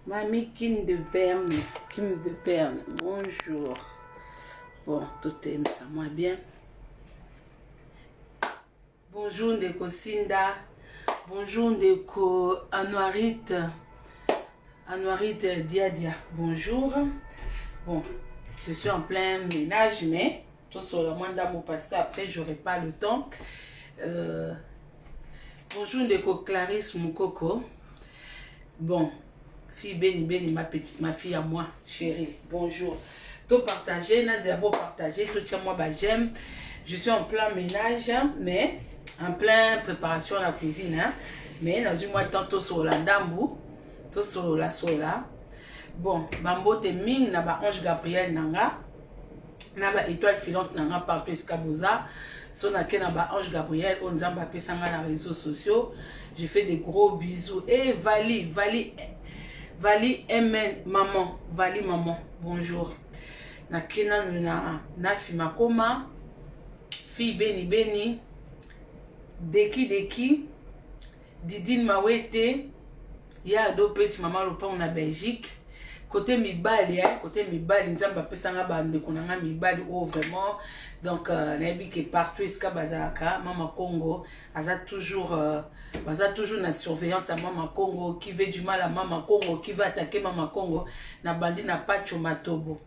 Mamie Kim de Berne, bonjour. Bon, tout est ça, moi bien. Bonjour Ndeko Sinda, bonjour Ndeko Anouarit Diadia, bonjour. Bon, je suis en plein ménage, mais tout sur le moins d'amour parce qu'après j'aurai pas le temps. Bonjour Ndeko Clarisse Moukoko. Bon. Fille béni, ma fille à moi, chérie, bonjour. Tout partager, Nazéabo partager, tout ça, moi, bah, j'aime. Je suis en plein ménage, mais en plein préparation à la cuisine. Hein. Mais dans une mois de temps, tout sur la ndambu, tout sur la sola. Bon, Bambo te ming, na ba Ange Gabriel nanga, na ba étoile filante nanga par Pescaboza. Son na ken na ba Ange Gabriel, on zamba pesanga na réseaux sociaux. Je fais des gros bisous. Et Vali Emen, maman, Vali maman, bonjour. Na kena na fimakoma, fille béni, deki, Didine Mawete, ya do petit maman lopon na Belgique. Côté mibali, nzamba pesanga bande konanga mibali oh vraiment. Donc nabi que partout iska bazaka, mama Congo, aza toujours na surveillance à Mama Congo, qui veut du mal à Mama Congo, qui va attaquer Mama Congo, na bandi na Pacho Matobo,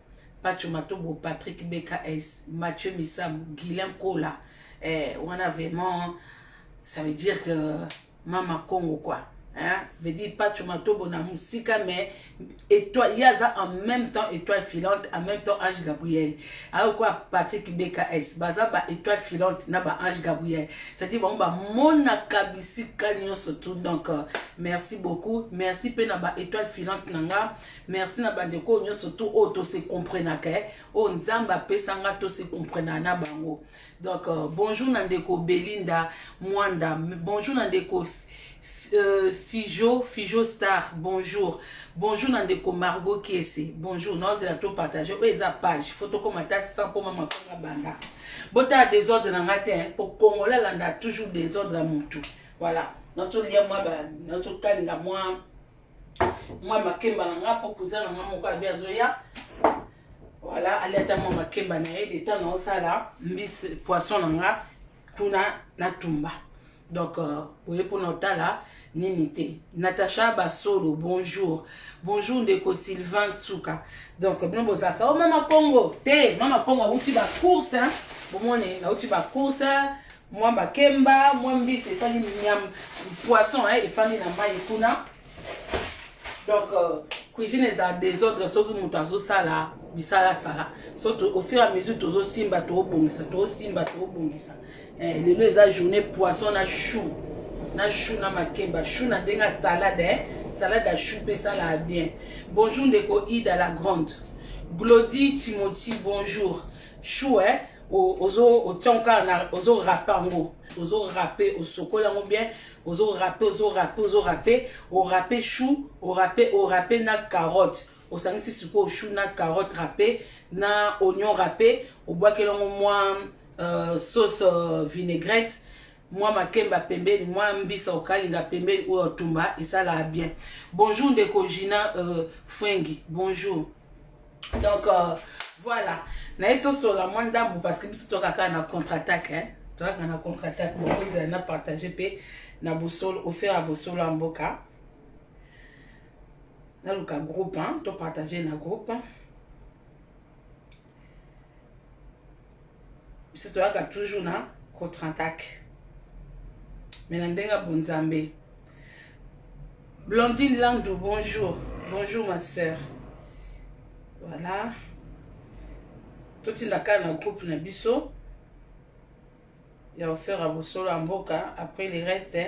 Patrick BKS, Mathieu Missam, Guilhem Kola, on a vraiment, ça veut dire que Mama Congo quoi, hein, veut dire Pacho Matobo na musika, mais étoile, yaza en même temps étoile filante, en même temps Ange Gabriel, alors quoi Patrick BKS, baza ba étoile filante na ba Ange Gabriel, c'est-à-dire bon ba mona kabisi kanyo surtout. Donc merci beaucoup, merci pe na ba étoile filante nanga, merci na ba ndeko nyo surtout auto se comprena ke o nzamba pesanga to se comprena na bango. Donc bonjour Nandeko Belinda Mwanda, bonjour Nandeko Fijo Star, bonjour. Bonjour Nandeko Margot Kiese, bonjour. Non, c'est la trop partagée. Oui, la page. Photo commentaire sans pour maman banda. Bota des ordres dans la terre. Pour Congolais, on a toujours des ordres à mon tout. Voilà. Notre lien, moi, notre cas, moi, ma kemba n'a pas posé dans mon cas bien zoya. Voilà, allez à moi, ma kemba n'a pas des temps dans ça là. Miss poisson n'a tuna na tumba. Donc, vous voyez pour notre là. Nimité. Natacha Basolo, bonjour. Bonjour Ndeko Sylvain Tsuka. Donc, nous bozaka. Oh, Mama Congo. Mama Congo, où tu vas course, hein. Bon, moi, où tu vas course, moi, ma kemba, moi, mbi, c'est ça, poisson, hein, et famille na maïkuna. Donc, cuisine est à désordre, sauf que nous ça là, bisala sala. Surtout, au fur et à mesure, tous simba, tous bongisa, tous simba, tous bongisa. Les deux, la journée, poisson, na chou. Na chou na makemba, chou na denga salade, hein? Salade à chou, ça là bien. Bonjour Ndeko Ida la grande. Glody Timothy, bonjour. Chou, hein? Ozo tionka, ozo rapango, ozo râpé, au sokola bien, ozo râpé, au râpé chou, au râpé na carotte. Au sangisi suko chou na carotte râpé, na oignon râpé, au bois que l'on moins sauce vinaigrette. Moi, ma kemba pembe, moi, mbisa okalinga pembe ou otumba, et ça là bien. Bonjour Ndeko Gina Fwengi, bonjour. Donc, voilà. Naïto sur la moindre parce que si tu as un contre-attaque, hein, tu as un contre-attaque, bon, ils ont partagé, na boussole, offert à boussole en boca. Dans le cas groupe, hein, tu as partagé un groupe. Si tu as toujours un contre-attaque. Menandenga Bonzambe. Blondine Landou, bonjour. Bonjour ma soeur. Voilà. Tout le monde a un groupe Nabiso. Il a offert à Bossolo en Boka. Après les restes,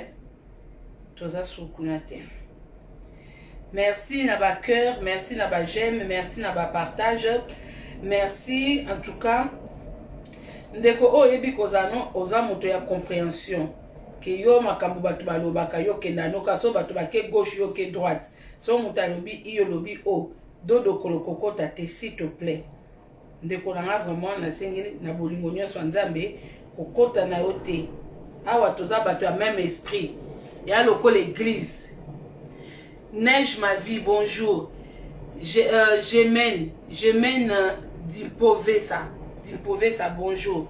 tout ça sous Kunate. Merci na ba cœur, merci na ba j'aime, merci na ba partage. Merci en tout cas. Ndeko o yebi kozano oza moto ya compréhension. Que yo makambo batu balobaka yo kendano kaso batu bake gauche yo ke droite. So moto alobi iyo lobi o dodo kolokoko tate s'il te plaît. Ndeko nanga vraiment na sengi na bolingo nyonso nzambe kokota na yo te. Awa toza batu ya même esprit. Ya loko l'église. Neige ma vie, bonjour. Je mène d'Impovesa, bonjour.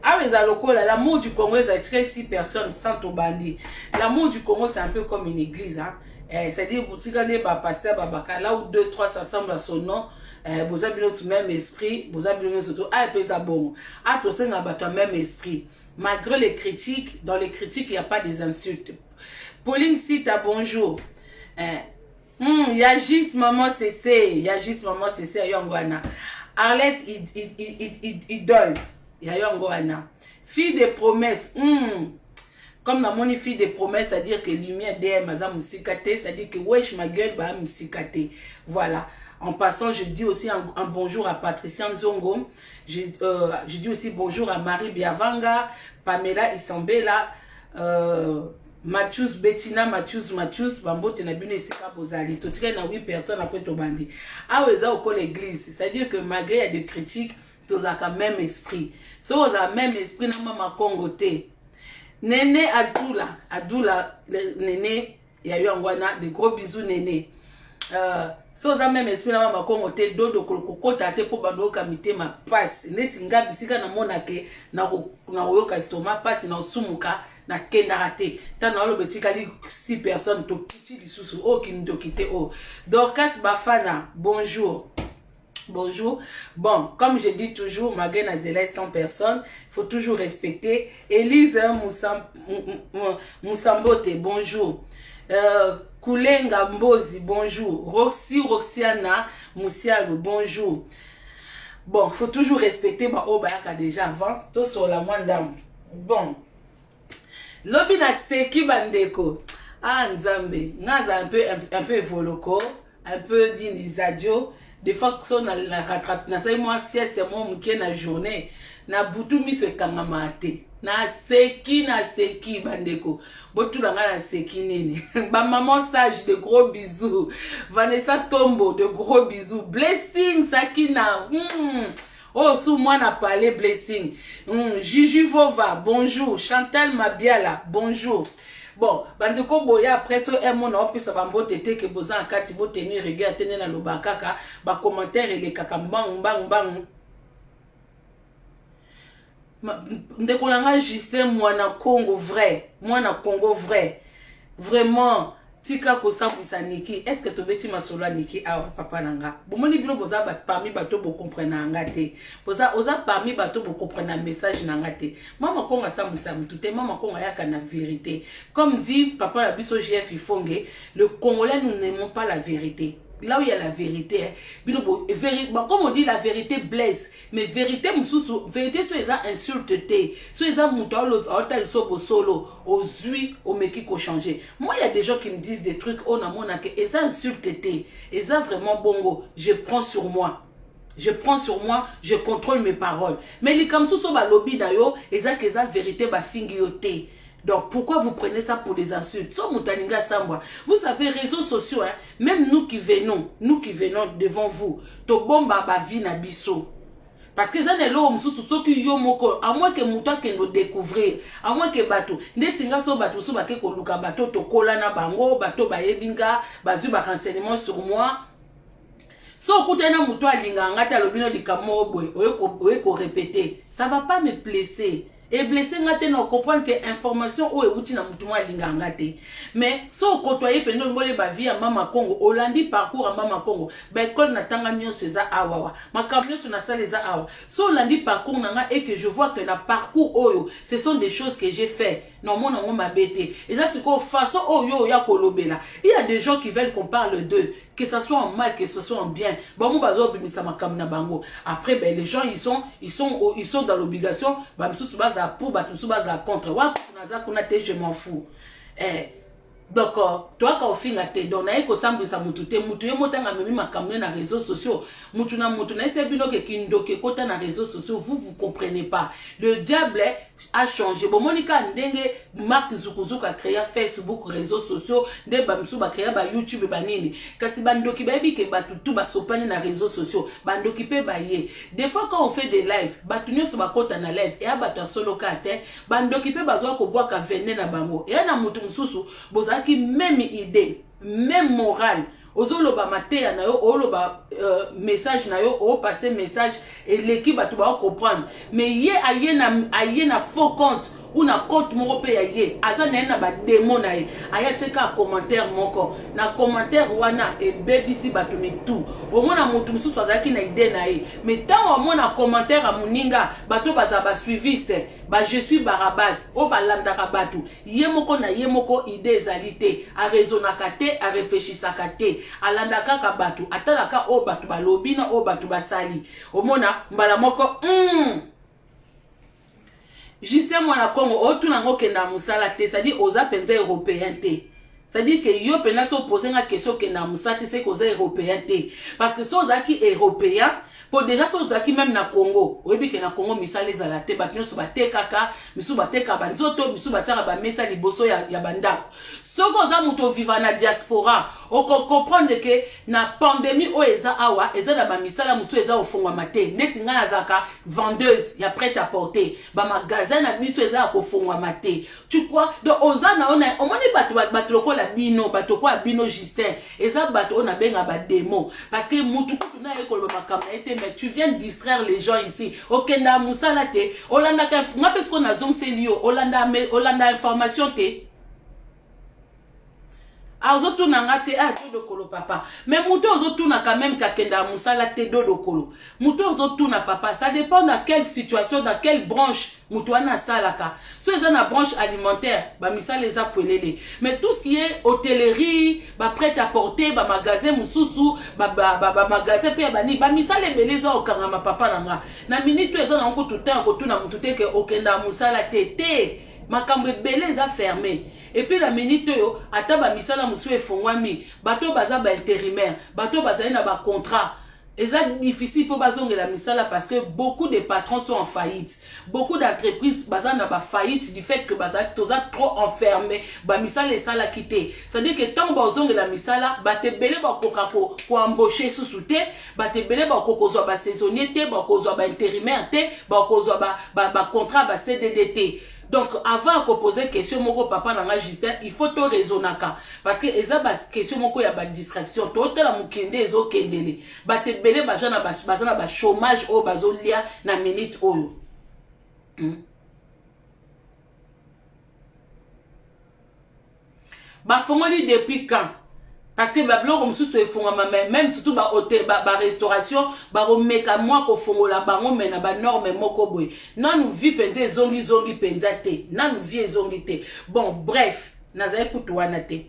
Ah, les alocaux, l'amour du Congo, ils attirent 6 personnes sans au bandit. L'amour du Congo, c'est un peu comme une église. Hein? C'est-à-dire, si vous avez un pasteur, là où 2, 3 s'assemblent à son nom, vous avez le même esprit, vous avez le surtout, ah, et puis ça bon. Ah, tout ça, vous avez le même esprit. Malgré les critiques, dans les critiques, il n'y a pas des insultes. Pauline Sita, bonjour. Yagis maman cessé, Yongwana. Arlette idole, Yongwana. Fille des promesses, comme dans mon fille des promesses, c'est-à-dire que lumière DM maza musikate, c'est-à-dire que wesh ma gueule ba musikate. Voilà. En passant, je dis aussi un bonjour à Patricia Nzongo. Je dis aussi bonjour à Marie Biavanga, Pamela Isambela, Mathius Bettina, Mathius, Bambote na bine esika bozali. Totika na 8 personnes après to bandi. Ah weza au l'église. C'est-à-dire que malgré il y a des critiques, tous a quand même esprit. So vous avez même esprit na mama Congo te. Néné Adoula, Néné, il y a eu un guana, des gros bisous Néné. So za même esprit na mama Congo te dodo kokota te po bando kamite ma passe. Neti ngabi sika na mona ke na oyoka estomac passe na osumuka. Na kendarate tana lo betikali 6 personnes to kiti lisusu o ki ndo kite o Dorcas Bafana bonjour. Bonjour. Bon, comme je dis toujours, malgré na zélé 100 personnes, il faut toujours respecter. Élise Moussambote, bonjour. Koulenga Mbozi, bonjour. Roxiana Moussialo, bonjour. Bon, il faut toujours respecter ma obayaka déjà avant, tout sur la moindre dame. Bon. Lobi na seki bandeko. Ah nzambe, naza un peu voloko, un peu dinizadio. Des fois que son na rattrape na sai moi sieste moi muke na journée, na butu miso ekangama te. Na seki bandeko. Botu na na seki nini. Ba maman sage de gros bisous. Vanessa Tombo de gros bisous. Blessing Sakina. Oh, sous moi n'a parlé blessing. Juju Vova, bonjour. Chantal Mabiala, bonjour. Bon, bandeko boya après so mon op ça va mbotete que bozan kati bo tenir rigueur tenir na lobakaka ba commentaire et les kakambang bang. Ndeko nanga Justin mwana Congo vrai. Vraiment tika ko sambisa Niki, est-ce que to beti masolo Niki a papa nanga? Bomoni bino boza parmi bato bo comprendre nanga te. Boza oza parmi bato bo comprendre message nanga te. Mama konga sambisa mutute, mama konga yaka na vérité. Comme dit papa la biso GF Ifonge, le Congolais nous n'aimons pas la vérité. Là où il y a la vérité, comme on dit, la vérité blesse. Mais vérité, vérité, soit ils ont insulté, soit ils ont monté l'hôtel solo, aux huiles, au meki qu'on changer. Moi, il y a des gens qui me disent des trucs, on a mon aké, ils ont insulté, ils ont vraiment bongo. Je prends sur moi, je contrôle mes paroles. Mais les comme tout ça, lobby d'ailleurs, ils ont que ça vérité, fingioté. Donc, pourquoi vous prenez ça pour des insultes? Vous savez, réseaux sociaux, hein, même nous qui venons devant vous, to bomba ba vie na biso. Parce que ça n'est l'homme sous qui yo moko, à moins que mouta que nous découvrir, à moins que bateau, n'etinga so bateau so bake ko luka bateau to kola na bango, bateau ba yebinga, bazu ba renseignement sur moi. So kutena mouto alinga ngata lobino likamo boy, oyeko répéter, ça va pas me blesser. Et blessé ngate na comprendre que information ou euti na mutu mwa linga ngate. Mais so kotoyer pendo ngole ba vie à mama Congo, Olandi parcours à mama Congo. Ba école na tanga nyonso eza awawa. Makamyo so na sala eza awa. So Olandi parcours nanga et que je vois que na parcours oyo, ce sont des choses que j'ai fait. Non mon nango mabete. Et ça c'est quoi façon oyo ya kolobela. Il y a des gens qui veulent qu'on parle d'eux, que ça soit en mal, que ce soit en bien. Ba mo bazo bimisa makam na bango. Après ben les gens ils sont dans l'obligation ba msusu baza pour ba tout baza contre. Wa kunaza kunate je m'en fous. Donc, toi, quand on finit te donc na eko sambu sa mutu te mutu ye motanga memi makamne na réseaux sociaux mutu na ese bino ke kindo ke kota na réseaux sociaux vous comprenez pas. Le diable a changé. Bon monika ndenge Mark Zukuzuka a créé Facebook réseaux sociaux nde ba msu ba créé ba YouTube ba nini kasi bandoki ba bi ke batutu ba sopane na réseaux sociaux bandoki pe ba ye. Des fois quand on fait des lives batu nyoso ba kota na live et abatu solo ka te bandoki pe bazwa ko boa ka vene na bango et na mutu msusu boza qui même idée, même morale. Ozoloba mateya na yo, oloba message na yo, o passer message et l'équipe va tout comprendre. Mais ye aye na faux compte ou na compte moko pe ya ye. Aza na ba démon na ye. Aya teka commentaire moko. Na commentaire wana e baby si batu mi tout. Au moins na mutu mususu azaki na idée na ye. Mais tant au moins na commentaire a muninga bato baza ba suiviste. Ba je suis Barabas o balandaka batu ye moko na ye moko idée ezalité a raisonnaka te a réfléchisaka te alandaka ka batu atalaka o batu balobina o batu basali omona mbala moko Justin mwana Congo otuna ngokenda musala te c'est-à-dire oza penza européen te. C'est-à-dire que yo pena so poser nga question que na musate c'est cause européen te parce que so zaki européen pour déjà so zaki même na Congo oyebi ke na Congo misale za la te batnyo so bate kaka misu bate ka banzoto misu bataka ba mesa liboso ya bandako soko za muto vivant na diaspora o comprendre que na pandémie o eza awa eza na ba misala musu eza ofungwa mate ndeti nga na zaka vendeuse ya prêt à porter ba magasin na biso eza ko fungwa mate tu crois donc oza na ona omoni batu lokola bino batu kwa bino Justin eza batu ona benga ba démon parce que mutu kutu na ekolo makama ete mais tu viens distraire les gens ici okenda musala te olanda ka funga parce qu'on a zonselio olanda information te azotu nangate dodo kolo papa mais muto ozotu na quand même kakenda musala te dodo kolo muto ozotu na papa ça dépend dans quelle situation dans quelle branche muto ana salaka so eza na branche alimentaire ba misala eza kwelele mais tout ce qui est hôtellerie ba prêt à porter ba magasin mususu ba magasin pe bani ba misala beleza okanga ma papa nanga na minute eza na ko tout temps ko tuna mutu te ke okenda musala te makambo beleza fermé et puis la minute yo ataba misala musu efongwami bato baza ba intérimaire bato baza na ba contrat eza difficile pour bazongela misala parce que beaucoup de patrons sont en faillite beaucoup d'entreprises baza na ba faillite du fait que baza toza trop enfermé ba misala esala quitter ça dit que tant bazongela misala batebele ba kokako ko embaucher sous-souté batebele ba kokozwa ba saisonnier te ba kokozwa ba intérimaire te ba kokozwa ba contrat ba CDD. Donc, avant de poser question, mon papa n'a Justin, il faut tout raisonner. Parce que les question, mon il y a une distraction. Tout la mukende, les autres kendele. Bate bele, bajana, bajana, chômage, au bazolia, na minute, oyo. Bafongoli depuis quand? Parce que bablo comme sous même surtout ba hôtel ba restauration ba remeka moi ko fongola bango mena ba norme moko boy non nous vie penze zongi penzate non nous vie zongi te bon bref naza écoute wana te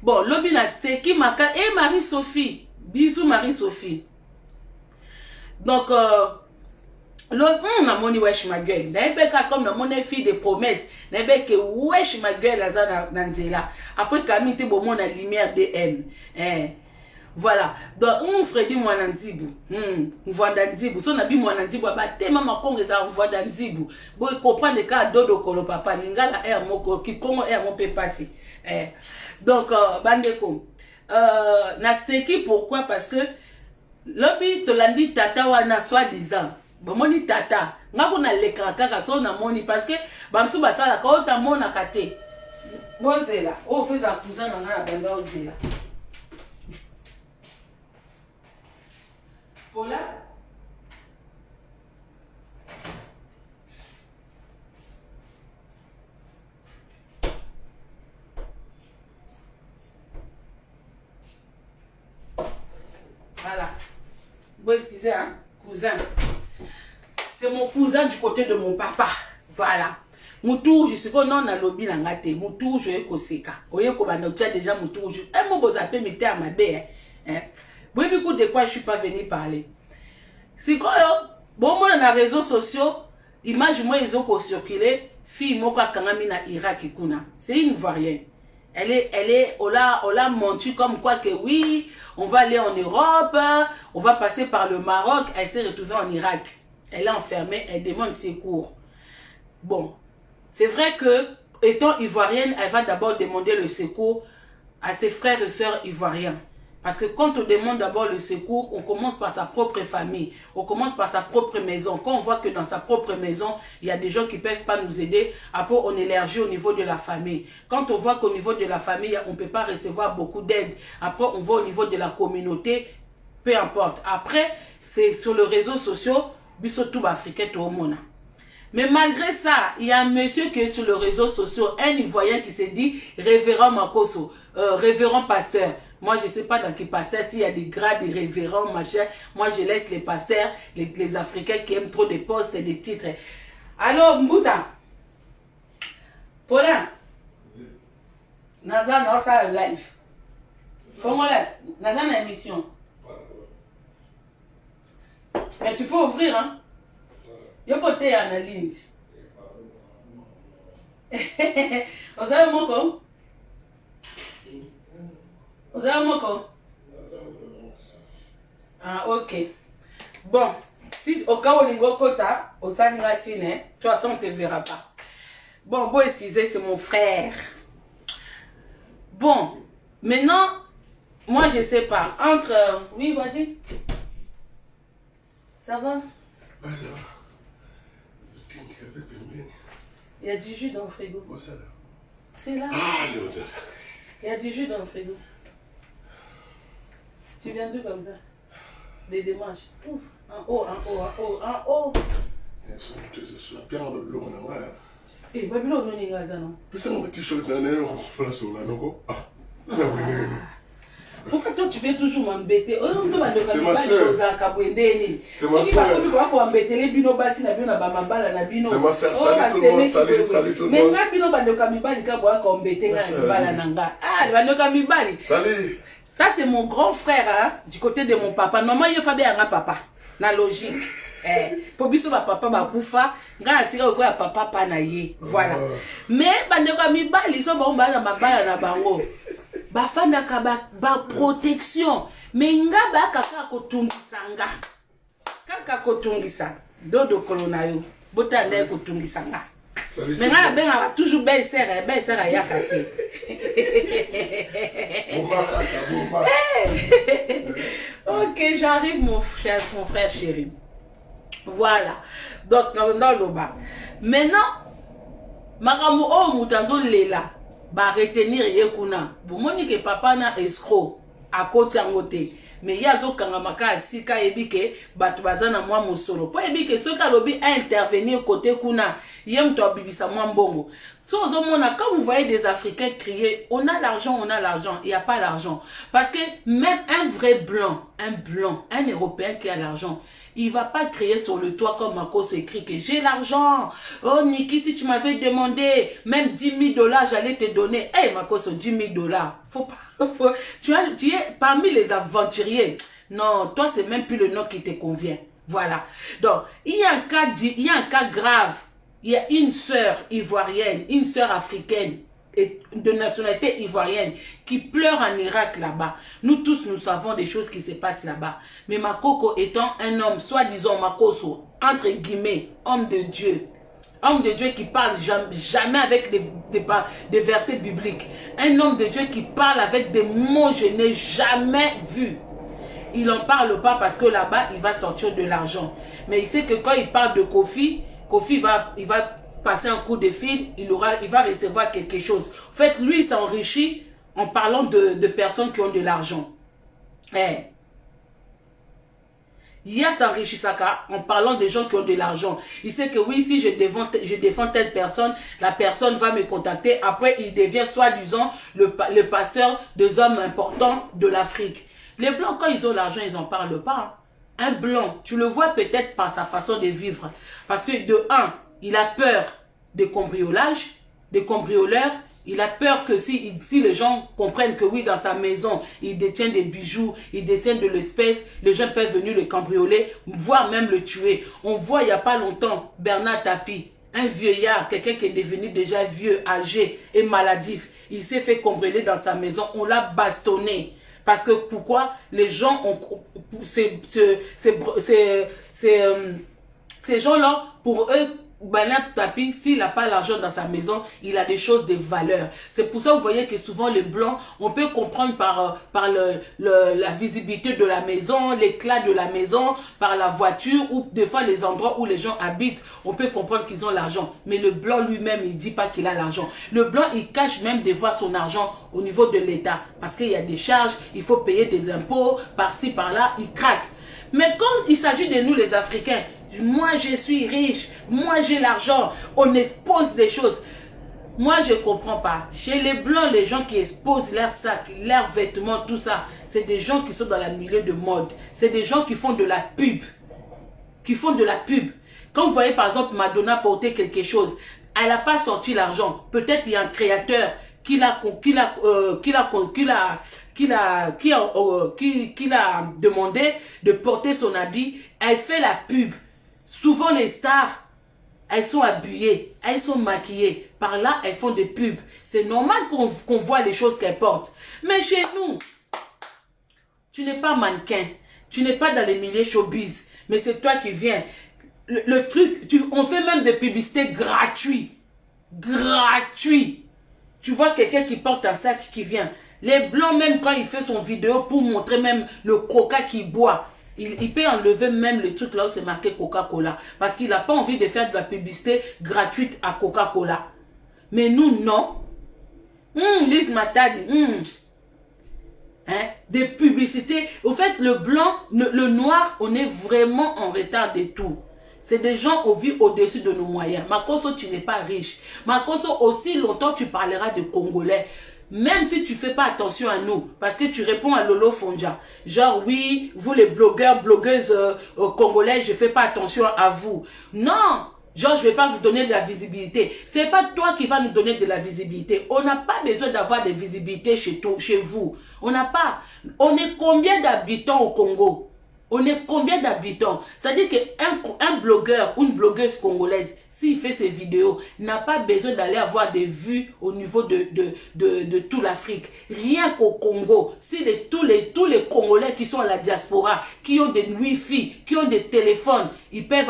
bon lobi na seki maka et Marie-Sophie bisous Marie-Sophie donc na moni wesh ma gueule na ebeka comme na moni fille de promesse na ebeke wesh ma gueule azana na nzela après Camille te bon na lumière DM voilà donc Freddy mwana nzibu mvanda nzibu so na bi mwana nzibu ba tema makonge za mvanda nzibu bo comprendre ka dodo kolo papa lingala air moko ki kongo air mon peut passer donc bandeko na seki pourquoi parce que lobi to landi tata wana soi-disant bomoni tata ngako na lekaka kaka so na moni parce que bamsu basala ka ota mona kate bozela o feza kuzana na banda ozela voilà voilà bon excusez hein cousin. C'est mon cousin du côté de mon papa. Voilà. Moutou, je sais que non, on a lobby na ngate. Moutou, je vais koseka. Oye ko bana utia déjà moutou. Moi bozape mete à ma bé hein. Bon écoute de quoi je suis pas venu parler. C'est quoi bon moi dans les réseaux sociaux, image moi ils ont circulé fille moko kangami na Irak kuna. C'est une ivoirienne. On l'a menti comme quoi que oui, on va aller en Europe, on va passer par le Maroc. Elle s'est retrouvée en Irak. Elle est enfermée, elle demande secours. Bon, c'est vrai que, étant ivoirienne, elle va d'abord demander le secours à ses frères et sœurs ivoiriens. Parce que quand on demande d'abord le secours, on commence par sa propre famille, on commence par sa propre maison. Quand on voit que dans sa propre maison, il y a des gens qui ne peuvent pas nous aider, après on élargit au niveau de la famille. Quand on voit qu'au niveau de la famille, on ne peut pas recevoir beaucoup d'aide, après on voit au niveau de la communauté, peu importe. Après, c'est sur les réseaux sociaux, Bissotou Africain, tout le monde. Mais malgré ça, il y a un monsieur qui est sur les réseaux sociaux, un Ivoirien qui se dit révérend Makosso, révérend pasteur. Moi, je ne sais pas dans quel pasteur, s'il y a des grades, des révérends, machin. Moi, je laisse les pasteurs, les Africains qui aiment trop des postes et des titres. Alors, Mbouta, Paulin, Naza, non, ça live. Faut-moi là, Naza, une émission. Mais tu peux ouvrir, hein? Yo pote ya na ligne. Oza moko? Oza moko? Ah, ok. Bon, si au cas où l'ingo kota, au sanira sine, de toute façon on te verra pas. Bon, bon, excusez, c'est mon frère. Bon, maintenant, moi je sais pas, entre... Oui, vas-y. Ça va? Ouais, ça va. Il y a du jus dans le frigo. Où ça là? C'est là. Ah, l'odeur. Il y a du jus dans le frigo. Tu viens d'où comme ça? Des démarches. Ouf. En haut, en haut, en haut, en haut. Je suis bien dans le long, on a mal. Eh, Babylone, on est là, non? Mais c'est mon petit t-shirt, on fait la soula, non? Ah, on a vu. Pourquoi toi tu veux toujours m'embêter? C'est ma soeur. C'est ma soeur. C'est ma soeur. Salut tout le monde. Salut tout le monde. Salut. Ça c'est mon grand frère hein, du côté de mon papa. Normalement il faut bien un papa. La logique. Pour biso ba papa ba kufa, nga atira ko ya papa pa na ye. Voilà. Mais bandeko mibali so ba na mabala na bango. Bafanda ba protection. Mais nga ba kaka kotungisa nga. Kaka kotungisa. Dodo kolonayo. Botanda kotungisa nga. Mais nga benga toujours belle sœur ya kate. Ok, j'arrive mon frère chéri. Voilà. Donc dans le bas. Maintenant maramu o mutazo lela ba retenir yekuna. Bomoni ke papa na escroc à côté angote. Mais yazo kangamaka sika ebike batu bazana mwa mosolo. Po ebike soka lobi a intervenir côté kuna yem to bibisa mwa mbongo. So zomona quand vous voyez des Africains crier on a l'argent, il y a pas l'argent parce que même un vrai blanc, un Européen qui a l'argent, il va pas crier sur le toit comme Marcos écrit que j'ai l'argent. Oh Niki, si tu m'avais demandé même 10 000 $, j'allais te donner. Eh hey, Marcos, 10 000 $. Faut pas, tu es parmi les aventuriers. Non, toi c'est même plus le nom qui te convient. Voilà. Donc, il y a un cas grave. Il y a une sœur ivoirienne, une sœur africaine et de nationalité ivoirienne qui pleure en Irak là-bas. Nous tous, nous savons des choses qui se passent là-bas. Mais Makoko étant un homme, soi-disant Makoso, entre guillemets, homme de Dieu qui parle jamais avec des versets bibliques. Un homme de Dieu qui parle avec des mots que je n'ai jamais vus. Il n'en parle pas parce que là-bas, il va sortir de l'argent. Mais il sait que quand il parle de Kofi il va passer un coup de fil, il va recevoir quelque chose. En fait, lui, il s'enrichit en parlant de personnes qui ont de l'argent. Il y a s'enrichissaka en parlant des gens qui ont de l'argent. Il sait que oui, si je défends telle personne, la personne va me contacter. Après, il devient soi-disant le pasteur des hommes importants de l'Afrique. Les Blancs, quand ils ont l'argent, ils n'en parlent pas. Un Blanc, tu le vois peut-être par sa façon de vivre. Parce que de un, il a peur des cambriolages, des cambrioleurs. Il a peur que si les gens comprennent que oui, dans sa maison, il détient des bijoux, il détient de l'espèce, les gens peuvent venir le cambrioler, voire même le tuer. On voit il n'y a pas longtemps Bernard Tapie, un vieillard, quelqu'un qui est devenu déjà vieux, âgé et maladif, il s'est fait combrer dans sa maison, on l'a bastonné. Parce que pourquoi les gens ont... Ces gens-là, pour eux, Bernard Tapie, s'il n'a pas l'argent dans sa maison, il a des choses de valeur. C'est pour ça que vous voyez que souvent les blancs, on peut comprendre par la visibilité de la maison, l'éclat de la maison, par la voiture ou des fois les endroits où les gens habitent, on peut comprendre qu'ils ont l'argent. Mais le blanc lui-même, il ne dit pas qu'il a l'argent. Le blanc, il cache même des fois son argent au niveau de l'État. Parce qu'il y a des charges, il faut payer des impôts, par-ci, par-là, il craque. Mais quand il s'agit de nous les Africains, moi je suis riche, moi j'ai l'argent, on expose des choses. Moi je ne comprends pas. Chez les blancs, les gens qui exposent leurs sacs, leurs vêtements, tout ça, c'est des gens qui sont dans le milieu de mode. C'est des gens qui font de la pub. Quand vous voyez par exemple Madonna porter quelque chose, elle n'a pas sorti l'argent. Peut-être il y a un créateur qui l'a demandé de porter son habit. Elle fait la pub. Souvent les stars, elles sont habillées, elles sont maquillées. Par là, elles font des pubs. C'est normal qu'on voit les choses qu'elles portent. Mais chez nous, tu n'es pas mannequin. Tu n'es pas dans les milieux showbiz. Mais c'est toi qui viens. Le truc, on fait même des publicités gratuites. Gratuit. Tu vois quelqu'un qui porte un sac qui vient. Les blancs, même quand il fait son vidéo pour montrer même le coca qu'il boit, il peut enlever même le truc là où c'est marqué Coca-Cola. Parce qu'il n'a pas envie de faire de la publicité gratuite à Coca-Cola. Mais nous, non. Lise Matadi. Des publicités. Au fait, le blanc, le noir, on est vraiment en retard de tout. C'est des gens qui vivent au-dessus de nos moyens. Makosso, tu n'es pas riche. Makosso, aussi longtemps tu parleras de Congolais. Même si tu ne fais pas attention à nous, parce que tu réponds à Lolo Fonja. Genre, oui, vous les blogueurs, blogueuses congolais, je ne fais pas attention à vous. Non, genre, je ne vais pas vous donner de la visibilité. Ce n'est pas toi qui vas nous donner de la visibilité. On n'a pas besoin d'avoir de visibilité chez vous. On n'a pas. On est combien d'habitants au Congo? On est combien d'habitants? C'est-à-dire qu'un blogueur ou une blogueuse congolaise, s'il fait ses vidéos, n'a pas besoin d'aller avoir des vues au niveau de toute l'Afrique. Rien qu'au Congo, si tous les Congolais qui sont à la diaspora, qui ont des Wi-Fi, qui ont des téléphones,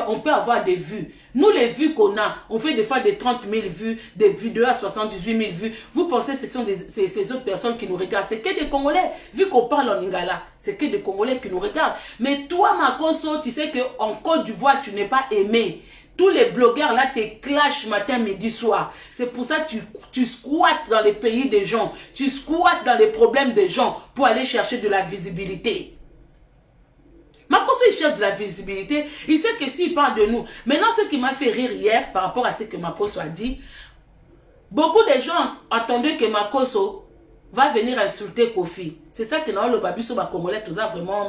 on peut avoir des vues. Nous, les vues qu'on a, on fait des fois des 30 000 vues, des vidéos à 78 000 vues. Vous pensez que ce sont ces autres personnes qui nous regardent? C'est que des Congolais. Vu qu'on parle en Lingala, c'est que des Congolais qui nous regardent. Mais toi, Makosso, tu sais qu'en Côte d'Ivoire, tu n'es pas aimé. Tous les blogueurs là te clashent matin, midi, soir. C'est pour ça que tu squattes dans les pays des gens. Tu squattes dans les problèmes des gens pour aller chercher de la visibilité. Makosso, il cherche de la visibilité. Il sait que s'il parle de nous. Maintenant, ce qui m'a fait rire hier par rapport à ce que Makosso a dit, beaucoup de gens attendaient que Makosso va venir insulter Kofi. C'est ça que dans le babiso ba congolais tout ça vraiment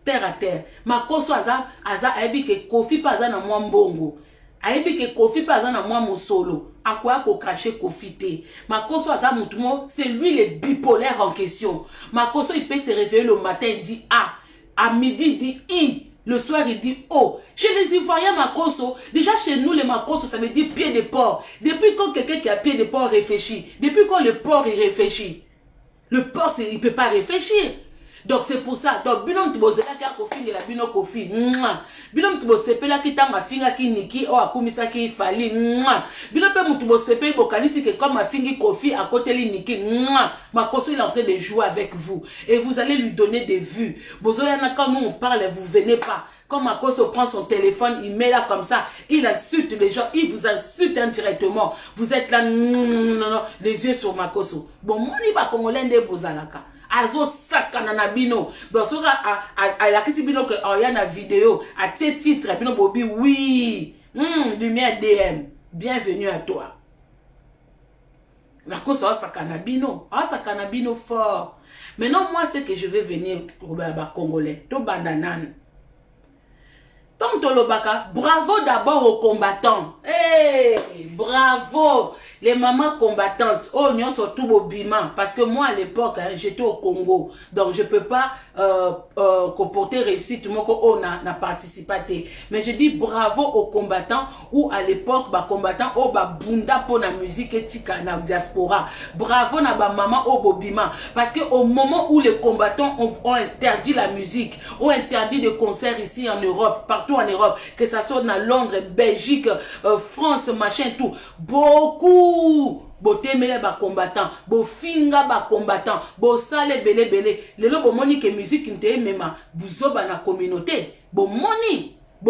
terre à terre. Makosso aza aibi que Kofi pas na moi mbongo. Aibi que Kofi pas na moi musolo. À quoi ko cracher Kofi te. Makosso aza mutumo, c'est lui le bipolaire en question. Makosso il peut se réveiller le matin, il dit ah. À midi, il dit I. Le soir, il dit O. Chez les Ivoiriens, Makosso, déjà chez nous, les Makosso, ça veut dire pied de porc. Depuis quand quelqu'un qui a pied de porc réfléchit, depuis quand le porc, il réfléchit, le porc, il ne peut pas réfléchir. Donc, c'est pour ça. Donc, binom tibozela ki Kofi de la bino Kofi. Binom tibosepela ki tanga finga ki niki o akumisa ki fali. Binom pe mutubosepe bokanisi que comme ma fingi Kofi à côté li niki. Makosso il est en train de jouer avec vous. Et vous allez lui donner des vues. Bozoyana quand nous on parle, vous venez pas. Quand Makosso prend son téléphone, il met là comme ça, il insulte les gens, il vous insulte indirectement. Vous êtes là, les yeux sur Makosso. Bon, moi, il va congolais de bozalaka. Azo sakana na bino. Donc, so a la kisi bino que y a na vidéo, à tes titres, bino bobi, oui. Lumière DM. Bienvenue à toi. Makosso a sakana bino. A sakana bino fort. Maintenant, moi, c'est que je vais venir pour le congolais. To bandanan. Tom Tolobaka, bravo d'abord aux combattants. Hey, bravo. les mamans combattantes, oh, nous surtout au Bima, parce que moi à l'époque, hein, j'étais au Congo, donc je peux pas comporter réussite, moi on a participé. Mais je dis bravo aux combattants, ou à l'époque, bah combattants, oh bah bunda pour la musique et tika na diaspora. Bravo na ba maman au Bima, parce que au moment où les combattants ont interdit la musique, ont interdit des concerts ici en Europe, partout en Europe, que ça soit dans Londres, Belgique, France, machin, tout, beaucoup botemele ba combattant, bo finga ba combattant, bo sale belé, lelo bo moni que musique nte mema, buzoba na communauté, bo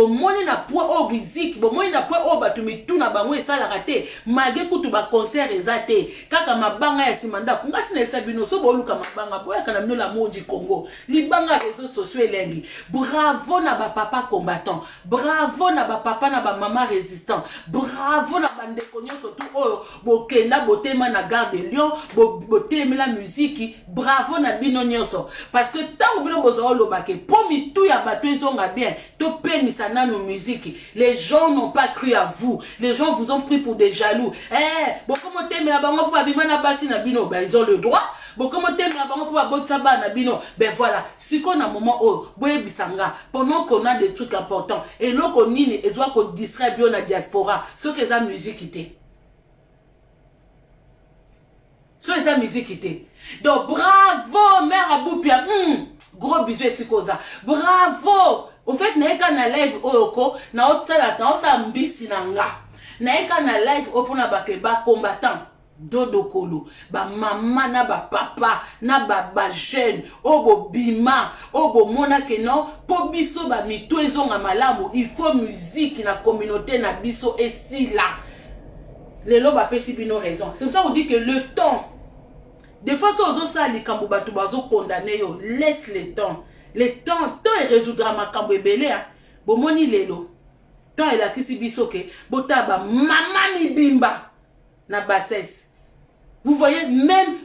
moni na poids au musique, bo moni na poids au batumi tout na bango esala raté, malgré kutu ba concert ezate, kaka mabanga ya simanda, ngasi na sabino so bo luka mabanga, boya kana mino la moji Congo, libanga réseaux sociaux elengi. Bravo na ba papa combattant, bravo na ba papa na ba maman résistant, bravo na bande konyo surtout oh bokenda botema na Gare de Lyon, botema la musique, bravo na bino nyonso, parce que tant bino bozo lobake, pomi tout ya bato ezonga bien, to peni sana nos musique, les gens n'ont pas cru à vous, les gens vous ont pris pour des jaloux. Eh, bon comment t'aimes la bango pour abima na basi na bino, ben ils ont le droit. Bon comment t'aimes la bango pour abotaba na bino, ben voilà, si qu'on a un moment oh, boye bisanga, pendant qu'on a des trucs importants, et l'on connaît et soit qu'on distrait bien la diaspora, ce que ça musique était. Ce que ça musique était. Donc bravo mère Aboupia, gros bisous et sukoza. Bravo. Au fait, naika na live oyoko, na otala ta osa mbisi na nga. Naika na live opona bakeba combattant. Dodo kolo, ba mama na ba papa, na ba jeune, obo bima, obo mona ke non, po biso ba mito ezonga malamu, il faut musique na communauté na biso et si là. Les loba pesi bino raison. C'est pour ça qu'on dit que le temps, des fois, si on a les kamboubatou bazo condamné, laisse le temps. Le temps, il résoudra ma kambouébélé. Bon, moni lelo. Tant il a kisi bisoke. Botaba, mama mi bimba. Na bassesse. Vous voyez, même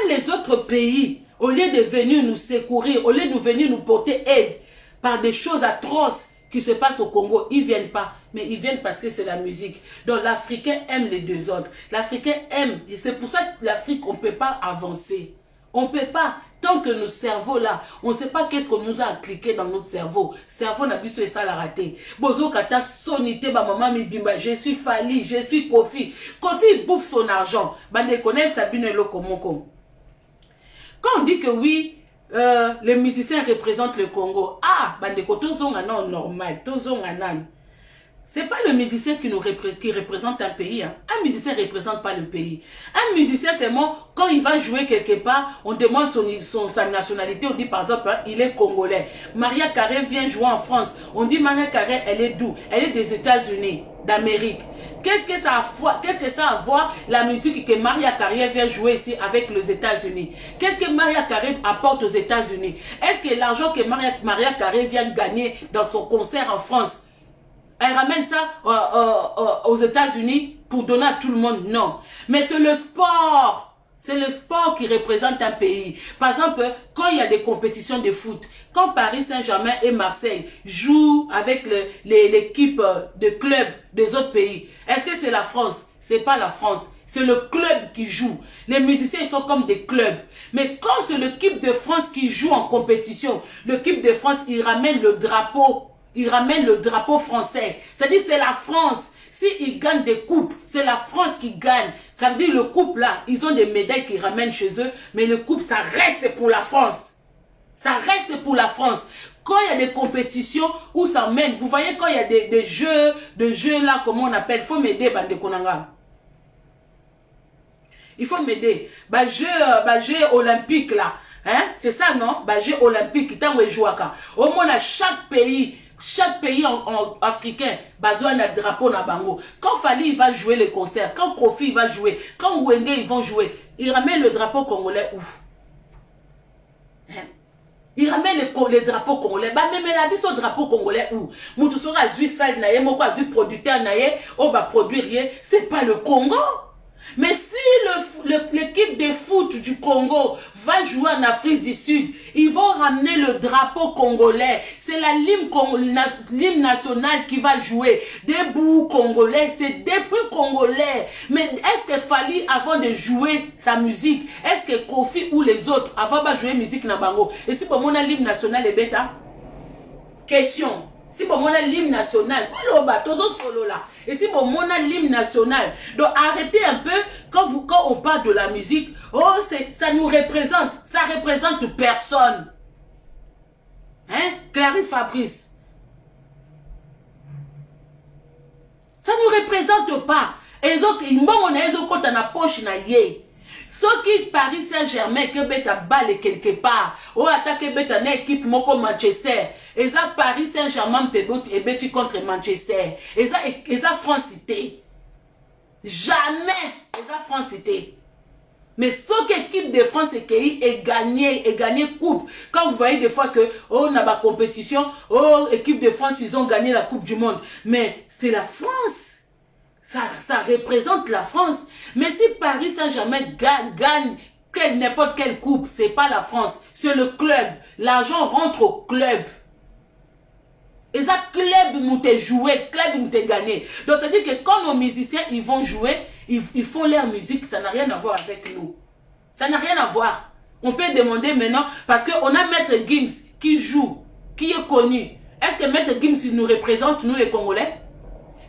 les autres pays, au lieu de venir nous secourir, au lieu de venir nous porter aide par des choses atroces qui se passent au Congo, ils viennent pas. Mais ils viennent parce que c'est la musique. Donc l'Africain aime les deux autres. L'Africain aime. Et c'est pour ça que l'Afrique, on ne peut pas avancer. On ne peut pas. Tant que nos cerveaux là, on ne sait pas qu'est-ce qu'on nous a cliqué dans notre cerveau. Cerveau n'a plus ça la raté. Bozo kata sonité ba maman mi bimba. Je suis Fali, je suis Kofi. Kofi bouffe son argent. Bande connaît Sabine Lokomoko. Quand on dit que oui, les musiciens représentent le Congo. Ah, bande ko tozong anan normal, tozong anan. C'est pas le musicien qui représente un pays. Hein. Un musicien ne représente pas le pays. Un musicien, c'est moi, quand il va jouer quelque part, on demande sa nationalité, on dit par exemple, hein, il est congolais. Maria Carey vient jouer en France. On dit Maria Carey, elle est d'où? Elle est des États-Unis, d'Amérique. Qu'est-ce que ça a à voir la musique que Maria Carey vient jouer ici avec les États-Unis? Qu'est-ce que Maria Carey apporte aux États-Unis? Est-ce que l'argent que Maria Carey vient gagner dans son concert en France, elle ramène ça aux États-Unis pour donner à tout le monde? Non. Mais c'est le sport. C'est le sport qui représente un pays. Par exemple, quand il y a des compétitions de foot, quand Paris Saint-Germain et Marseille jouent avec l'équipe de clubs des autres pays, est-ce que c'est la France? C'est pas la France. C'est le club qui joue. Les musiciens, ils sont comme des clubs. Mais quand c'est l'équipe de France qui joue en compétition, l'équipe de France, il ramène le drapeau. Il ramène le drapeau français. C'est-à-dire c'est la France. S'ils gagnent des coupes, c'est la France qui gagne. Ça veut dire le coupe là, ils ont des médailles qu'ils ramènent chez eux, mais le coupe, ça reste pour la France. Ça reste pour la France. Quand il y a des compétitions où ça mène, vous voyez quand il y a des jeux là, comment on appelle, il faut m'aider, Bande Konanga. Il faut m'aider. Jeu olympique là. Hein? C'est ça, non? Jeu olympique, tant que jouaka. Au moins, à chaque pays africain, besoin d'un drapeau na bango. Quand Fali va jouer les concerts, quand Kofi va jouer, quand Wenge ils vont jouer, il ramène le drapeau congolais où? Hein? Il ramène les drapeaux congolais. Même la bise au drapeau congolais où? Moutou sera zui sale naye, moko zui producteur naye, on va produire rien. C'est pas le Congo. Mais si l'équipe de foot du Congo va jouer en Afrique du Sud, ils vont ramener le drapeau congolais. C'est l'hymne national qui va jouer. Debout congolais, c'est depuis congolais. Mais est-ce que Fally, avant de jouer sa musique, est-ce que Kofi ou les autres, avant de jouer musique na bango, et si pour moi l'hymne national est bêta? Question. Si pour moi l'hymne national, et si pour moi l'hymne national, donc arrêtez un peu quand on parle de la musique, oh ça nous représente, ça représente personne. Hein? Clarisse Fabrice. Ça ne représente pas. Et ils ont na poche na ye. Ceux qui Paris Saint-Germain que beta balle quelque part ou attaque beta na équipe moko Manchester et ça Paris Saint-Germain te et beti contre Manchester et ça France Cité jamais et ça France Cité. Mais ce qu'équipe de France est gagné coupe. Quand vous voyez des fois que oh n'a pas compétition, oh équipe de France ils ont gagné la Coupe du Monde, mais c'est la France. Ça représente la France. Mais si Paris Saint-Germain gagne n'importe quelle coupe, c'est pas la France, c'est le club. L'argent rentre au club. Et ça, club m'a joué, club m'a gagné. Donc ça veut dire que quand nos musiciens ils vont jouer, ils font leur musique, ça n'a rien à voir avec nous. Ça n'a rien à voir. On peut demander maintenant, parce qu'on a Maître Gims qui joue, qui est connu. Est-ce que Maître Gims nous représente, nous les Congolais?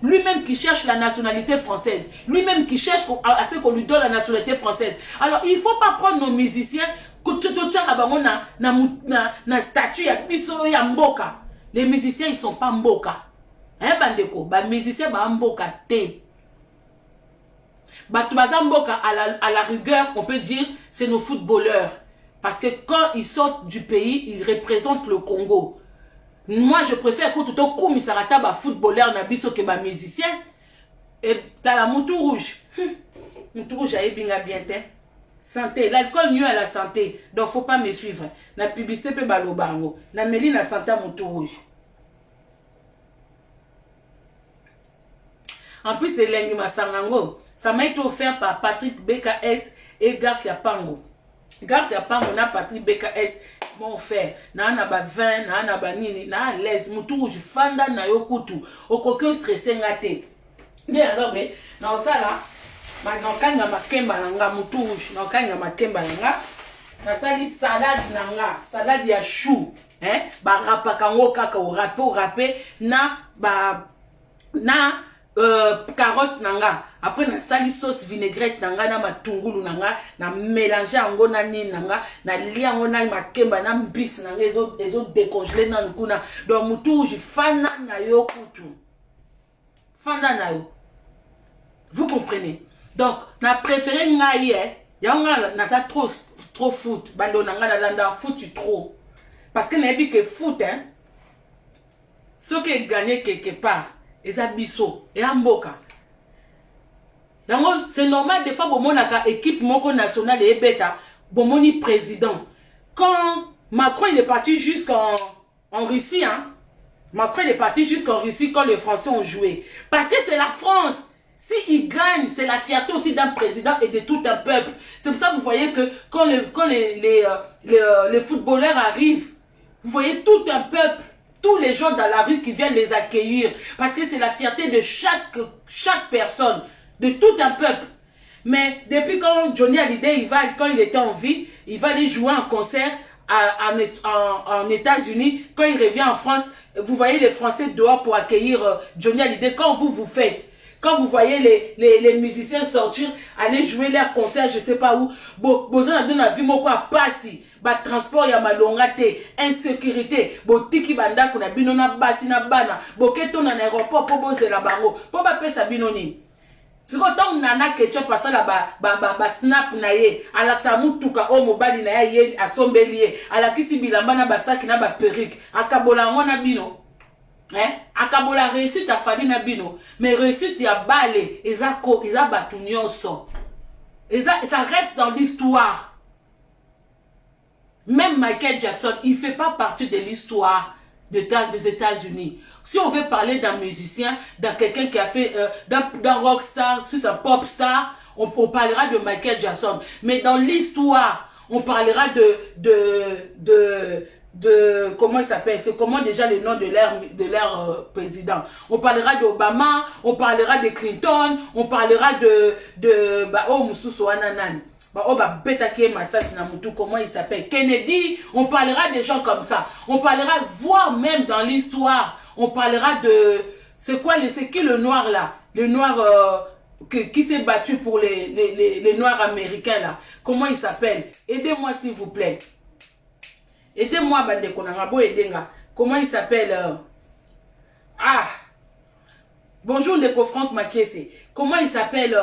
Lui-même qui cherche la nationalité française. Lui-même qui cherche à ce qu'on lui donne la nationalité française. Alors, il ne faut pas prendre nos musiciens na statut ya biso ya mboka. Les musiciens, ils ne sont pas mboka. Hein, bandeko? Les musiciens, ba mboka te. Batubaza mboka, à la rigueur, on peut dire, c'est nos footballeurs. Parce que quand ils sortent du pays, ils représentent le Congo. Moi, je préfère que tout au misarata ba footballeur na biso que ba musicien. Et t'as la moutou rouge. Moutou rouge a bien te. Santé. L'alcool nuit à la santé. Donc, faut pas me suivre. La publicité peut balobango. La méline la santé moutou rouge. En plus, c'est l'engi masangango. Ça m'a été offert par Patrick BKS et Garcia Pango. Garcia Pango na Patrick BKS. Mon frère, na ba vin, na ba nini, na l'aise, mutu je fanda na yokutu, okoke stressé ngate. Nde azabe, na osala, ma kanga makemba nanga mutu na kanga makemba nanga. Na sali salade ya chou, hein? Ba rapa kango kaka o râpé na carotte nanga. Après na sali sauce vinaigrette nanga na matungulu nanga na mélanger ango na nini nanga na lia ango na makemba na mbisi nanga ezo décongeler na nkuna donc mutu je fana na yo kutu fanda na yo. Vous comprenez? Donc na préféré ngai ya nga na ta trop foot bando nanga na landa foot trop parce que na bi que foot hein ce qui gagné quelque part et ça biso et amboka. C'est normal des fois bomonaka équipe moko nationale et bêta bomoni président. Quand Macron il est parti jusqu'en Russie hein. Macron il est parti jusqu'en Russie quand les Français ont joué parce que c'est la France. Si il gagne, c'est la fierté aussi d'un président et de tout un peuple. C'est pour ça que vous voyez que quand les footballeurs arrivent, vous voyez tout un peuple, tous les gens dans la rue qui viennent les accueillir parce que c'est la fierté de chaque personne, de tout un peuple. Mais depuis quand Johnny Hallyday, quand il était en vie, il va aller jouer un concert en États-Unis. Quand il revient en France, vous voyez les Français dehors pour accueillir Johnny Hallyday. Quand vous faites, quand vous voyez les musiciens sortir, aller jouer leur concert, je sais pas où, besoin de la vie, moko a passi, transport ya malongate, insécurité, tiki banda kuna bino na basi na bana, keto na aéroport po bozela bango, po ba pesa bino ni. Siko tong nana ketchup pasala ba snap na ye, ala sa mutuka o mobali na ye asombeli ye, ala kisi bilamba na basaki na ba perruque, akabola ngona bino. Hein? Akabola réussite à Fally na bino, mais réussite ya balé, eza batunyoso. Ça reste dans l'histoire. Même Michael Jackson, il fait pas partie de l'histoire des États-Unis. Si on veut parler d'un musicien, d'un quelqu'un qui a fait d'un rockstar, sur un pop star, on parlera de Michael Jackson. Mais dans l'histoire, on parlera comment il s'appelle, c'est comment déjà le nom de leur président. On parlera d'Obama, on parlera de Clinton, on parlera comment il s'appelle, Kennedy, on parlera des gens comme ça. On parlera, voire même dans l'histoire, on parlera de, c'est qui le noir là? Le noir qui s'est battu pour les noirs américains là. Comment il s'appelle? Aidez-moi s'il vous plaît. Aidez-moi, bande konangabo edenga. Comment il s'appelle? Bonjour, Ndeko Franck Makiese. Comment il s'appelle?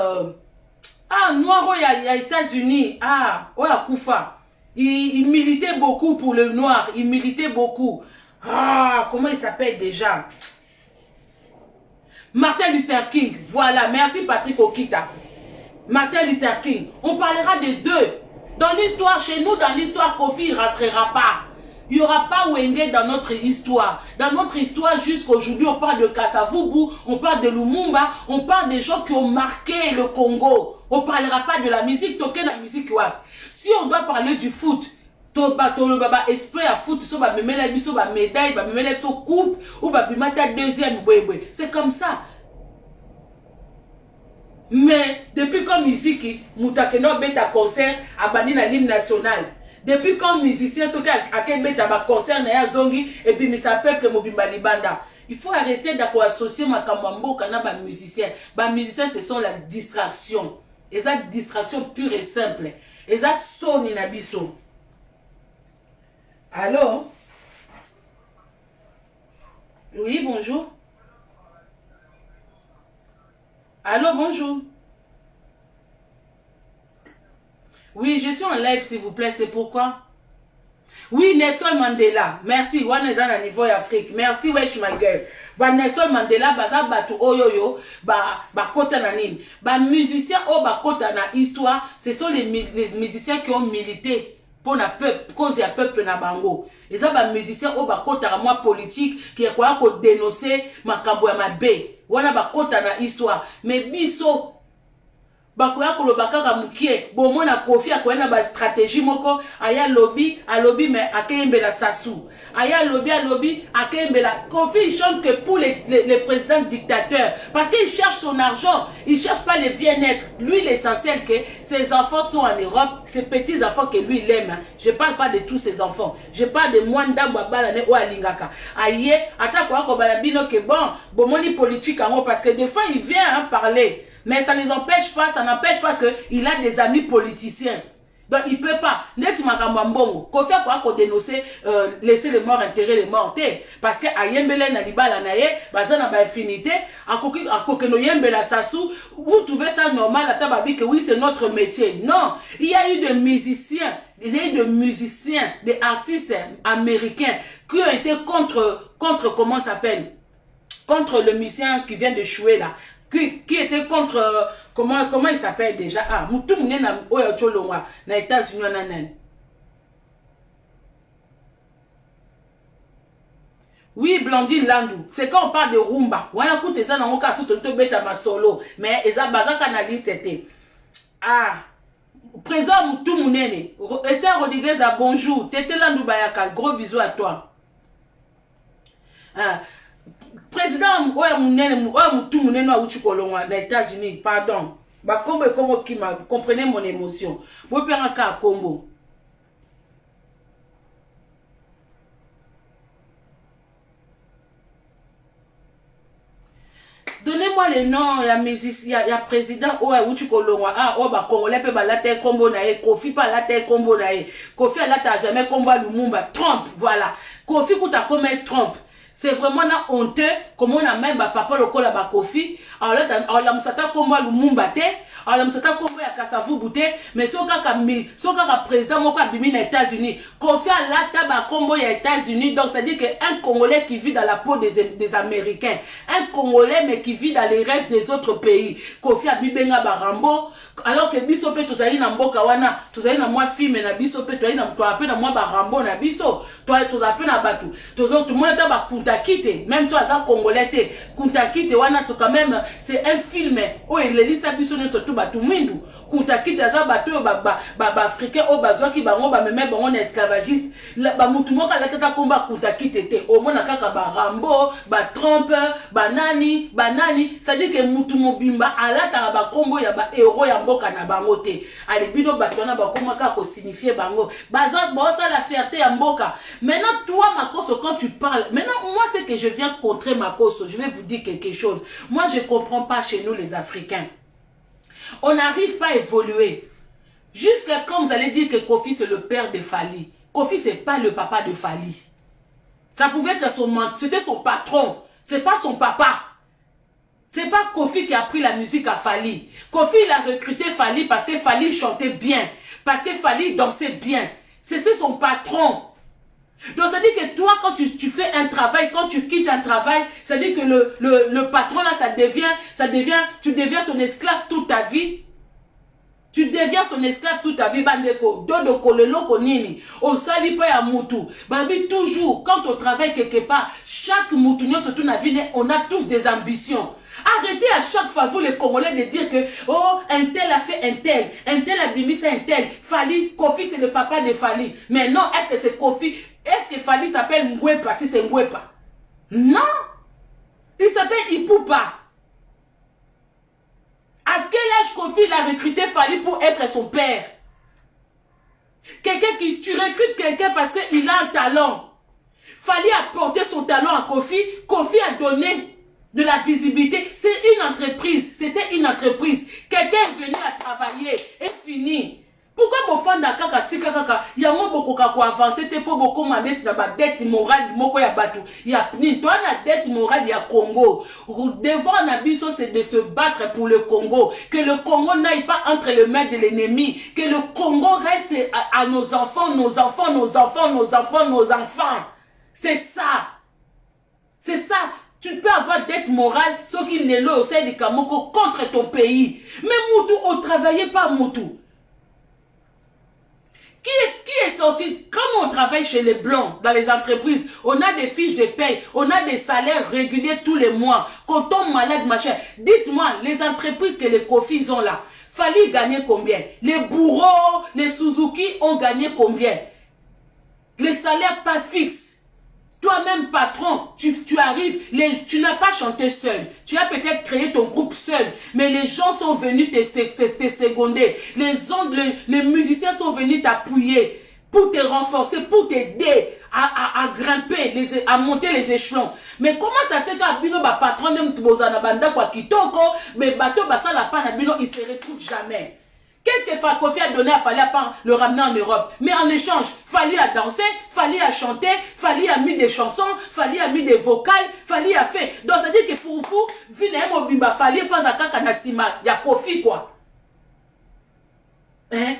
Noir, il y a États-Unis. Oya Koufa. Il militait beaucoup pour le noir. Il militait beaucoup. Comment il s'appelle déjà? Martin Luther King. Voilà, merci Patrick Okita. Martin Luther King. On parlera des deux. Dans l'histoire, chez nous, dans l'histoire, Kofi ne rentrera pas. Il n'y aura pas Wenge dans notre histoire. Dans notre histoire, jusqu'aujourd'hui, on parle de Kasavubu, on parle de Lumumba, on parle des gens qui ont marqué le Congo. On ne parlera pas de la musique, toquer la musique. Si on doit parler du foot, esprit à foot, so ba memela biso ba médaille, ba memela biso coupe, ou ba bimata deuxième, c'est comme ça. Mais depuis comme musique, Moutakeno beta concert à bani na l'hymne national. Depuis comme musicien, ce qui a beta ba concert na ya zongi et puis misa peuple mobimba libanda. Il faut arrêter d'accord associer ma kamambo kana ba musicien. Ba musicien ce sont la distraction. Et ça distraction pure et simple. Et ça sonne na biso. Allô? Oui, bonjour. Allô, bonjour. Oui, je suis en live, s'il vous plaît, c'est pourquoi? Oui, Nelson Mandela. Merci, on est dans le niveau Afrique. Merci, wesh, ma gueule. Nelson Mandela, baza batu oyoyo, kota na nini. Musiciens, kota na histoire, ce sont les musiciens qui ont milité pour na peuple, cause ya peuple na bango. Et ça, musiciens, kota na moi politique, qui est quoi, ko dénoncer makambo ya mabe. Wana bakota na histoire. Mais biso, bakoya kolobaka ka mukie, bomona Kofi akoya ba stratégie moko, aya lobby, alobi mais akembela Sassou. Aya lobby, akembela. Kofi il chante que pour les présidents dictateurs. Parce qu'il cherche son argent, il cherche pas le bien-être. Lui, l'essentiel que ses enfants sont en Europe, ses petits enfants que lui il aime. Je parle pas de tous ses enfants. Je parle de Mwanda Mwabalane ou Alingaka. Aïe, attends quoi qu'on balabino que bon, bomoni politique en haut, parce que des fois il vient parler. Mais ça ne les empêche pas, ça n'empêche pas qu'il a des amis politiciens. Donc il ne peut pas. Net Makambambongo, Kofi a quoi dénoncer, laisser les morts enterrer les morts. Parce que Ayembele na libala naye, bazana ba infinité, à kokeno yembela Sassou, vous trouvez ça normal à tababi que oui c'est notre métier. Non, il y a eu des musiciens, des artistes américains qui ont été contre comment ça s'appelle, contre le musicien qui vient de jouer là. Qui était contre, comment il s'appelle déjà? Moutou mouné na oya cholongwa, na États-Unis nanen. Oui, Blandine Landou, c'est quand on parle de rumba. Wana koute ça na moka soto to beta ma solo, mais eza bazaka analyste était. Présent Moutou mounene. Etienne Rodriguez a bonjour. Tété Landou Bayaka, gros bisous à toi. Président tout le monde aux États-Unis, pardon. Comprenez mon émotion. Vous pouvez un cas combo. Donnez-moi le nom, il y a président Congolais peut la terre combo nae, Kofi pas la terre combo nae. Kofi a la terre jamais combo Lumumba. Trump, voilà. Kofi coûte à combien Trump? C'est vraiment honteux, comme on a même papa le col à Kofi, alors la musata combo Lumumba te, alors la musata combo ya Kasavubu te, mais soka président moko abimi na États-Unis, Kofi a la taba combo ya États-Unis, donc ça dit que un Congolais qui vit dans la peau des Américains, un Congolais mais qui vit dans les rêves des autres pays, Kofi a bibenga barambo, alors que biso pe tozali na mboka wana, tozali na moi film na biso pe tozali na toape na moi barambo na biso, tozape na batu, tout le monde taba Kuntakite, même si on a Congolais, Kuntakite, wana to quand même, c'est un film où il est lisa biso ne surtout batu mwindu. Kunta kita za batu africain o bazwaki bango ba meme bango na esclavagiste. Ba mutu moka la kata komba kunta kitete. O mona kaka ba Rambo, ba Trump, ba nani, ça dit que mutu mobimba alata ba kombo ya ba héros ya mboka na bango te. Ali bido batona ba komaka ko signifier bango. Bazot bosa la fierté ya mboka. Maintenant toi Makoso quand tu parles, maintenant moi c'est que je viens contrer Makoso, je vais vous dire quelque chose. Moi je comprends pas chez nous les Africains. On n'arrive pas à évoluer. Jusqu'à quand vous allez dire que Kofi c'est le père de Fally. Kofi c'est pas le papa de Fally. Ça pouvait être c'était son patron. C'est pas son papa. C'est pas Kofi qui a pris la musique à Fally. Kofi il a recruté Fally parce que Fally chantait bien. Parce que Fally dansait bien. C'est son patron. Donc ça dit que toi quand tu fais un travail, quand tu quittes un travail, ça dit que le patron là tu deviens son esclave toute ta vie. Tu deviens son esclave toute ta vie. Bandeko, dodo kolelo konini. O sali pa ya mutu. Babi toujours, quand on travaille quelque part, chaque mutu, surtout na vie, on a tous des ambitions. Arrêtez à chaque fois, vous les Congolais, de dire que, oh, un tel a fait un tel a bimi c'est un tel. Fally, Kofi c'est le papa de Fally. Mais non, est-ce que c'est Kofi? Est-ce que Fally s'appelle Ngwepa si c'est Ngwepa? Non! Il s'appelle Ipupa. À quel âge Kofi il a recruté Fally pour être son père? Quelqu'un qui, tu recrutes quelqu'un parce qu'il a un talent. Fally a porté son talent à Kofi. Kofi a donné de la visibilité. C'est une entreprise. C'était une entreprise. Quelqu'un est venu à travailler et fini. Pourquoi mon fan d'akaka si kaka yango boko kako avancer te pour beaucoup manette na ba dette morale moko ya batu ya ni toi na dette morale ya Congo. Devant na biso c'est de se battre pour le Congo, que le Congo n'aille pas entre les mains de l'ennemi, que le Congo reste à nos enfants, nos enfants, nos enfants, nos enfants, nos enfants. C'est ça. C'est ça. Tu peux avoir dette morale, ce qui n'est là au sein du Kamoko contre ton pays. Mais Moutou, on travaillait pas Moutou. Qui est sorti? Comme on travaille chez les Blancs, dans les entreprises, on a des fiches de paye, on a des salaires réguliers tous les mois. Quand on tombe malade, machin. Dites-moi, les entreprises que les Kofi ils ont là, Fally gagner combien? Les bourreaux, les Suzuki ont gagné combien? Les salaires pas fixes. Toi-même, patron, tu arrives, tu n'as pas chanté seul. Tu as peut-être créé ton groupe seul, mais les gens sont venus te seconder. Les musiciens sont venus t'appuyer pour te renforcer, pour t'aider à grimper, à monter les échelons. Mais comment ça se fait qu'à Bino, patron, même Tbozana Banda, quoi, Kitoko, mais bateau, ça la panne à Bino, il se retrouve jamais. Qu'est-ce que Kofi a donné à Fally à part le ramener en Europe? Mais en échange, Fally a dansé, Fally a chanté, Fally a mis des chansons, Fally a mis des vocales, Fally a fait. Donc ça dit que pour vous, Vina Mobimba, Fally face à Kakanasima, il y a Kofi quoi. Hein?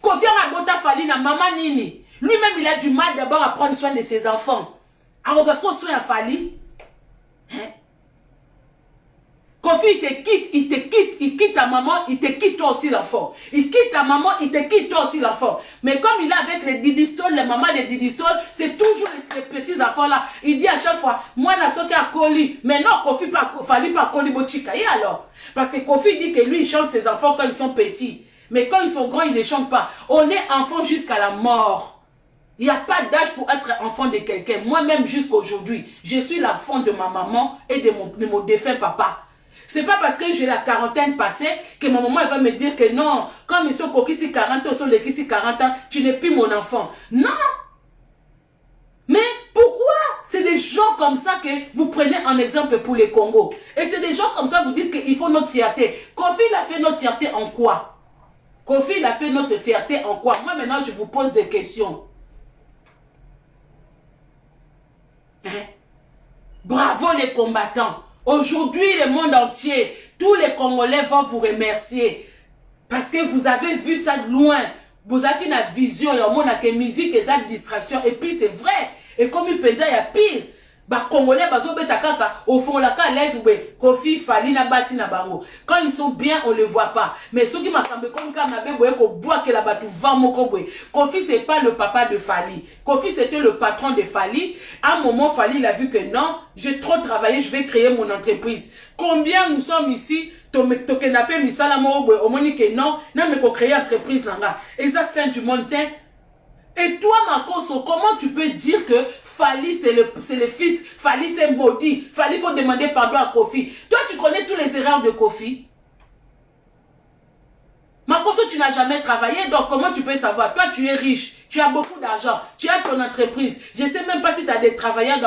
Kofi a bota Fally na maman nini. Lui-même il a du mal d'abord à prendre soin de ses enfants. Alors est-ce qu'on soigne à Fally? Hein? Kofi, il quitte ta maman, il te quitte toi aussi l'enfant. Il quitte ta maman, il te quitte toi aussi l'enfant. Mais comme il est avec les Didistol, les mamans des Didistol, c'est toujours les petits enfants là. Il dit à chaque fois, moi n'a sauté à Koli. Mais non, Kofi Fally pas Koli Bochika. Et alors? Parce que Kofi dit que lui, il chante ses enfants quand ils sont petits. Mais quand ils sont grands, il ne les chante pas. On est enfant jusqu'à la mort. Il n'y a pas d'âge pour être enfant de quelqu'un. Moi-même, jusqu'à aujourd'hui, je suis l'enfant de ma maman et de mon défunt papa. C'est pas parce que j'ai la quarantaine passée que ma maman elle va me dire que non, comme ils sont ici 40 ans, ils sont ici 40 ans, tu n'es plus mon enfant. Non! Mais pourquoi c'est des gens comme ça que vous prenez en exemple pour les Congo? Et c'est des gens comme ça que vous dites qu'il faut notre fierté. Kofi il a fait notre fierté en quoi? Kofi il a fait notre fierté en quoi? Moi maintenant je vous pose des questions. Hein? Bravo les combattants. Aujourd'hui, le monde entier, tous les Congolais vont vous remercier. Parce que vous avez vu ça de loin. Vous avez une vision, il y a une musique et une distraction. Et puis c'est vrai. Et comme il peut dire, il y a pire. Ba Congolais, bazo beta kaka, au fond la ka live Kofi, Fali na basi na bango. Quand ils sont bien, on les voit pas. Mais ceux qui m'attendent comme quand na beboye ko boit que la batu va moko boye. Kofi c'est pas le papa de Fali. Kofi c'était le patron de Fali. À un moment Fali il a vu que non, j'ai trop travaillé, je vais créer mon entreprise. Combien nous sommes ici? Tokenapé misala mo boye, au moni que non, n'a me ko créer entreprise nanga. Et ça fin du monde. Et toi, Makoso, comment tu peux dire que Fali, c'est le fils, Fali, c'est maudit, Fali, il faut demander pardon à Kofi. Toi, tu connais toutes les erreurs de Kofi. Makoso, tu n'as jamais travaillé, donc comment tu peux savoir? Toi, tu es riche, tu as beaucoup d'argent, tu as ton entreprise. Je ne sais même pas si tu as des travailleurs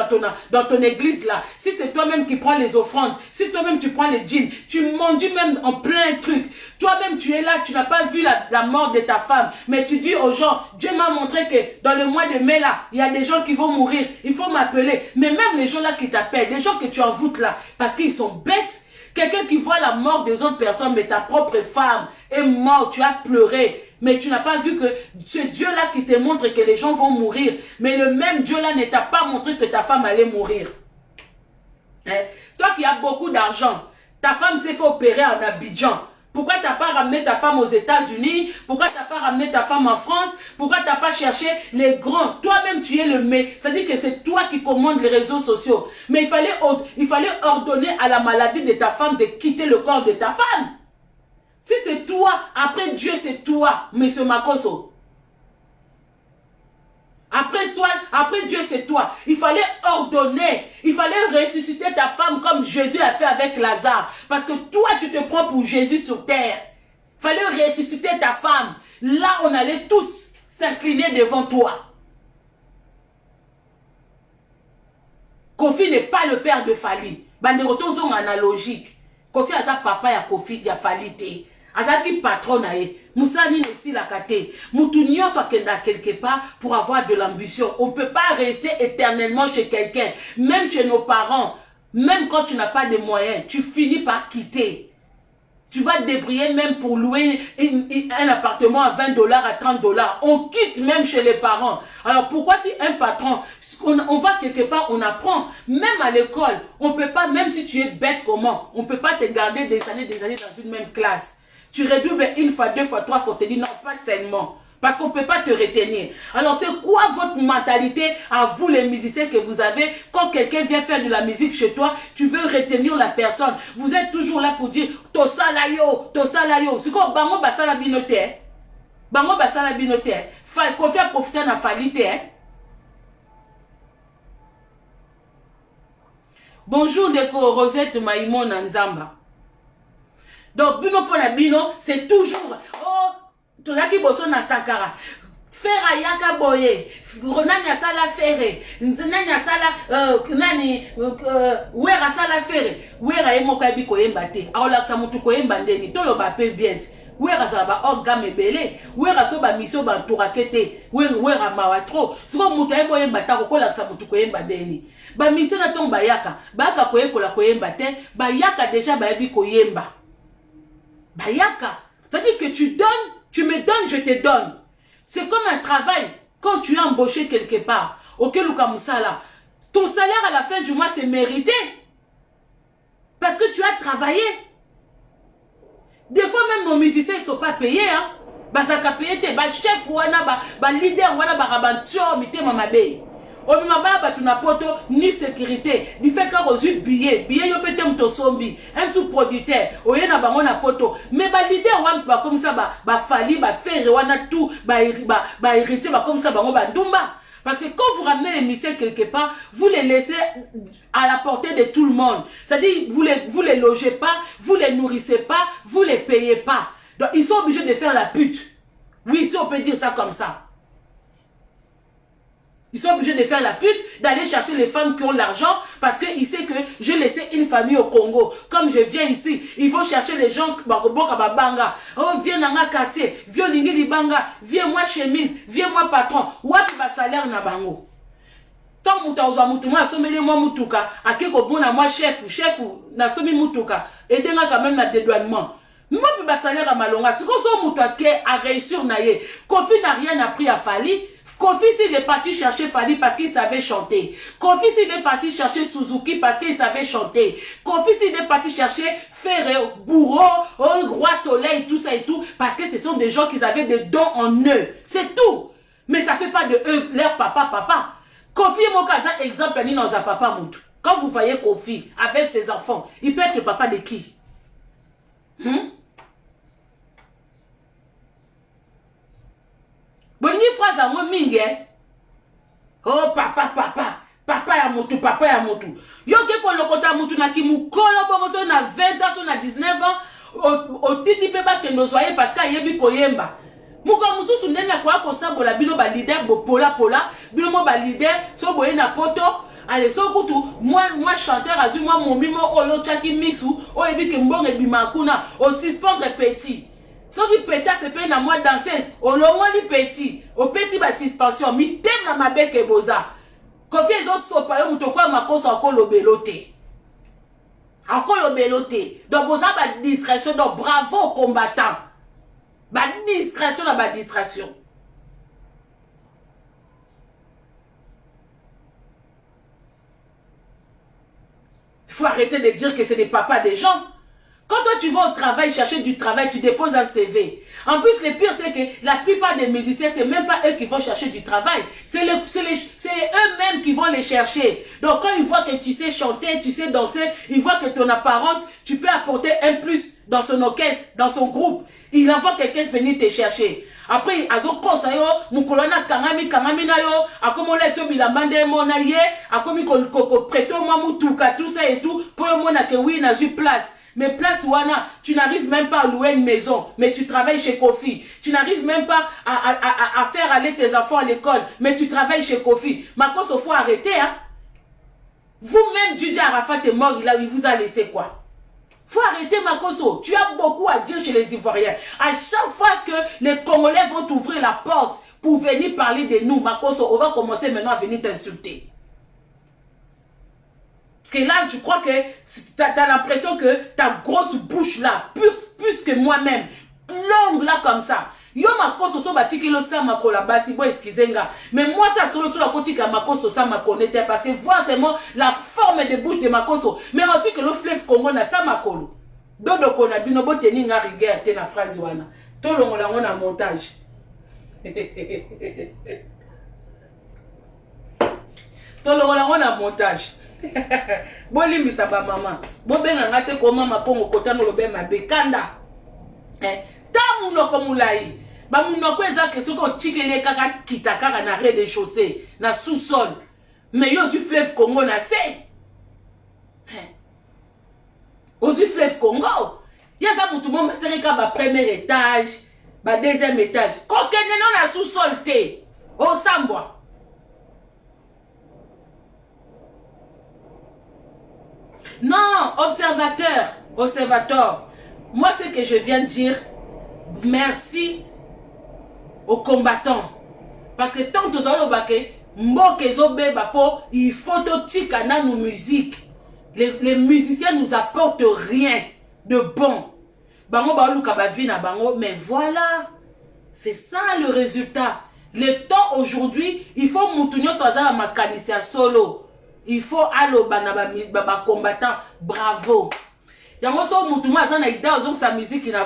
dans ton église là. Si c'est toi-même qui prends les offrandes, si toi-même tu prends les jeans, tu manges même en plein truc. Toi-même, tu es là, tu n'as pas vu la mort de ta femme. Mais tu dis aux gens, Dieu m'a montré que dans le mois de mai là, il y a des gens qui vont mourir. Il faut m'appeler. Mais même les gens là qui t'appellent, les gens que tu envoûtes là, parce qu'ils sont bêtes. Quelqu'un qui voit la mort des autres personnes, mais ta propre femme est morte, tu as pleuré. Mais tu n'as pas vu que c'est Dieu-là qui te montre que les gens vont mourir. Mais le même Dieu-là ne t'a pas montré que ta femme allait mourir. Hein? Toi qui as beaucoup d'argent, ta femme s'est fait opérer en Abidjan. Pourquoi tu n'as pas ramené ta femme aux États-Unis? Pourquoi tu n'as pas ramené ta femme en France? Pourquoi tu n'as pas cherché les grands? Toi-même, tu es le mais. C'est-à-dire que c'est toi qui commandes les réseaux sociaux. Mais il fallait ordonner à la maladie de ta femme de quitter le corps de ta femme. Si c'est toi, après Dieu, c'est toi, monsieur Makoso. Après Dieu, c'est toi. Il fallait ordonner. Il fallait ressusciter ta femme comme Jésus a fait avec Lazare. Parce que toi, tu te prends pour Jésus sur terre. Il fallait ressusciter ta femme. Là, on allait tous s'incliner devant toi. Kofi n'est pas le père de Fali. Banderoto sont analogique. Kofi a sa papa ya Kofi ya Fali te. Azaki patron aye. Moussani nesi la kate. Moutounio soit quelque part pour avoir de l'ambition. On ne peut pas rester éternellement chez quelqu'un. Même chez nos parents. Même quand tu n'as pas de moyens. Tu finis par quitter. Tu vas te débrouiller même pour louer un appartement à $20, à $30. On quitte même chez les parents. Alors pourquoi si un patron, on va quelque part, on apprend. Même à l'école, on ne peut pas, même si tu es bête comment, on ne peut pas te garder des années dans une même classe. Tu redoubles une fois, deux fois, trois fois, te dis non, pas seulement. Parce qu'on ne peut pas te retenir. Alors c'est quoi votre mentalité à vous les musiciens que vous avez? Quand quelqu'un vient faire de la musique chez toi, tu veux retenir la personne. Vous êtes toujours là pour dire Tosa la yo, Tosa la yo. C'est quoi Bango basala binote? Bango basala binote. Kofi a profité na falite. Bonjour Deko Rosette Maïmon Nzamba. Donc bino pour la bino, c'est toujours oh Tozaki boso na Sankara. Fera yaka boye. Ronanya sala fere. Nzenya sala nani wera sala fere. Wera emo ka bi koyemba te. Aola sa mutu koyemba ndeni. Tolo ba pe bien. Wera za ba orgame ebele. Wera so ba mission ba nturakete. Wera mawatro. Siko mutu emo yemba ta kola sa mutu koyemba ndeni. Ba mission na tomba yaka. Ba ka koyekola koyemba te. Ba yaka déjà ba bi koyemba. Ba yaka. C'est-à-dire que tu donnes. Tu me donnes, je te donne. C'est comme un travail. Quand tu es embauché quelque part, au Keluka Moussala, ton salaire à la fin du mois, c'est mérité. Parce que tu as travaillé. Des fois, même nos musiciens ne sont pas payés. Hein? Bah, ça a payé. Bah, chef, bah, leader, bah, rabantio, mité, mamabe. Obimaba tu na poto ni sécurité du fait que reçu billet yo pété mto sombi un sous-producteur oye na bango na poto mais ba leader wan ba comme ça ba Fali ba faire wana tout ba héritier ba comme ça bango ba ndumba. Parce que quand vous ramenez les missions quelque part, vous les laissez à la portée de tout le monde. C'est-à-dire, vous les logez pas, vous les nourrissez pas, vous les payez pas. Donc, ils sont obligés de faire la pute. Oui, si on peut dire ça comme ça. Ils sont obligés de faire la pute, d'aller chercher les femmes qui ont l'argent, parce qu'ils savent que j'ai laissé une famille au Congo. Comme je viens ici, ils vont chercher les gens, oh, viens dans un quartier, viens Lingi Libanga, viens moi chemise, viens moi patron, wapi ba salaire na bango. Tant mouta oza moutouma, somele moi moutouka, akeko bona moi chef, na somi moutouka, aider-moi quand même na dédouanement. Moi, je vais salaire à Malonga. C'est comme ça que a réussi na ye. Kofi n'a rien appris à Fali. Kofi s'il est parti chercher Fali parce qu'il savait chanter. Kofi s'il est parti chercher Suzuki parce qu'il savait chanter. Kofi s'il est parti chercher Ferré, Bourreau, Roi Soleil, tout ça et tout, parce que ce sont des gens qui avaient des dons en eux. C'est tout. Mais ça ne fait pas de eux leur papa. Kofi est mon cas, exemple, ni dans un papa moutou. Quand vous voyez Kofi avec ses enfants, il peut être le papa de qui? Bonne phrase à moi, mingue. Oh, papa ya motu. Yo ke ko lokota motu na ki mukolo bongo na 20 ans, na 19 ans, au tini pe ba ke nozoye parce que yebi koyemba. Muko mususu ndena kwa ko sabola bino ba leader bo pola, bino mo ba leader so boye na poto. Allez, so kutu, moi chanteur azu moi mon mimo olo chaki misu, o yebi ke mbonge bimakuna, o suspendre petit. Ce qui petit c'est pas na moi danseuse, au long li petit, au petit ba suspension, mi tem na mabe ke boza. Kofi ezo sopa yo mutokwa makoso akolo belote. Akolo belote. Donc boza ba discrétion, donc bravo aux combattants. Ba discrétion na ba distraction. Il faut arrêter de dire que c'est des papas des gens. Quand toi tu vas au travail, chercher du travail, tu déposes un CV. En plus, le pire, c'est que la plupart des musiciens, c'est même pas eux qui vont chercher du travail. C'est eux-mêmes qui vont les chercher. Donc, quand ils voient que tu sais chanter, tu sais danser, ils voient que ton apparence, tu peux apporter un plus dans son orchestre, dans son groupe. Il envoie quelqu'un venir te chercher. Après, azo kosa yo, mukolona kangami na yo, akomo la to bilambande mona ye, akomi ko preto moi mutuka, tout ça et tout, pour mona que oui, na eu place. Mais place wana, tu n'arrives même pas à louer une maison, mais tu travailles chez Kofi. Tu n'arrives même pas à faire aller tes enfants à l'école, mais tu travailles chez Kofi. Marcos, il faut arrêter, hein. Vous-même, Didier Arafat est mort, il vous a laissé quoi? Faut arrêter, Makoso. Tu as beaucoup à dire chez les Ivoiriens. À chaque fois que les Congolais vont t'ouvrir la porte pour venir parler de nous, Makoso, on va commencer maintenant à venir t'insulter. Parce que là, je crois que tu as l'impression que ta grosse bouche là, plus que moi-même, longue là comme ça. Yo Makoso so batiki lo sa makola basi bo excusenga. Mais moi ça solo la kotika Makoso sa makonete parce que voir seulement la forme de bouche de Makoso. Mais on dit que le fleuve Congo na sa makolo. Dodo kona bino bo teni nga rigueur te na phrase wana. To longola ngona montage. To longola ngona montage. Bolimbisa ba mama. Bo benga ngate ko mama Kongo kotano lo be mabe kanda. Tamuno komulai. Ba munoko ezaka soko chikele kaka kita kaka na rez-de-chaussée, na sous-sol. Mais yo su fleuve Congo na se. Osu fleuve Congo. Yaza mutu mo matereka ba premier étage, ba deuxième étage. Kokene non na sous-sol te. O sambwa. Non, observateur. Moi, ce que je viens de dire, merci aux combattants. Parce que tant que nous avons il faut que nos musiques. Les musiciens nous apportent rien de bon. Mais voilà, c'est ça le résultat. Le temps aujourd'hui, il faut moutounio sur la macanicien solo. Il faut allo baba combattant, bravo. Yango so mutuma azana ida ozong sa musique na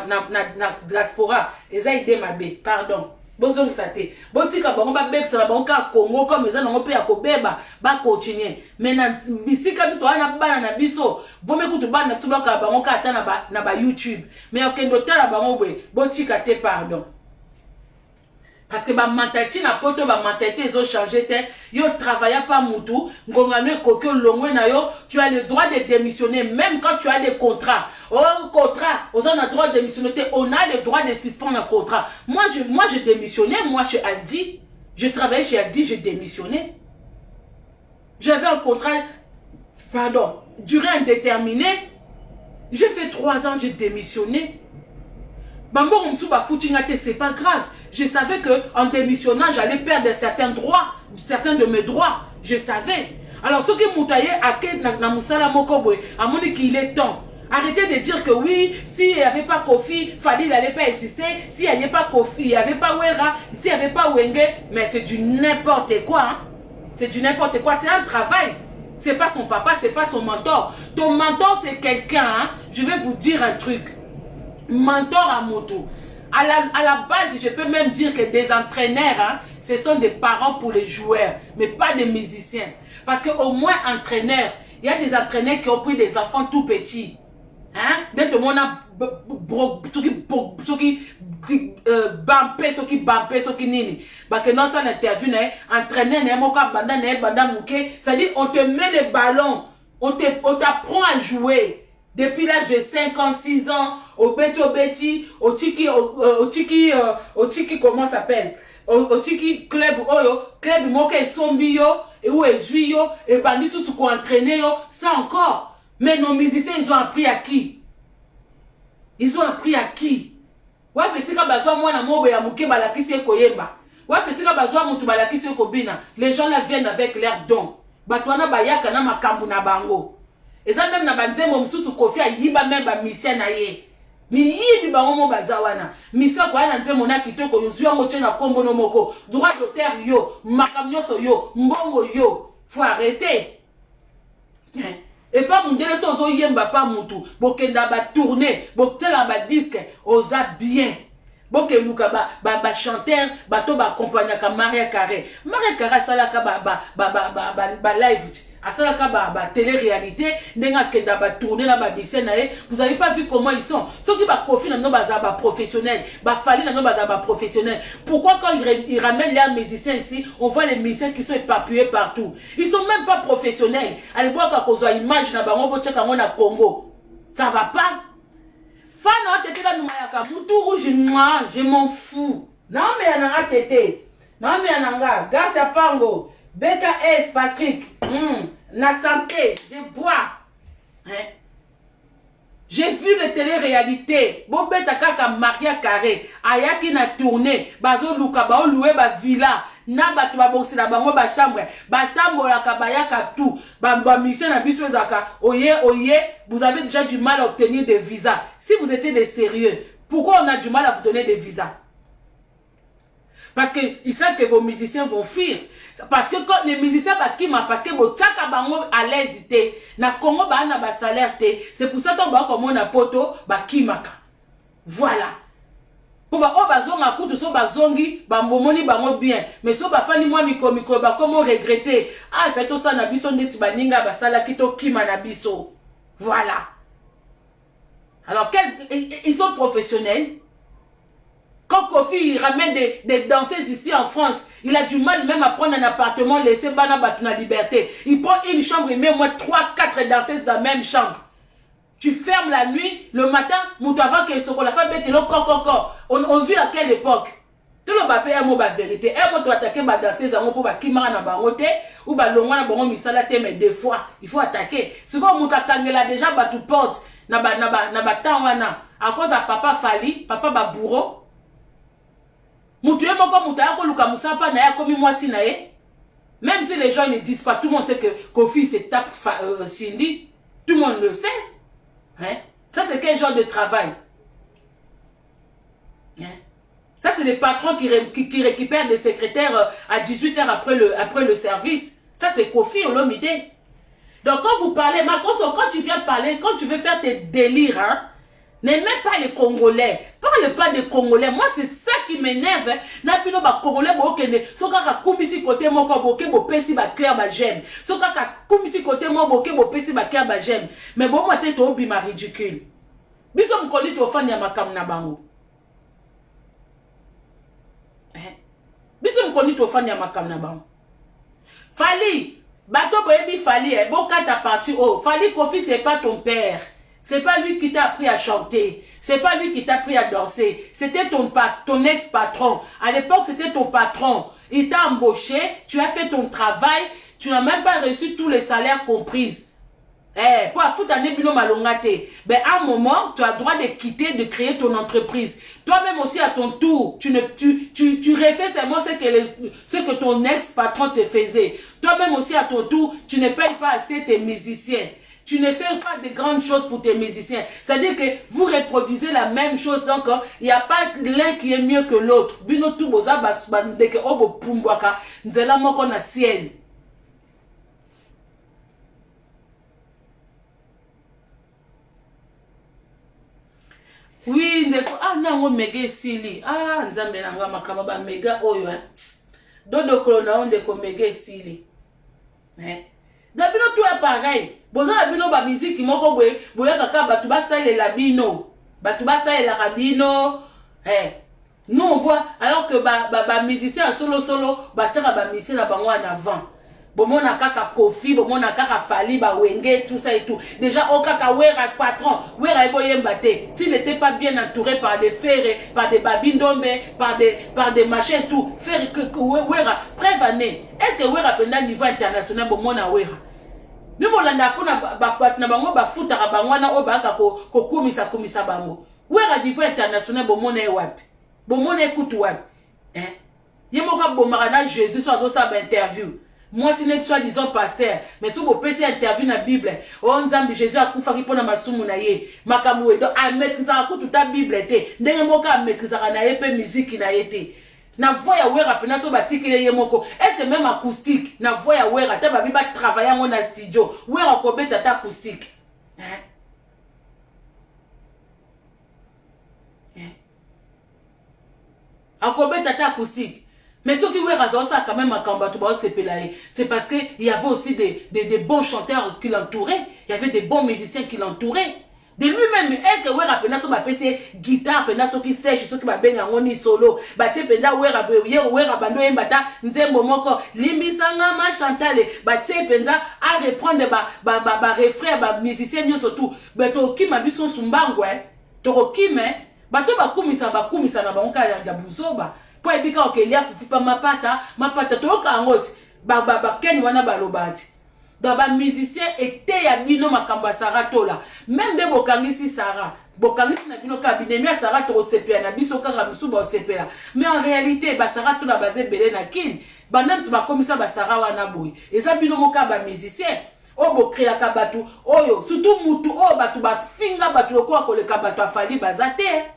diaspora eza ide mabe, pardon. Bozong sate. Botika bango ba beb sala bango ka Congo comme eza nango pe ya kobeba ba continuer. Mais na bisika tu toana bana na biso, vome kutu bana so ba ka bango ka ata na ba YouTube. Mais okendo tala bango bwe, botika te pardon. Parce que ba mentalité na poto ba mentalité ils ont changé te yo travailla pas mutu ngongano kokyo longwe na yo tu as le droit de démissionner même quand tu as des contrats contrat on a le droit de démissionner on a le droit de suspendre un contrat moi j'ai démissionné moi chez Aldi je travaillais chez Aldi j'ai démissionné j'avais un contrat pardon durée indéterminée j'ai fait 3 ans j'ai démissionné Bambo Msou ba foutinga te c'est pas grave. Je savais que en démissionnant j'allais perdre certains droits, certains de mes droits. Je savais. Alors ce qui moutaye a que na musala mokoboy, a moni qu'il est temps. Arrêtez de dire que oui, s'il n'y avait pas Kofi, Fali n'allait pas exister. S'il n'y avait pas Kofi, il n'y avait pas Wera, s'il n'y avait pas Wenge. Mais c'est du n'importe quoi. Hein? C'est du n'importe quoi. C'est un travail. C'est pas son papa, c'est pas son mentor. Ton mentor, c'est quelqu'un. Hein? Je vais vous dire un truc. Mentor à moto. À la base, je peux même dire que des entraîneurs, hein, ce sont des parents pour les joueurs, mais pas des musiciens. Parce qu'au moins, entraîneurs, il y a des entraîneurs qui ont pris des enfants tout petits. Hein? Dès que mon a c'est-à-dire on te met les ballons, on t'apprend à jouer depuis l'âge de 5 ans, 6 ans, au Beti, au Tiki, comment ça s'appelle? Au Tiki club, club moke sombi yo, et où est juillet, et bandit sous qu'on entraîné yo, ça encore. Mais nos musiciens, ils ont appris à qui? Ils ont appris à qui? Ouais, petit quand bazwa moi na mobe ya muke balakisi koyemba. Ouais, petit quand bazwa mutu balakisi kobina. Les gens là viennent avec leurs dons. Batwana bayaka na makambu na bango. Eza même na banzembo mususu Kofi ayiba même ba mission na ye. Ni yibi ba omo bazawana. Mission kwa na nzembo na kitoko yozwa ngo tena kombo no moko. Droit d'auteur yo, makamnyoso yo, mbongo yo. Faut arrêter. Et pas mon délai sans yemba pas mutu. Bokenda ba tourner, bokela ba disque, osa bien. Boke luka ba chanteur, bato ba accompagner ka Maria Carré. Maria Carré sala ka ba live. Asalaka ba télé-réalité, ndenga kenda ba tourner na ba dessin na. Vous avez pas vu comment ils sont. Ceux qui ba Kofi na no ba professionnel, ba Fali na no ba professionnel. Pourquoi quand ils ramènent les musiciens ici, on voit les musiciens qui sont éparpillés partout. Ils sont même pas professionnels. Allez voir quand on voit image na ba on tcheka na Congo. Ça va pas. Fana tete la numayaka mutu rouge moi, je m'en fous. Non mais yananga tete. Non mais yananga, Garcia Pango. BKS Patrick, la santé, je bois. Hein? J'ai vu les télé-réalités. Bobeta kaka Maria Carré, ayaki na tournée, bazo luka ba loué ba villa, na batu ba boxi na bango ba chambre, ba tambola ka bayaka tout, ba mission na biso zaka. Oye, vous avez déjà du mal à obtenir des visas. Si vous étiez des sérieux, pourquoi on a du mal à vous donner des visas? Parce qu'ils savent que vos musiciens vont fuir. Parce que quand les musiciens bakima, parce que vos tchaka bango à l'aise té, na Congo ba na ba salaire té, c'est pour ça qu'on va comme on a poto bakimaka. Voilà. Pour ba o bazonga kutu so bazongi ba momoni bango bien, mais so ba fani moi miko ba comment regretter. Ah fait tout ça na biso neti baninga ba sala kito kima na biso. Voilà. Alors ils sont professionnels. Quand Kofi ramène des danseuses ici en France, il a du mal même à prendre un appartement, laisser Bana Batuna Liberté. Il prend une chambre, il met moins 3-4 danseuses dans la même chambre. Tu fermes la nuit, le matin, avant que la femme bête on vit à quelle époque? Tout le bapé est mot la vérité. Et quand tu attaques ma danseuse pour ba kimara na bangote ou ba longwa na bango misala te, mais des fois il faut attaquer. C'est comme mutakangela déjà ba tu porte na ba tangwana à cause de papa Fali, papa ba bourreau. Même si les gens ne disent pas, tout le monde sait que Kofi se tape Cindy. Tout le monde le sait. Hein? Ça, c'est quel genre de travail? Hein? Ça, c'est les patrons qui récupèrent des secrétaires à 18 h après le service. Ça, c'est Kofi Olomide. Donc, quand vous parlez, Marcos, quand tu viens parler, quand tu veux faire tes délires, hein, n'aimez pas les Congolais. Parle pas des Congolais. Moi, c'est ça qui m'énerve. Na pino ba Congolais bo kende. Soka ka kumisi côté mo ko boke bo pesi ba cœur ba j'aime. Soka ka kumisi côté mo boke bo pesi ba cœur ba j'aime. Mais bon moi tête obi ma ridicule. Biso mkoli to fanya makam na bango. Biso mkoli to fanya makam na bango. Fali, bato boyebi Fali boka ta parti oh. Fali Kofi c'est pas ton père. C'est pas lui qui t'a appris à chanter. C'est pas lui qui t'a appris à danser. C'était ton ex-patron. À l'époque, c'était ton patron. Il t'a embauché. Tu as fait ton travail. Tu n'as même pas reçu tous les salaires compris. Pour foutre un ébino malongate. Ben, à un moment, tu as le droit de quitter, de créer ton entreprise. Toi-même aussi, à ton tour, tu refais seulement ce que ton ex-patron te faisait. Toi-même aussi, à ton tour, tu ne payes pas assez tes musiciens. Tu ne fais pas de grandes choses pour tes musiciens. C'est-à-dire que vous reproduisez la même chose. Donc, il n'y a pas l'un qui est mieux que l'autre. Bino tout boza basbandeke obo pumbwaka. Nzela moko na ciel. Oui, ndeko. Ah, nango mege sili. Ah, nzambe nanga makaba ba mega oyo. Dodo kolona ndeko mege sili. Dabino tout est pareil. Boza bino ba musique moko boye boya kaka batu ba sale la bino. Batu ba sale la rabino. Nous on voit alors que ba musicien solo ba tchaka ba musicien na bango en avant. Bomona kaka Kofi, bomona kaka Fali ba Wenge tout ça et tout. Déjà au kaka wera patron, wera eboyemba te. S'il n'était pas bien entouré par des ferres, par des babindombe, par des machins tout, faire que wera prévané. Est-ce que wera penda niveau international bomona wera? Nous molanda kuna ba na bango ba futa ka bango na obaka ko kumisa bango. Wera niveau international bomona e wapi? Bomona écoute wapi? Yemoka bomaka na Jésus so ça ba interview. Moi, si n'est pas disons pasteur, mais si vous pouvez interview dans la Bible, on dit Jésus a coupé pour la masumu na ye, makamoué donc à maîtriser à coup toute la Bible était, dernier mot à maîtriser à na épée musique na été. Na voix ya wera pena so batiki le yemoko. Est-ce que même acoustique, na voix ya wera ta babi ba travailler en na studio, wera ko beta ta acoustique. Akobeta ta acoustique. Mais ce qui est ça quand même à Kambatouba, c'est parce qu'il y avait aussi des bons chanteurs qui l'entouraient. Il y avait des bons musiciens qui l'entouraient. De lui-même, est-ce que vous avez sur ma PC guitare, ce qui sèche, ce qui va bien en solo, batte penda wera bando embata nzembo moko limisanga ma chantale batte penda à reprendre ba refrain ba musicien nyo surtout beto ki mabiso sumbangwe to ki me bato ba kumisa na banka ya buzoba. Po ebika okelia fufu pa mapata toka angoti ba ken wana balobati donc ba musicien était ya bino makamba Sarah tola même de bokangisi Sarah bokangisi na bino ka binemia Sarah to sepela na biso kanga musu ba sepela mais en réalité ba Sarah to na basé belé na kin bandam tu ba komisa ba Sarah wana boy eza bino moka ba musicien obo créa ka batu oyo surtout mutu o batu ba finga batu ko koleka batu afali bazate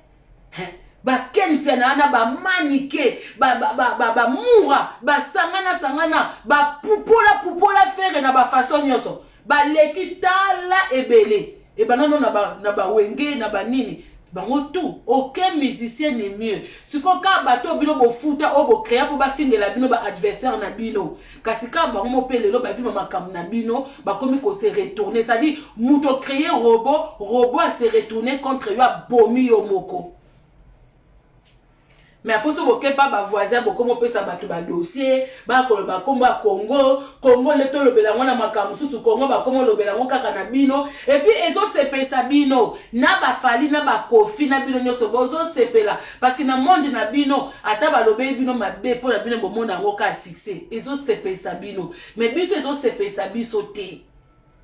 ba ken piana na ba manike ba mura ba sangana ba pupola faire na ba façon nyoso ba leki tala ebele e banano na ba wenge na ba nini bango tout aucun musicien n'est mieux siko ka bato bino bo futa obo créa pour ba fingela bino ba adversaire na bino kasi ka bango mo pelelo ba bino makam na bino ba komi ko se retourner ça dit muto créer robot a se retourner contre yo bomi yo moko. Mais après ça, vous pas ba voisin, vous comment peut ça battre ba dossier, ba komba Congo le to le belango na makamusu su Congo ba comment le belango kaka na bino et puis ezo sepe sabino na ba Fali na ba Kofi na bino nyoso bozo sepela parce que na monde na bino ata ba lobe bino mabe pour na bino bo monde ngo ka succès ezo sepe sabino mais biso ezo sepe sabiso te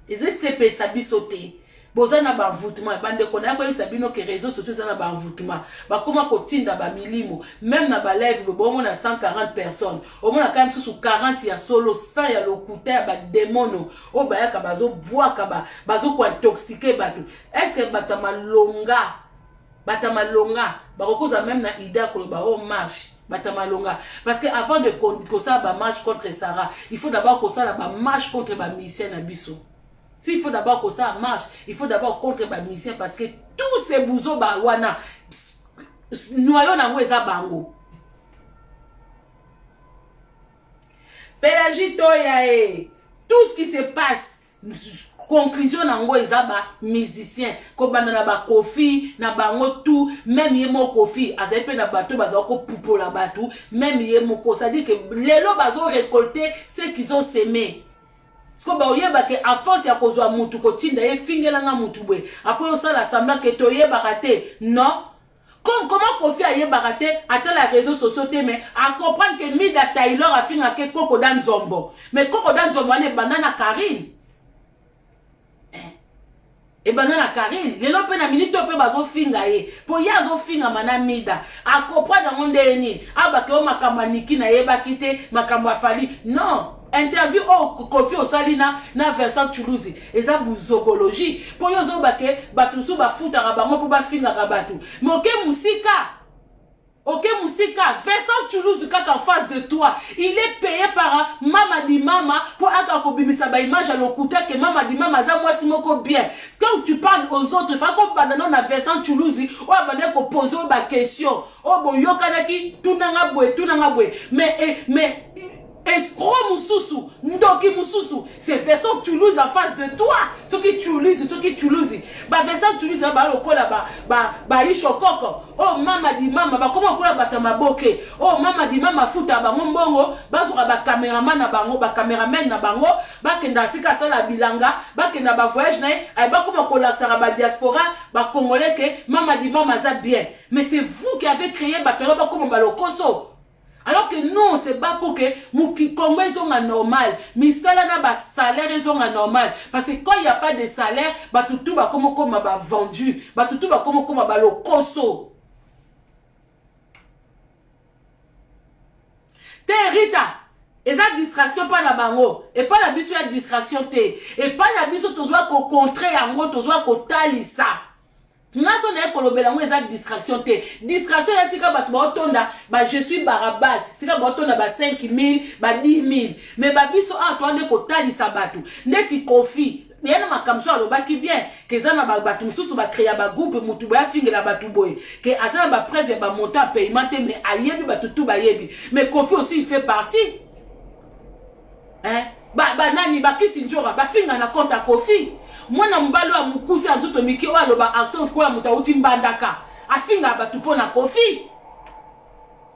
ezo sepe sabiso te. Bozana ba envoûtement bande ko na ko sabino que réseaux sociaux na ba envoûtement ba comment ko tinda ba milimo même na ba live bo on a 140 personnes au moins quand même sous 40 ya solo 100 ya lokuta ba démono o ba ya ka bazo bois ka bazo ko intoxiquer batu est-ce que batamalonga ba kokoza même na ida ko ba o marche batamalonga parce que avant de ko ça ba marche contre Sarah il faut d'abord ko ça ba marche contre ba musicien na biso. S'il faut d'abord que ça marche, il faut d'abord contre les musiciens parce que tous ces bouzos wana noyons na mweza bango. Pélagie toya tout ce qui se passe conclusion na ngo ezaba musicien ko bana na ba Kofi na bango tout même yemo Kofi azape na bateau bazako pupola bateau même yemo ko ça dit que lelo bazo récolter ce qu'ils ont semé. Sko ba oyeba ke a force ya kozwa mutu ko tinda ye fingela nga mutu bwe après on sala semblant que toyeba raté non comment Kofi a yeba raté ata la réseaux sociaux te mais à comprendre que Mida Taylor a finga ke Koko Dan Zombo mais Koko Dan Zombo ne banana Karine et banana Karine lelo pe na minute pe bazo finga ye po ya zo finga mana Mida a comprendre ngo ndeni aba ke o makamba niki na yeba kite makamba Fali non interview au Kofi Osalina na Vincent Toulouse eza buzobologie po yo zo bake batusu ba futa bango po ba finga rabatu mais ok Moussika, Vincent Toulouse kaka en face de toi, il est payé par Mamadi Mama pour akakobimisa ba image à l'okuta que Mamadi Mama za moi simoko bien. Quand tu parles aux autres, fa ko bandana na Vincent Toulouse, o abandé ko poser ba question. O boyo kanaki tunanga bwe. Mais escroc Moussousou, Ndoki Moussousou, c'est Vincent Toulouse en face de toi. Ce qui Toulouse. Bah Vincent Toulouse, bah le kola bah ishokoko. Oh mama di mama, bah comment kola batama boke. Oh mama di mama futa bah mbongo, bah sura bah caméraman na bango, bah caméraman na bango, bah kenda sika sala bilanga, bah kenda bah voyage na, bah comment kola sara bah diaspora, bah congolais que mama di mama za bien. Mais c'est vous qui avez créé bah comment bah le koso. Alors que non, c'est pas pour que Mouki Congo sont normal. Mais ça là, ba salaire sont normal. Parce que quand il n'y a pas de salaire, bah tout va comme bah vendu, bah tout va comme bah le coso. Te Rita, et ça distraction pas la bango, et pas la biso la distraction te, et pas la biso toujours qu'au contraire en gros toujours qu'au talisa. Naso na kolobela ngo eza distraction te. Distraction ya sika batu ba otonda ba je suis Barabas. Sika ba otonda ba 5000, ba 10000. Mais ba biso Antoine ko talisa batu. Neti Kofi. Yana makamso alobaki bien que zana ba batu mususu ba créer ba groupe mutu ba fingela batu boy. Que azana ba preuve ba montant paiement mais ayebi batu tout ba yebi. Mais Kofi aussi il fait partie. Hein? Nani bakisi njora ba finga na compte à Kofi. Mwana mbalo wa mukuzi azuto miki wa loba accent kwa mutauti mbandaka. Afinga ba tupo na Kofi.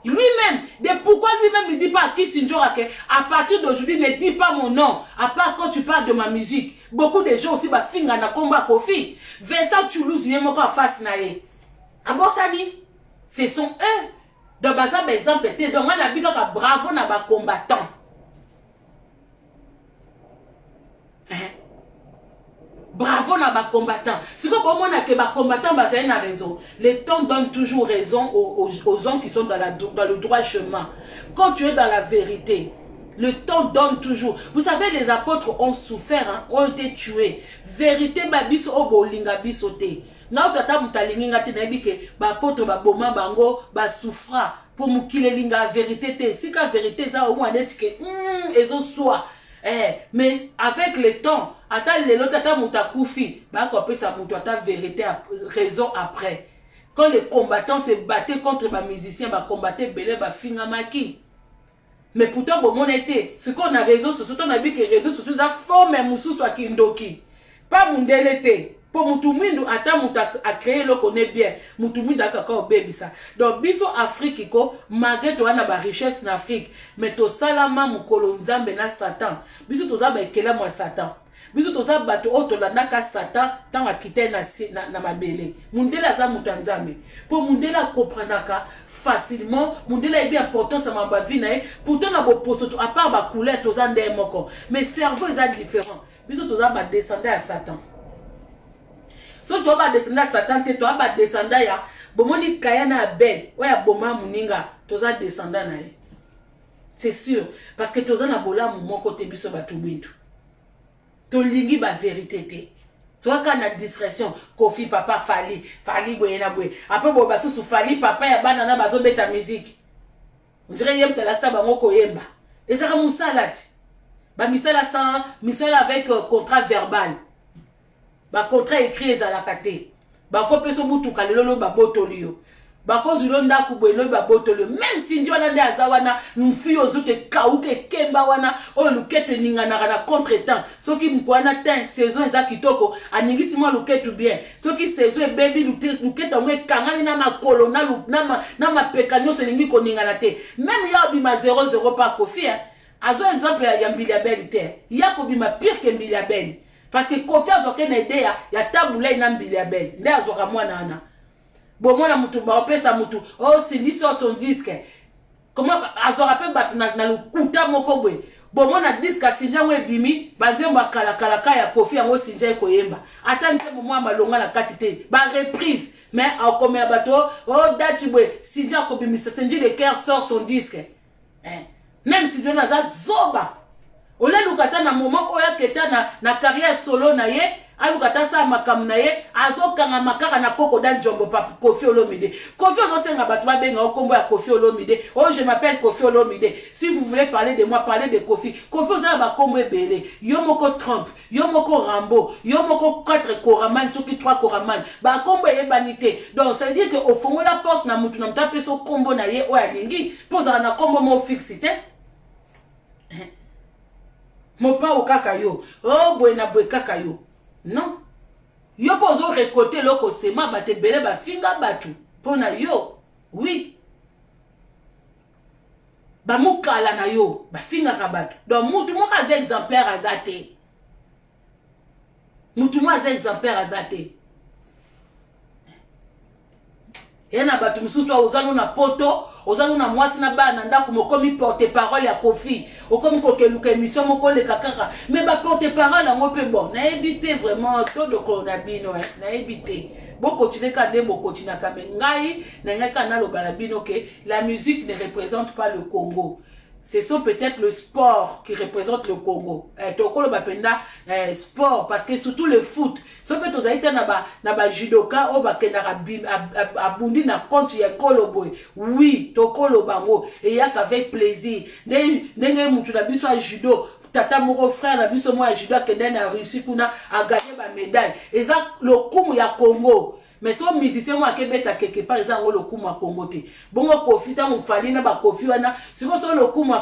Lui-même, pourquoi lui-même ne dit pas à Kisi Njora que à partir d'aujourd'hui ne dis pas mon nom, à part quand tu parles de ma musique. Beaucoup de gens aussi ba finga na combat Kofi. Vincent Toulouse vient mon en face na ye. Abosani, ce sont eux. Donc par exemple, donc on a dit que bravo na ba combattant. Bravo na ba combattant. Si vous avez que ba combattant basé na raison. Le temps donne toujours raison aux gens qui sont dans le droit chemin. Quand tu es dans la vérité, le temps donne toujours. Vous savez, les apôtres ont souffert, hein, ont été tués. Vérité babiso o bolinga bisote. Na tata mutalinga te na bike ba apôtre ba boma bango ba souffra pour mukile linga vérité te. Si ka vérité za au moins que ezo soit. Mais avec le temps, attends les autres, attends Moutakoufi, bah qu'on peut ça ta vérité, raison après. Quand les combattants se battaient contre les musiciens, bah combattaient belé, bah fingamaki. Mais pourtant, bon, mon été, ce qu'on a réseaux sociaux, on a vu que les réseaux sociaux, ça forme un moussou soit kindoki. Pas mon délété. Pour Moutoumindou, attends, Moutas a créé le connaît bien. Moutoumindou a kakao baby ça. Donc, biso Afrique, malgré toi, on a la richesse en Afrique. Mais to salama moukolo nzambe na Satan. Biso to zaba ekela moi Satan. Biso to zaba bato oto la naka Satan, tant a quitté na mabele. Mundela za moutanzambe. Pour Mundela comprendaka facilement. Mundela est bien important ça m'a vie na. Pourtant, na bo posto, à part ba couleur, to zande moko. Mais cerveau est différent. Biso to zaba descendre à Satan. Si tu vas descendre à Satan, tu vas descendre à Bomoni Kayana Abel, ou à Boma Muninga, tu vas descendre à c'est sûr. Parce que tu vas na bola mon côté biso batubitu. Tu lingi ba vérité. Tu vois quand la discrétion, Kofi papa Fali boyena boy. Après boba sous Fali papa ya banana bazo beta musique. On dirait yem tala sa bango koyemba. Et ça comme ça là. Ba misala sans misala avec contrat verbal. Ba contrat écrit ezalakate ba ko peso mutu kalelo ba botolio ba ko zulonda kubwelo ba botolio même si ndio na ndaza wana mfio zote kauke kemba wana o lukete ningana na contretemps soki mkwana ten saison eza kitoko aningisi mo luketu bien soki saison e baby luketa ngwe kangani na makolo na mapeka nyoso lingi ko ningana te même ya bima 0-0 pa Kofi azo exemple ya Mbiliabel ya ko bima pire que Mbiliabel. Parce que Kofi a zoké n'aidé ya taboula ina Mbiliabel. Nde a zoka mwana ana. Bon mwana mutu ba opesa mutu. Oh Cindy sort son disque. Comment a zoka pe bat na lukuta moko bwe. Bon mwana disque Cindy we bimi banzemba kala ya Kofi yango Cindy ko yemba. Ata nte mwa malonga na katite. Ba reprise. Mais a comme ya bato oh dati bwe Cindy ko bimi Cindy le cœur sort son disque. Même si Jonas a zoba. Ola lukata na moment oya keta na carrière solo na ye, alukata sa makam na ye, azokanga makaka na koko dan jombo pa Koffi Olomide. Koffi ozosenga batu ba benga okombo ya Koffi Olomide. Oh, je m'appelle Koffi Olomide. Si vous voulez parler de moi, parlez de Koffi. Koffi oza ba kombo ebele. Yo moko Trump, yo moko Rambo, yo moko 4 Koraman, soki 3 Koraman. Ba kombo ebanité. Donc ça veut dire que au fond la porte na mutu na mtape so kombo na ye o ya lingi, poza na kombo mo fixité. Mopa o kaka yo. Oh, buena bwe kaka yo. Non. Yo pozo récolter loko sema bate bele ba finga batu. Pona yo. Oui. Ba mukala na yo. Ba finga ka batu. Donc mutu mo ka exemplaire azate. Mutu mo ka exemplaire azate. Yana batu msusu wa ozano na poto, ozano na mwasi na bana ndako mokomi porte parole ya Koffi, okomi kokeluka émission moko le kakaka, mais ba porte parole ngo pe bon, na éviter vraiment tout de coronavirus, na éviter. Boko tineka de boko tinaka mengai, na ngaka na lo balabino que la musique ne représente pas le Congo. C'est ça peut-être le sport qui représente le Congo. Tokolo bapenda sport parce que surtout le foot. Ça peut être na ba judoka o ba kenara abundi na compte ya koloboy. Oui, tokolo bango et ya qu'avec plaisir. Ndenge mutu na biso a judo tata moko frère na biso mo a judo kende na Russie kuna a gagné ba médaille. Et ça le kumu ya Congo. Mais so musicien moi kebeta quelque part za ngo lokumu a Congo te. Bongo Koffi ta mufali na ba Koffi wana siko so lokumu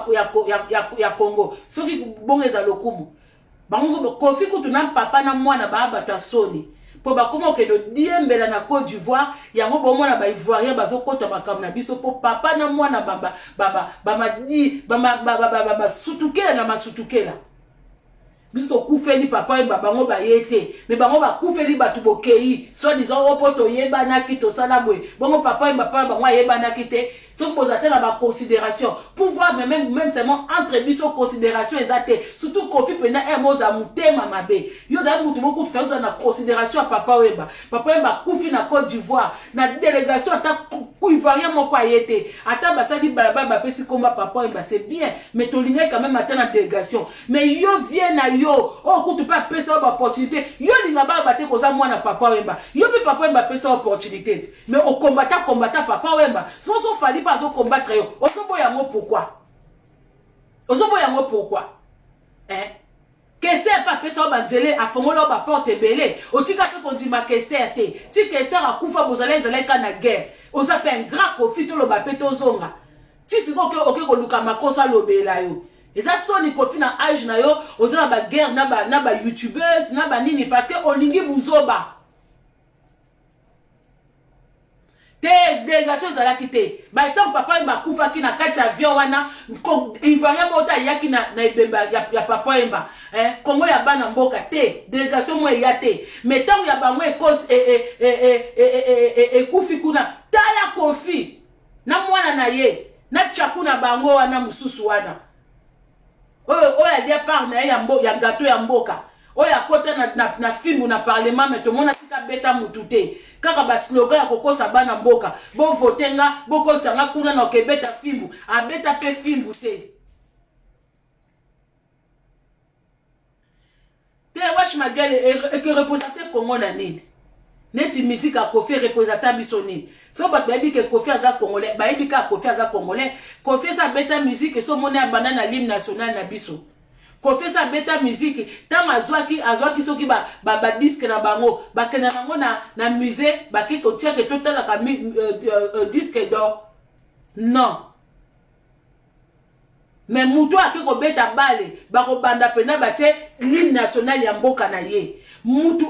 ya Congo. Soki bongo za lokumu. Bango Koffi kutu na papa na mwana ba bata soni. Po ba komo ke do diembela na Côte d'Ivoire yango bo mwana ba Ivoirien bazo kota makam na biso po papa na mwana baba sutukela na masutukela. Biso kufeli papa et bango ba yete mais bango ba kufeli batu bokei soit disant opoto yeba na kito sala bwe bango papa et papa bango yeba na kite so posate na ba considération pouvoir même seulement entre biso considération ezate surtout Koffi pena emoza mutema mabe yo za mutu moko faire na considération à papa weba kufi na Côte d'Ivoire na délégation ata Ivoirien moko ayete ata basali balaba ba pesi komba papa weba c'est bien mais tolinga quand même ata na délégation mais yo vient na yo oh kutu pa pesa opportunité yo linga ba bate koza mwana papa wemba yo pe papa wemba pesa opportunité mais au combattant papa wemba so fali pas au combattre yo ozobo yango pourquoi Kester pas pesa banjele a fongola ba porte belé otika pe kondima Kester te ti Kester akufa bozala ezaleka na guerre ozape un grand Koffi to lo ba peto zonga ti siko ke ko luka makosa lobela yo. Et ça sonne Koffi na âge na yo, ozana ba guerre na ba youtubeurs, na ba nini parce que olingi buzoba. Te délégation zala kité. Ba etant papa ba kufa ki na kati avion wana, Ivoirien mota yaki na ebemba ya papa emba. Kongo ya bana mboka te, délégation mo ya te. Mais tant ya ba mo cause kufi kuna tala Koffi. Na mwana na ye, na chakuna bango wana mususu wana. Oya dia par na ya gâteau ya mboka. Oya kota na film na parlement mais to mona sika beta mutute. Kaka ba slogan ya kokosa bana mboka. Bo votenga, bo kotanga kuna na okebeta film. A beta pe film te. Te wash ma gueule et que représenter Congo na nini. Neti musique a Koffi représenter bisoni. So bat baby que Koffi aza congolais, baby ka Koffi aza congolais. Koffi sa beta musique so mona banana l'hymne national na biso. Koffi sa beta musique tant azwaki soki ba disque na bango, ba kena bango na musée, ba ki ko tia que total ka disque d'or. Non. Mais muto akiko beta bale, ba ko banda pena ba tie l'hymne national ya mboka na ye. Mutu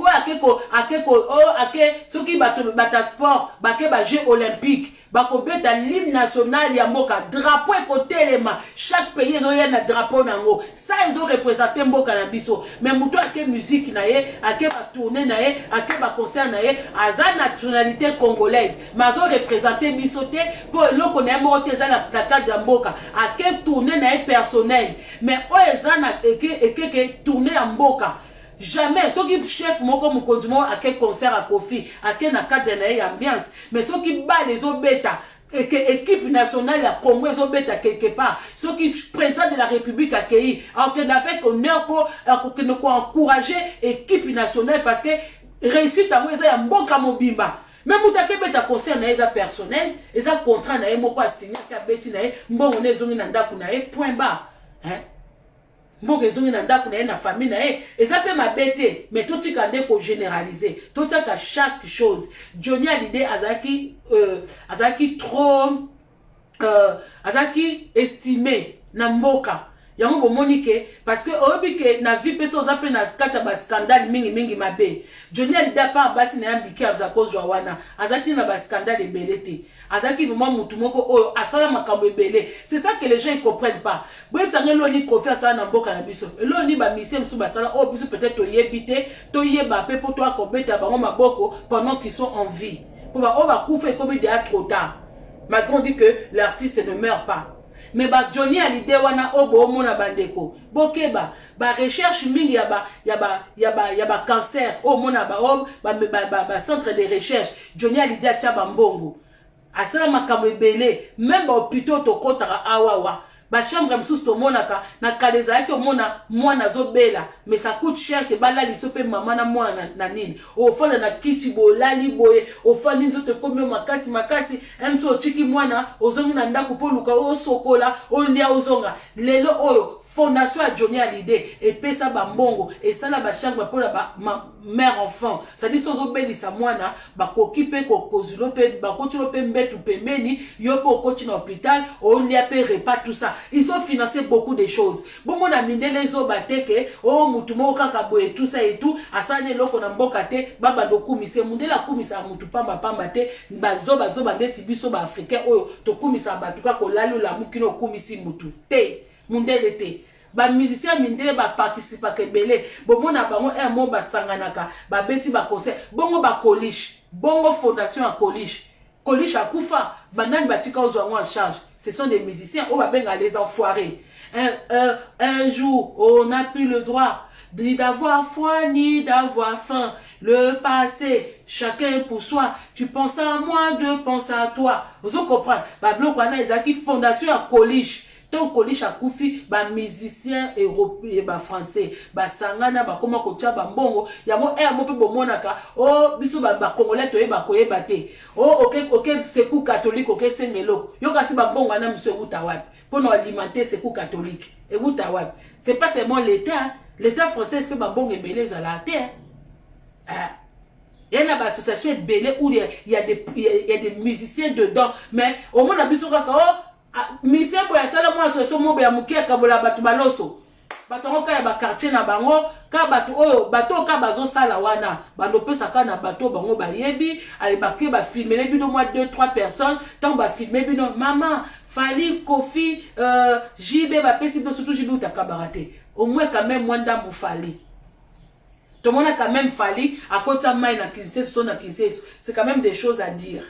soki bata sport bake ba jeux olympiques bako beta l'hymne national ya mboka drapeau ekotelema chaque pays ezoya na drapeau nango ça ezo représenter mboka na biso mais mutu ake musique na ye ake ba tourner na ye ake ba concert na ye aza nationalité congolaise mais azo représenter biso te pour eloko na ye moko te eza na cadre ya mboka ake tourner na ye personnel mais oyo eza na eke tourner ya mboka. Jamais, ceux qui chef moko mukonzi mo ake concert à Koffi, ake na cadre na ambiance, mais ceux qui bat les autres bêta, équipe nationale ya Congo ezobeta quelque part ce qui président de la République accueilli alors que avec honneur pour encourager équipe nationale parce que réussite à moi ya mboka mobimba même mutake beta concert na eza personnel eza contrat na moko a signé ka beti na mbongo nezongi na ndaku na point barre hein mbongo ezongi na ndaku na famille na eza pe mabete mais tout tika ndeko généraliser tout tika chaque chose Johnny Hallyday azaki trop azaki estimé na mboka yango bomonike parce que obike na vie peso zape na skacha ba scandale mingi mabe Johnny Hallyday pa basi na yambiki azakozwa wana azaki na ba scandale ebelete azaki vraiment mutu moko oyo asala makambo ebele c'est ça que les gens ils comprennent pas boye sangelo ni confiance na mboka na biso elo ni ba mission musu basala o biso peut-être oyebite to yeba pe po to akobeta bango maboko pendant qu'ils sont en vie pour ba o ba kufa comme déjà trop tard malgré on dit que l'artiste ne meurt pas. Mais ba Johnny Hallyday wana obo mona bandeko bokeba ba recherche mingi yaba cancer o mona ba centre de recherche Johnny Hallyday atia bambongo asala makambo ebele même ba hôpital to kotaka awawa ba chambre msusu to monaka na kaleza yake mona mwana zobela mais ça coûte cher que bala lisope mama na mwana na nini ofana na kiti bolali boye ofani nzoto komyo makasi mto chiki mwana ozongi na ndaku poluka osokola olia ozonga lelo oyo fondation ya Johnny Hallyday epesa bambongo esala ba chambre pour ba mère enfant ça dit sozo belisa mwana ba kokipe ko kozulo pe ba kotilo pe mbetu pembeni yopo okoti na hôpital olia pe repas tout ça ils ont financé beaucoup de choses bon mon ami ndelezo bateke o mutu mo kaka boye tout ça et tout asane loko na mboka te baba dokumise mundela kumisa mutu pamba te bazoba ndeti biso ba africain oyo to kumisa batuka ko lalula mukino kumisi mutu te mundele te ba musicien mindele ba participa kebele bomona bango mo basanganaka ba beti ba concert bongo ba coliche bongo fondation a coliche akufa banani batika ozwango en charge ce sont des musiciens on va benga les enfoirés un jour on n'a plus le droit ni d'avoir foi ni d'avoir faim le passé chacun pour soi tu penses à moi je pense à toi vous comprenez ba bloc wana ezaki fondation a coliche ton coliche a koufi ba musicien européen ba français ba sangana ba koma ko tia ba mbongo ya mo mo pe bomonaka o biso ba congolais to yeba ko yeba te o OK sekou catholique OK sengelo yo kasi ba mbongo na monsieur uta wapi pour alimenter sekou catholique et uta wapi c'est pas seulement l'état français que ba mbongo ebele za la terre il y a une association belé où il y a des musiciens dedans mais au moins na biso kaka misebo ya sala mwa soso mobe ya mukeka bola batu baloso bato ngoka ya ba quartier na bango ka batu oyo bato ka bazo sala wana bando pesa ka na bato bango ba yebi ale baké ba filmer bino moi 2-3 personnes tant ba filmer bino maman Fali Kofi JB ba pesi bino surtout JB utakabarate au moins quand même mwanda Fali tout le monde a quand même Fali à côté de mai na Kinshasa son na Kinshasa c'est quand même des choses à dire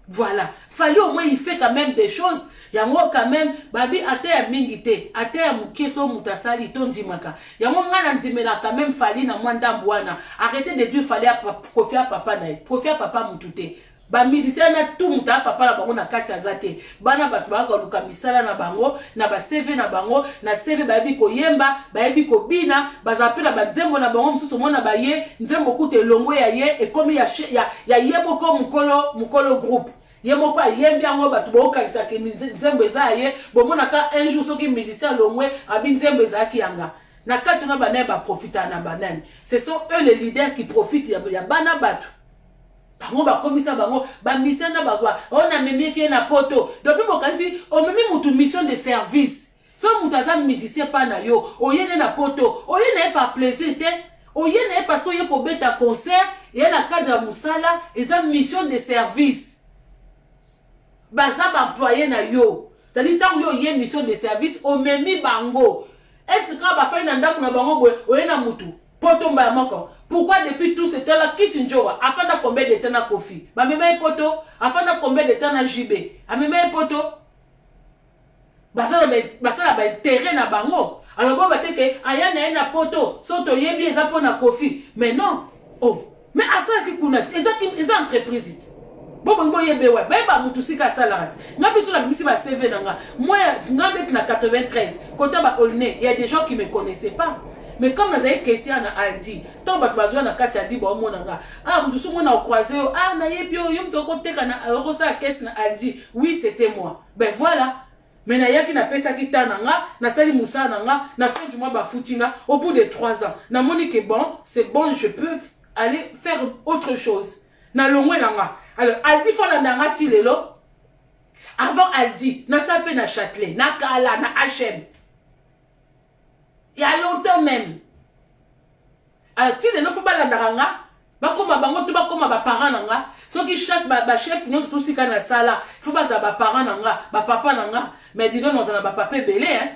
Voilà, fallait au moins il fait quand même des choses. Yango quand même babi ate mingite, ate mukeso mutasali tondimaka. Yango ngana nzimela quand même fali na mwanda mbwana. Arrêtez de dire fallait profiter papa na, profiter papa mutute. Ba musicien na tout muta papa na bango na kati azate. Bana batu ba ko luka misala na bango, na ba CV na bango, na CV babi ko yemba, babi ko bina, bazapela ba nzembo na bango mususu mona ba ye, nzembo kute longo ya ye et comme ya yebo ko mukolo groupe. Yemoko yembi yango batu bokalisa ke nzembo eza ye bomona ka un jour soki musicien longwe abi nzembo eza ki yanga na kati na bana ba profita na banani ce sont eux les leaders qui profitent ya bana batu bango ba komisa bango ba mission na bagwa on a memi ki na poto donc bokanzi on memi mutu mission de service so mutaza musicien pa na yo oyene na poto oyene pas plaisir te oyene parce que yo ko beta concert et na cadre musala eza mission de service Bazab employé na yo. C'est-à-dire, tant que yo mission de service, au memi bango. Est-ce que quand on va faire une andako na bango, ou yena mutu? Potomba ya moko. Pourquoi depuis tout ce temps-là, qui s'injoa? Afin de combien de temps na Kofi? Ba meme poto? Afin de combien de temps na JB? A meme poto? basala ba intérêt na bango. Alors bon ba teke aya na ena poto soto yebi eza pona Kofi. Mais non. Oh, mais asa ki kuna eza entreprise. Bon yebe ouais, ba mutu sika salarié. Nga biso la bisi ba CV nanga. Moi nga beti na 93, kota ba Olné, il y a des gens qui me connaissaient pas. Mais comme nous avons question à Aldi, tant que tu as na kacha di ba monanga. Ah, mutu so mona croisé, ah na yebi yo mto kote kana rosa caisse na Aldi. Oui, c'était moi. Ben voilà. Mais na yaki na pesa ki tananga, na sali musa nanga, na fin du mois ba foutinga au bout de 3 ans. Na monique bon, c'est bon, je peux aller faire autre chose. Na longwe nanga. Alors, Aldi fala nanga ti lelo. Avant Aldi, na sape na Châtelet, na Kala, na HM. Il y a longtemps même. Alors, ti lelo faut ba la nanga, ba koma bango to ba koma ba parents nanga. So ki chaque ba chef nyonso to sika na sala, faut ba za ba parents nanga, ba papa nanga, mais dis donc nous na ba papa belé hein.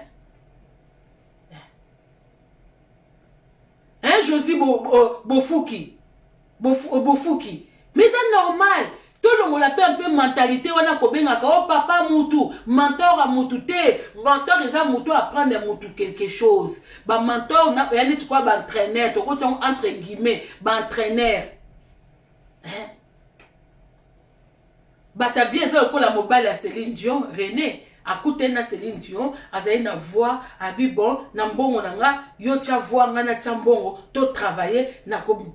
Hein Josie Bofouki. Bofouki. Mais c'est normal. Tout le monde a un peu mentalité. On a oh papa moutou, mentor à moutou te, mentor les a moutou apprendre moutou quelque chose. Bah mentor on a rien dit quoi bah entraîneur, tout quoi entre guillemets, bah entraîneur. Hein? Bah t'as bien ça au la mobile à Céline Dion, René. A côté na Céline Dion, azaï na voix, abi bon, na mbongo nanga, yo tia voix ngana tia mbongo, to travailler na ko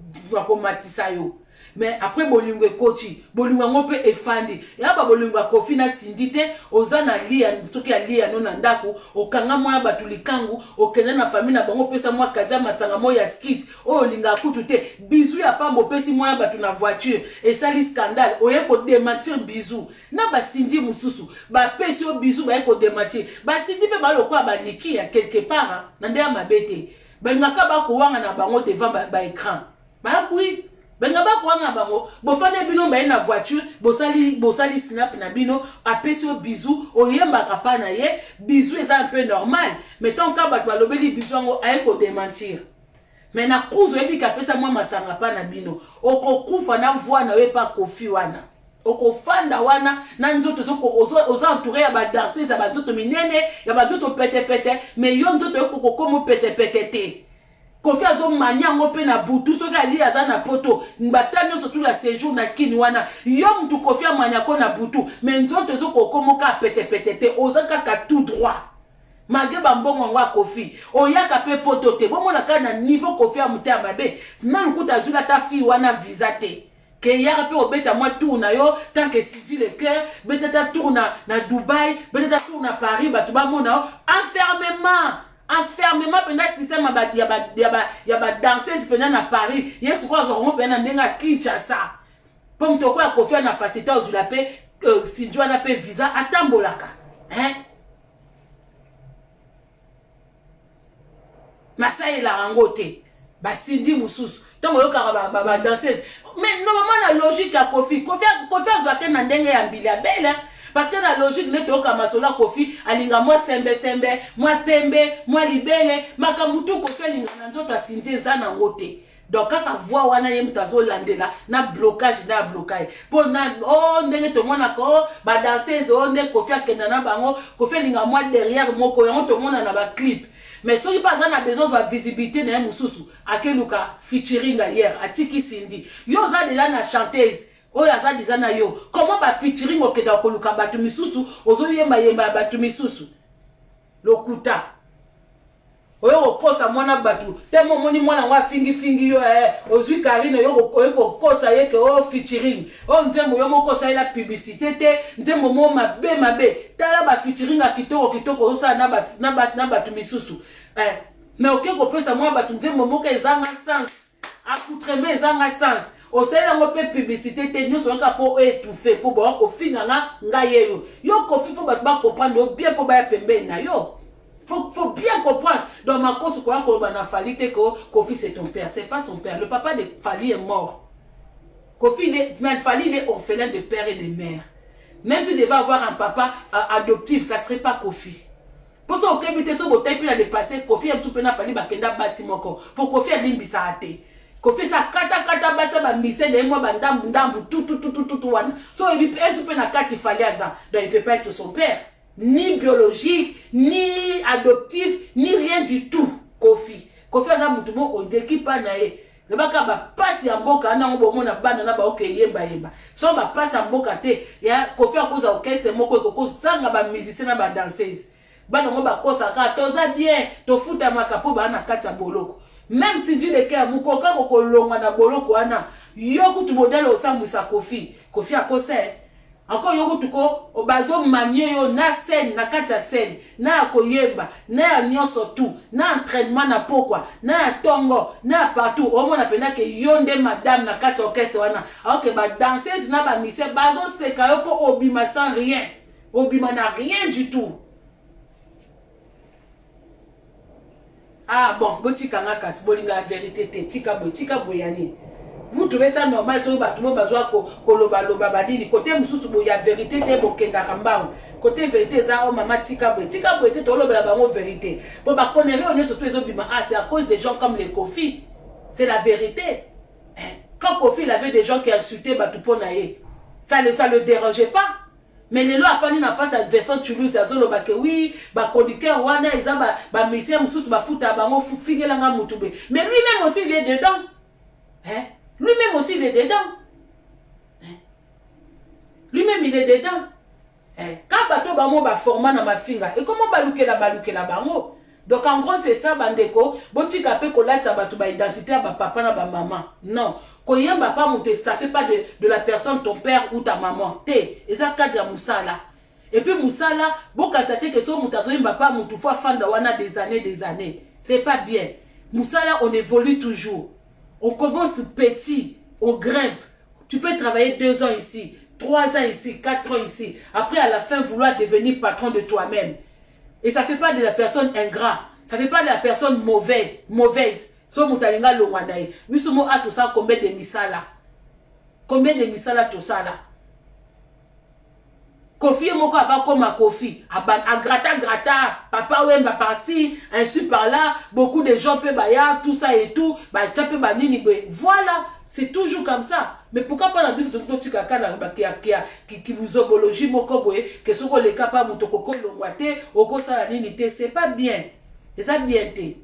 matisa yo. Mais après bolingwe kochi, bolingwa ngope efandi. Ya ba bolingwa Kofi na sindite, ozana lia, nitoki ya lia no nandaku, okanga mwa batulikangu, okenda na famille na bango pesa mwa kaza masanga mo ya skit, o linga kutu te, bisou ya pa mopesi mwa batu na voiture, et sali scandale, oye ko démentir bisou. Na ba sindi mususu, ba pesi o bisou ba ko démentir. Ba sindi pe ba lokwa ba niki ya quelque part, nande ya mabete. Ba ngaka ba ko wanga na bango devant ba écran. Ba oui. Benga ba ko nga bango bo fane bino ba na voiture bo sali snap na bino apesi o bisou o yemba kapa na ye bisou est un peu normal mais tant ka ba lobeli bisou ngo ay ko démentir mais na kuzo ebi ka pesa mwa masanga pa na bino o ko kufa na voix na we pa Kofi wana o ko fanda wana na nzoto zo entouré ya ba danser za ba nzoto minene ya ba nzoto pete mais yo nzoto yo ko komo pete te Kofi azo manyango pe na butu soki ali aza na poto mbatano surtout la séjour na kini wana yo mtu Kofi amanyako na butu mais nzoto ezo kokomoka pete te ozaka ka tout droit mage bambongo ngwa Kofi oyaka pe poto te bomona ka na niveau Kofi amuté amabe na nkuta azula ta fi wana visa te ke yaka pe obeta mwa tour na yo tant que si le cœur beta ta tour na Dubaï beta ta tour na Paris batu ba mona enfermement pendant système ya ba danseuse pendant na Paris yesu kwa zo pendant ndenga Kinshasa pom to kwa Kofi na facilité aux la paix si tu na paix visa atambolaka hein masai la rangote ba sindi mususu tango yo ka ba danseuse mais normalement la logique ya Kofi azo na ndenge ya mbila belle parce que la logique ne toka masola Kofi alinga moi sembe moi pembe moi libele makamutu Kofi alinga na nzoto asinzie zana ngote donc kaka voix wana ye mutazo landela na blocage pour na ndenge to mona ko ba danseuse ne Kofi akenda na bango Kofi alinga moi derrière moko yango to mona na ba clip mais soki pas na besoin de visibilité na mususu akeluka featuring hier atiki sindi yo za de la na chanteuse oyo aza déjà na yo comment ba featuring okeda koluka batu misusu ozo yemba batu misusu lokuta oyo okosa mwana batu temo moni mwana ngwa fingi yo ozwi Karine yo kokosa yeke o featuring o nzembo yo mokosa ila publicité te nzembo mo mabe tala ba featuring akitoko osa na batu misusu mais okeko pesa mwa batu nzembo moko ezanga sens accoutrement ezanga sens osela ngo pe publicité te nous sommes pour étouffer pour bon au final nga yo Kofi faut ba comprendre bien pour ba pembe na yo faut bien comprendre dans ma cause quoi ko ba na Fally te ko Kofi c'est ton père, c'est pas son père, le papa de Fally est mort. Kofi Fally il est orphelin de père et de mère. Même s'il devait avoir un papa adoptif, ça serait pas Kofi. Pour ça, ok, mais so botai puis la dépasser Kofi am soupena Fally bakenda basi moko. Pour Kofi a limbisa ate. Kofi sa kata basa ba mbise de moi bandambu tout wana. So il peut soupena kati Fally aza. Donc il peut pas être son père. ni biologique, ni adoptif, ni rien du tout. Kofi. Kofi aza mutumo on d'équipe nae. Le baka ba passe ya mboka na ngo mona bana na ba oke yemba yemba. So ba passe ya mboka te ya Kofi akoza orchestre moko ko sanga ba musicien na ba danseuse. Bana ngo ba kosa ka toza bien, to futa makapo ba na kacha boloko. Même si Dieu le cœur mukoka ko longa na boloko wana, yo kutu modèle au sambisa Kofi. Kofi akose encore yoko tuko obazo manie yo na scène na kacha scène na koyeba na nyonso tout na entraînement na pokwa na tongo na partout au moins napenda que yonde madame na kacha orchestre wana ok ba danseuse na ba mise bazo seka yo po obima sans rien obima na rien du tout. Ah bon botika ngaka bolinga vérité te tika boyani. Vous trouvez ça normal que vous besoin koloba badini côté mususu boya vérité te bokenda kambao côté vérité za o mama tika boy te toloba bango vérité pour ba connaître on est surtout les obima c'est à cause des gens comme les Kofi c'est la vérité quand Kofi il avait des gens qui insultaient batuponaye ça le dérangeait pas mais les lois afani na face à version Toulouse azolo ba que oui ba chroniqueur wana ils ba monsieur mususu ba futa bango fingela nga mutube mais lui-même aussi il est dedans lui-même aussi il est dedans. Lui-même il est dedans. Quand bateau bango ba format na ma finga et comment balukela bango. Donc en gros c'est ça bandeko, botika pe kolata bato ba identité ba papa na ba maman. Non, koyemba pas monter ça fait pas de la personne ton père ou ta maman. Et ça cadre musala. Et puis musala bokazate que so mutazo yemba pas mutu fois fanda wana des années. C'est pas bien. Musala on évolue toujours. On commence petit, on grimpe. Tu peux travailler 2 ans ici, 3 ans ici, 4 ans ici. Après, à la fin, vouloir devenir patron de toi-même. Et ça ne fait pas de la personne ingrat. Ça ne fait pas de la personne mauvaise. So mutalinga longwanae. Bisumo a tout ça, combien de misala? Combien de misala tout ça là? Kofi moko avant comme à Kofi, à gratta, papa wemba par-ci, ainsi par-là, beaucoup de gens peuvent baya, tout ça et tout, bah ça peut banini, voilà, c'est toujours comme ça. Mais pourquoi pas la bise de tout kaka na qui vous obologie moko boye, que ce qu'on les capable de tokoko longwate, oko ça la nini, c'est pas bien, c'est ça bien té.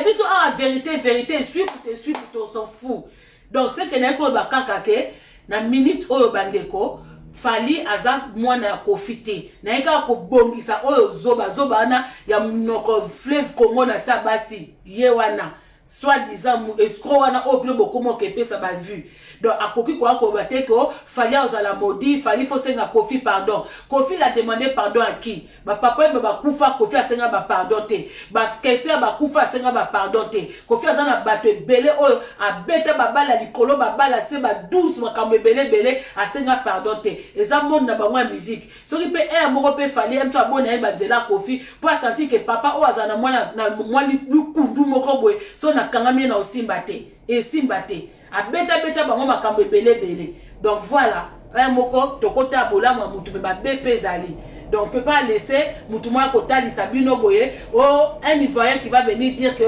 Biso a vérité, suis pour s'en fout. Donc, ce que nous avons fait, na minute oyo bandeko, fali aza mwana kofite. Na eka ko bongisa oyo zoba na ya mnoko fleuve Congo na sabasi. Yewana. Soi-disant, escroc wana oyo pilo bokomo kepe sa ba vu. Donc, à Kofi quoi ko bateko, fali aux la maudit, fali faut senga Kofi pardon. Kofi l'a demandé pardon à qui? Ba papa ba kufa Kofi a senga ba pardon te. Ba question ba kufa senga ba pardon te. Kofi a na batwe belé oyo a beta ba bala likolo ba bala se ba 12 makambe belé a senga pardon te. Eza monde na ba musique. So ki pe moko pe fali mto abona ba nzela Kofi pour sentir que papa o azana mwana na mwali lukundu moko boy so na kangami na osimbate et simbate. A beta bango makambo belé. Donc voilà, un moko tokota bola ma mutu ba BP zali. Donc on peut pas laisser mutu moi kota li sabino boye un Ivoirien qui va venir dire que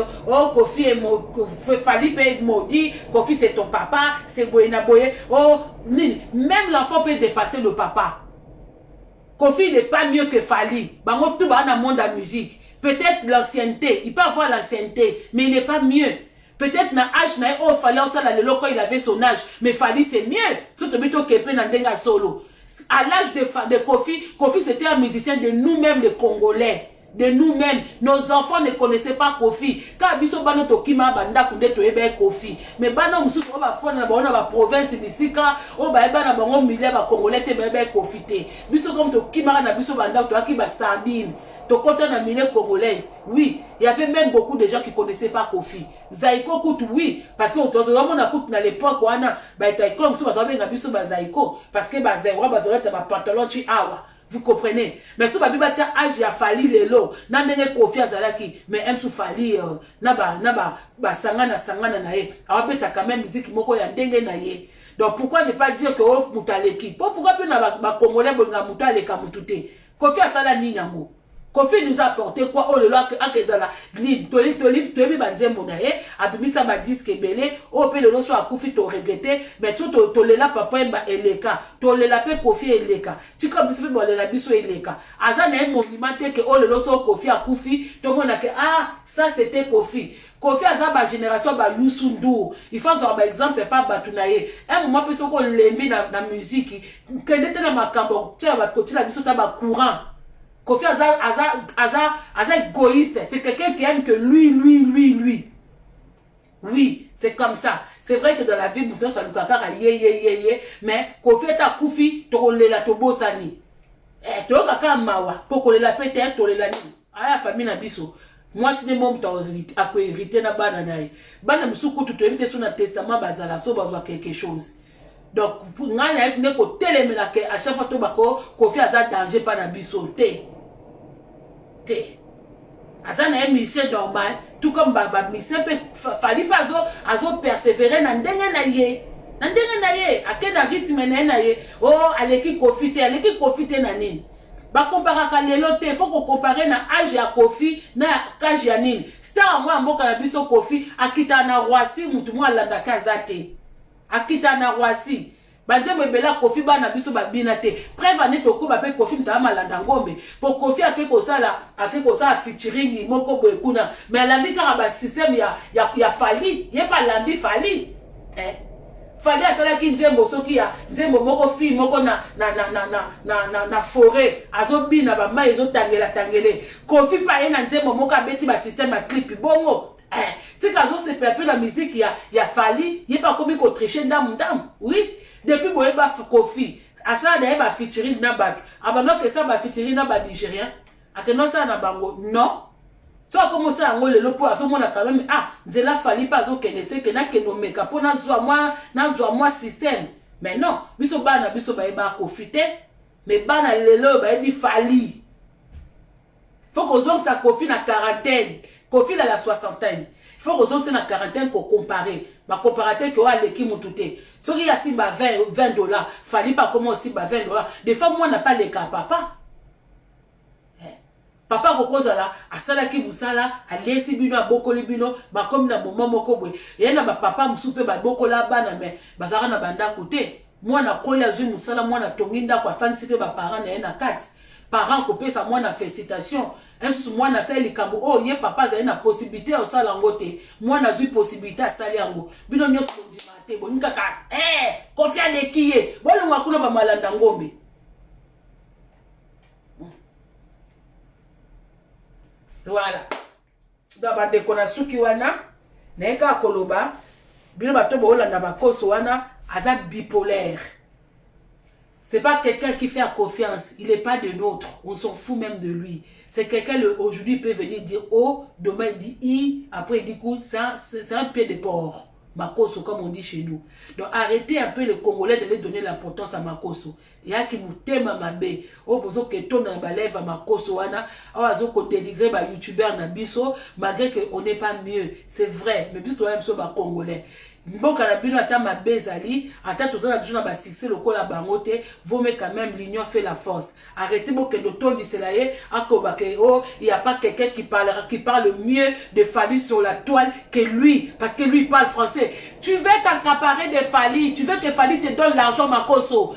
Kofi est Fali peut maudit, Kofi c'est ton papa, c'est boyena boye. Même l'enfant peut dépasser le papa. Kofi n'est pas mieux que Fali. Bango tout ba na monde de musique. Peut-être l'ancienneté, il peut avoir l'ancienneté, mais il n'est pas mieux. Peut-être na âge na o fallait ça dans le local il avait son âge mais Fali c'est mieux surtout bito kepe na ndenga solo à l'âge de Kofi c'était un musicien de nous-mêmes les Congolais de nous-mêmes nos enfants ne connaissaient pas Kofi quand biso bano to kima banda kunde to ebe Kofi mais bano mususu o ba fona na ba province bisika o ba eba na bango milieu ba Congolais te ba ebe Kofi te biso comme to kima na biso banda to aki ba sardine. To côté na milieu congolaise, oui, il y avait même beaucoup de gens qui connaissaient pas Kofi. Zaiko Koutou, oui, parce que on a coûté à l'époque où on a, comme si on avait un biso Zaiko, parce que Zaiko, pantalon chi awa. Vous comprenez? Mais si on a âge a Fali lelo, n'a n'est Kofi Azalaki, mais M sous Fali, naba sangana nae, a beta quand même musique moko ya ndenge nae. Donc pourquoi ne pas dire que off mutaleki? Pourquoi plus na ba Congolais bonga mutaleka mutute? Kofi Azala ni nyango. Kofi nous a apporté quoi? Oh là akezala glib toli banzembo na ye abimisa ba disque belé o pe le loso akufi to regretter mais tout to lela papa emba eleka to lela pe Kofi eleka tika biso pe bolela biso eleka azana un monument que oh le loso Kofi akufi to mona que ah ça c'était Kofi aza ba génération ba Youssou Ndour il faut avoir par exemple pas batunaye un moment pe soko lembi na musique que ndete na makambo tia ba kotila biso ta ba courant Kofi aza égoïste. C'est quelqu'un qui aime que lui. Oui, c'est comme ça. C'est vrai que dans la vie, bouton ça nous kakara mais Kofi est à Koufi, tolela tobosani. To kaka mawa, pokolela peut-être tolela ni. Aya famille na biso. Moi si ne mom to hérité na bana nae. Bana musuku to éviter son testament bazala so bazwa quelque chose. Donc pour ngana ek ne ko telemela ke à chaque fois to bako Kofi aza danger pas na biso te azana mission normal tout comme baba mission peut fali pas azo persévérer na ndenge na ye akena rythme na ye oh aleki Kofi te na nini ba comparer ka lelo te faut ko comparer na âge ya Kofi na âge ya nini star moi mboka na biso Kofi akita na Roissy mutu mo alanda kazate akita na Roissy bande mebela Kofi bana biso babina te preuve aneto ko ba pe Kofi mta malanda ngombe po Kofi akeko sala featuring moko boye kuna mais la ndika ba système ya fali ye pa landi fali fali asala ki nzembo soki ya nzembo moko fi moko na forêt azobina ba mai tangele Kofi pa ye na nzembo moko abeti ba système ya clip bongo c'est kazo se perpé la musique ya fali ye pa komi ko tricher ndam oui depuis boyeba Kofi asala na ba featuring na batu abano que ça ba featuring na ba Nigérien akeno ça na bango non so comme ça ngole le po aso mona quand même nzela fali pas zo kenese ke na keno meka po na zwa moi système mais non biso ba eba Kofi te mais bana lelo ba ebi fali faut que zong sa Kofi na quarantaine Kofi la soixantaine il faut que zong na quarantaine ko comparer ma comparateur que wa leki mutute soki ya si ba $20 fali pas comment aussi ba $20 des fois moi n'a pas les cas papa ko kozala asala ki busala aliesi bino abokoli bino ba comme na moment moko boy et na ba papa musupe ba bokola bana mais bazara na banda côté moi na kolia zui musala moi na tonginda kwa fan sipe ba parents na kati parents ko pesa moi na félicitation un moi na sali kambo oh ye papa za na possibilité au sala ngote moi na zui possibilité asali yango bino nyoso ndimate bo nkaka Kofi alekiye bolo makuna ba malanda ngombe voilà donc ba dekona suki wana na eka koloba bino batobo olanda bakoso wana aza bipolaire. C'est pas quelqu'un qui fait confiance. Il n'est pas de nôtre. On s'en fout même de lui. C'est quelqu'un, aujourd'hui, peut venir dire O, demain il dit I, après il dit coup, c'est un pied de porc. Makoso, comme on dit chez nous. Donc arrêtez un peu les Congolais de les donner l'importance à Makoso. Il y a qui nous t'aiment à Mabé. Oh, besoin que ton dans la lèvre à Makoso, wana. Oh, besoin qu'on délivre par YouTuber na biso, malgré qu'on n'est pas mieux. C'est vrai. Mais plus toi même sur les Congolais. Mboka na bino ata mabezali ata tozana toujours na ba succès lokola bangote vaut mieux quand même l'union fait la force. Arrêtez que le ton dit cela oh il y a pas quelqu'un qui parle mieux de Fali sur la toile que lui parce que lui il parle français. Tu veux t'accaparer de Fali, tu veux que Fali te donne l'argent Makoso,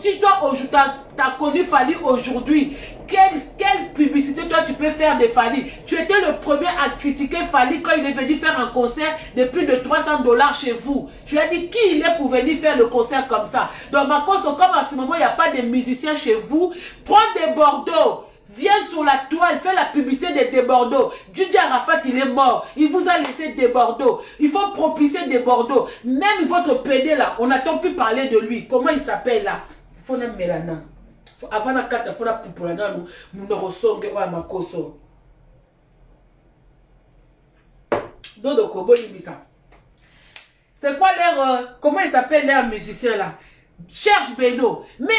tu dois aujourd'hui t'as connu Fali aujourd'hui. Quelle publicité toi tu peux faire de Fali? Tu étais le premier à critiquer Fali quand il est venu faire un concert de plus de $300 chez vous. Tu as dit qui il est pour venir faire le concert comme ça. Donc Makoso, comme à ce moment il n'y a pas de musiciens chez vous, prends des Bordeaux. Viens sur la toile, fais la publicité de Bordeaux. Didier Arafat, il est mort. Il vous a laissé des Bordeaux. Il faut propulser des Bordeaux. Même votre PD là, on n'attend plus parler de lui. Comment il s'appelle là? Il faut même Mélana. Avant la carte, il faut la poupolana, nous ne ressort que Makoso. Donc, c'est quoi leur... comment il s'appelle leur musicien là? Serge Beno, mais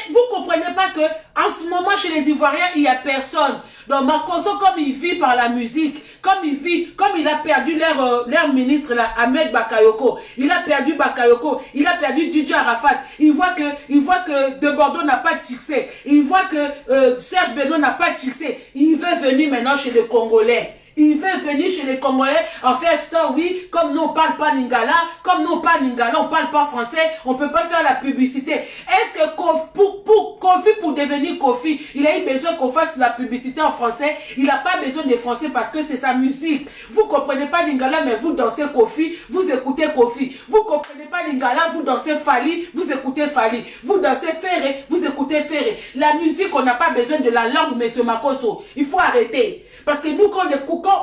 vous comprenez pas que en ce moment chez les Ivoiriens il y a personne. Donc Makosso, comme il vit par la musique, comme il a perdu leur ministre là, Ahmed Bakayoko, il a perdu Bakayoko, il a perdu DJ Arafat. Il voit que De Bordeaux n'a pas de succès. Il voit que Serge Beno n'a pas de succès. Il veut venir maintenant chez les Congolais. Il veut venir chez les Congolais en faire ça, oui, comme nous on parle pas Lingala, comme nous on parle Lingala, on parle pas français, on peut pas faire la publicité. Est-ce que Kofi, pour devenir Kofi, il a eu besoin qu'on fasse la publicité en français? Il n'a pas besoin de français parce que c'est sa musique. Vous comprenez pas Lingala, mais vous dansez Kofi, vous écoutez Kofi. Vous comprenez pas Lingala, vous dansez Fali, vous écoutez Fali. Vous dansez Ferré, vous écoutez Ferré. La musique, on n'a pas besoin de la langue, monsieur Makosso. Il faut arrêter. Parce que nous, quand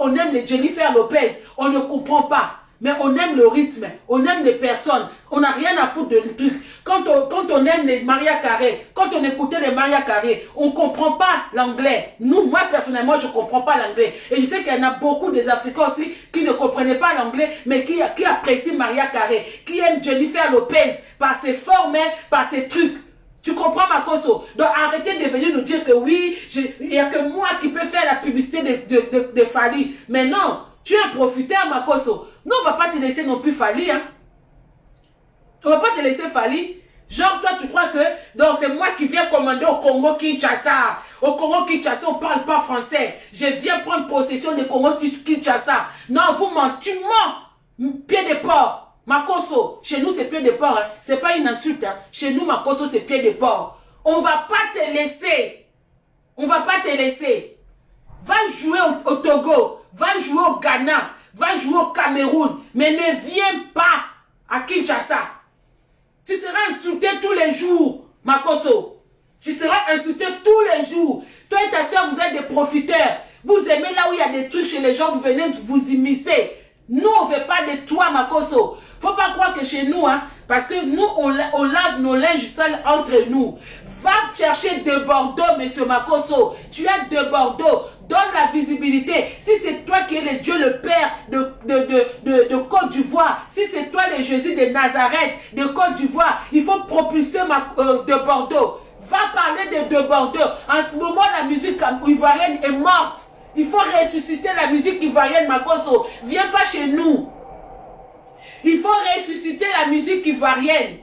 on aime les Jennifer Lopez, on ne comprend pas. Mais on aime le rythme, on aime les personnes, on n'a rien à foutre de truc. Quand on aime les Maria Carey, quand on écoutait les Maria Carey, on ne comprend pas l'anglais. Moi personnellement, je ne comprends pas l'anglais. Et je sais qu'il y en a beaucoup des Africains aussi qui ne comprenaient pas l'anglais, mais qui apprécient Maria Carey, qui aiment Jennifer Lopez par ses formes, par ses trucs. Tu comprends Makosso? Donc arrêtez de venir nous dire que oui, il n'y a que moi qui peux faire la publicité de Fali. Mais non, tu es un profiteur Makosso. Nous on ne va pas te laisser non plus Fali. Hein? On ne va pas te laisser Fali. Genre toi tu crois que c'est moi qui viens commander au Congo Kinshasa. Au Congo Kinshasa on ne parle pas français. Je viens prendre possession du Congo Kinshasa. Non, vous mentez, tu mens. Pied de porc. Makosso, chez nous c'est pied de porc, hein. C'est pas une insulte, hein. Chez nous Makosso c'est pied de porc. On va pas te laisser. On va pas te laisser. Va jouer au Togo, va jouer au Ghana, va jouer au Cameroun, mais ne viens pas à Kinshasa. Tu seras insulté tous les jours, Makosso. Tu seras insulté tous les jours. Toi et ta soeur, vous êtes des profiteurs. Vous aimez là où il y a des trucs chez les gens, vous venez vous immiscer. Nous, on ne veut pas de toi, Makosso. Faut pas croire que chez nous, hein, parce que nous, on lave nos linges sales entre nous. Va chercher De Bordeaux, monsieur Makosso. Tu as De Bordeaux. Donne la visibilité. Si c'est toi qui es le Dieu, le Père de Côte d'Ivoire, si c'est toi le Jésus de Nazareth, de Côte d'Ivoire, il faut propulser De Bordeaux. Va parler de Bordeaux. En ce moment, la musique ivoirienne est morte. Il faut ressusciter la musique ivoirienne, Makosso. Viens pas chez nous. Il faut ressusciter la musique ivoirienne.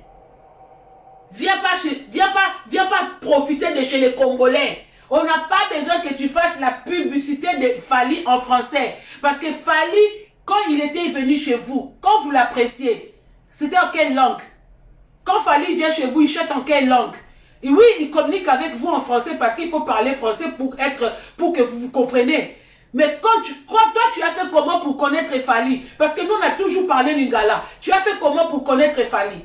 Viens pas profiter de chez les Congolais. On n'a pas besoin que tu fasses la publicité de Fali en français. Parce que Fali, quand il était venu chez vous, quand vous l'appréciez, c'était en quelle langue? Quand Fali vient chez vous, il chante en quelle langue? Et oui, il communique avec vous en français parce qu'il faut parler français pour que vous compreniez. Mais toi, tu as fait comment pour connaître Fali? Parce que nous, on a toujours parlé Lingala. Tu as fait comment pour connaître Fali?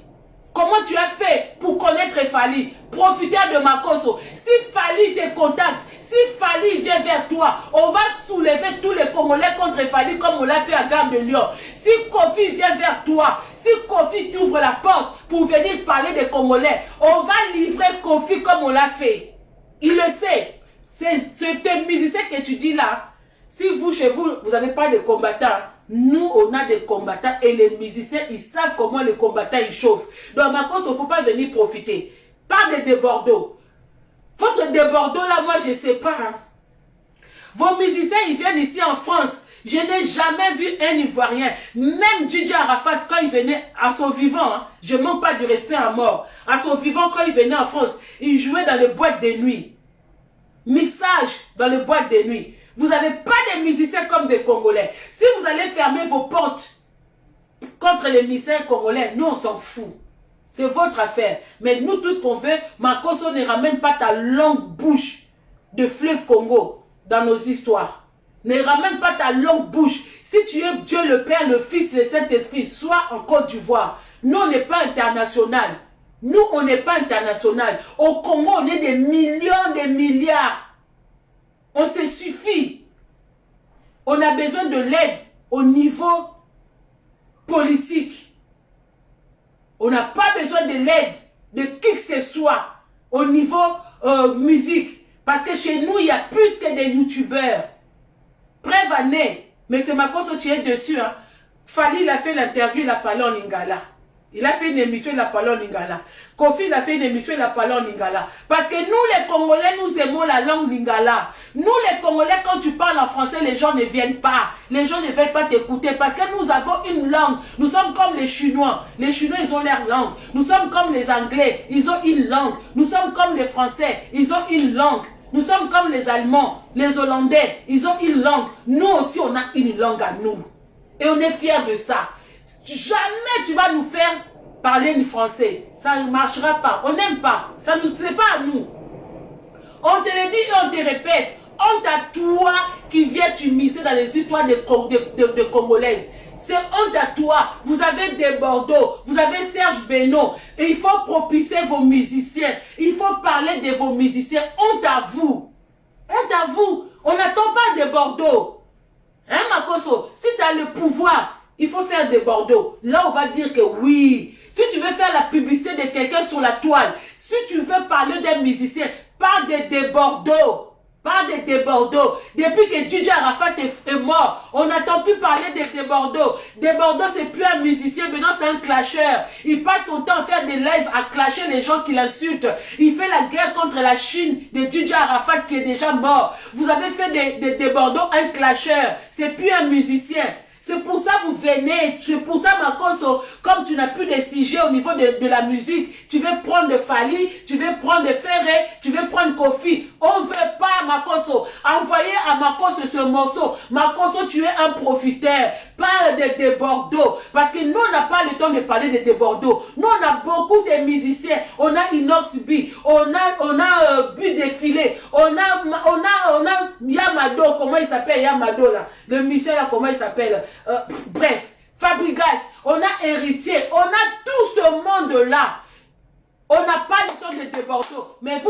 Comment tu as fait pour connaître Fali? Profiteur de Makosso. Si Fali te contacte, si Fali vient vers toi, on va soulever tous les Congolais contre Fali comme on l'a fait à Gare de Lyon. Si Kofi vient vers toi, si Kofi t'ouvre la porte pour venir parler des Congolais, on va livrer Kofi comme on l'a fait. Il le sait. C'est tes musiciens que tu dis là. Si vous, chez vous, vous n'avez pas de combattants, nous, on a des combattants et les musiciens, ils savent comment les combattants, ils chauffent. Donc, Makosso, il ne faut pas venir profiter. Pas de Bordeaux. Votre de Bordeaux, là, moi, je ne sais pas. Hein. Vos musiciens, ils viennent ici en France. Je n'ai jamais vu un Ivoirien, même DJ Arafat, quand il venait à son vivant, hein, je ne manque pas du respect à mort. À son vivant, quand il venait en France, il jouait dans les boîtes de nuit. Mixage dans les boîtes de nuit. Vous n'avez pas des musiciens comme des Congolais. Si vous allez fermer vos portes contre les musiciens congolais, nous on s'en fout. C'est votre affaire. Mais nous, tout ce qu'on veut, Makosso ne ramène pas ta longue bouche de fleuve Congo dans nos histoires. Ne ramène pas ta longue bouche. Si tu es Dieu le Père, le Fils, le Saint-Esprit, sois en Côte d'Ivoire. Nous, on n'est pas international. Nous, on n'est pas international. Au Congo, on est des millions, des milliards. On se suffit. On a besoin de l'aide au niveau politique. On n'a pas besoin de l'aide de qui que ce soit au niveau musique. Parce que chez nous, il y a plus que des youtubeurs. Preuve année. Mais c'est Makosso qui est dessus. Hein. Fali, il a fait l'interview, il a parlé en Lingala. Il a fait une émission, il a parlé en lingala. Kofi, il a fait une émission, il a parlé en lingala. Parce que nous, les Congolais, nous aimons la langue lingala. Nous, les Congolais, quand tu parles en français, les gens ne viennent pas. Les gens ne veulent pas t'écouter parce que nous avons une langue. Nous sommes comme les Chinois. Les Chinois, ils ont leur langue. Nous sommes comme les Anglais. Ils ont une langue. Nous sommes comme les Français. Ils ont une langue. Nous sommes comme les Allemands, les Hollandais. Ils ont une langue. Nous aussi, on a une langue à nous. Et on est fiers de ça. Jamais tu vas nous faire parler le français. Ça ne marchera pas. On n'aime pas. Ça ne c'est pas à nous. On te le dit et on te répète. Honte à toi qui viens t'immiscer dans les histoires de Congolaises. C'est honte à toi. Vous avez des Bordeaux. Vous avez Serge Beno. Et il faut propicer vos musiciens. Il faut parler de vos musiciens. Honte à vous. Honte à vous. On n'attend pas de Bordeaux. Hein, Makoso? Si tu as le pouvoir, il faut faire des Bordeaux. Là, on va dire que oui. Si tu veux faire la publicité de quelqu'un sur la toile, si tu veux parler d'un musicien, parle de Bordeaux. Parle de Bordeaux. Depuis que DJ Arafat est mort, on n'entend plus parler de Bordeaux. De Bordeaux, c'est plus un musicien, maintenant c'est un clasheur. Il passe son temps à faire des lives, à clasher les gens qui l'insultent. Il fait la guerre contre la Chine de DJ Arafat qui est déjà mort. Vous avez fait de Bordeaux un clasheur. C'est plus un musicien. C'est pour ça que vous venez, c'est pour ça Makoso, comme tu n'as plus de sujet au niveau de la musique, tu veux prendre de Fali, tu veux prendre de Ferré, tu veux prendre Kofi. On ne veut pas Makoso. Envoyez à Makoso ce morceau. Makoso, tu es un profiteur. Parle de Bordeaux. Parce que nous, on n'a pas le temps de parler de Bordeaux. Nous, on a beaucoup de musiciens. On a Inox B, on a Bu Défilé, on a Yamado, comment il s'appelle Yamado là? Le musicien là, comment il s'appelle? Bref, Fabrigas, on a Héritier, on a tout ce monde-là. On n'a pas le temps de Bordeaux. Mais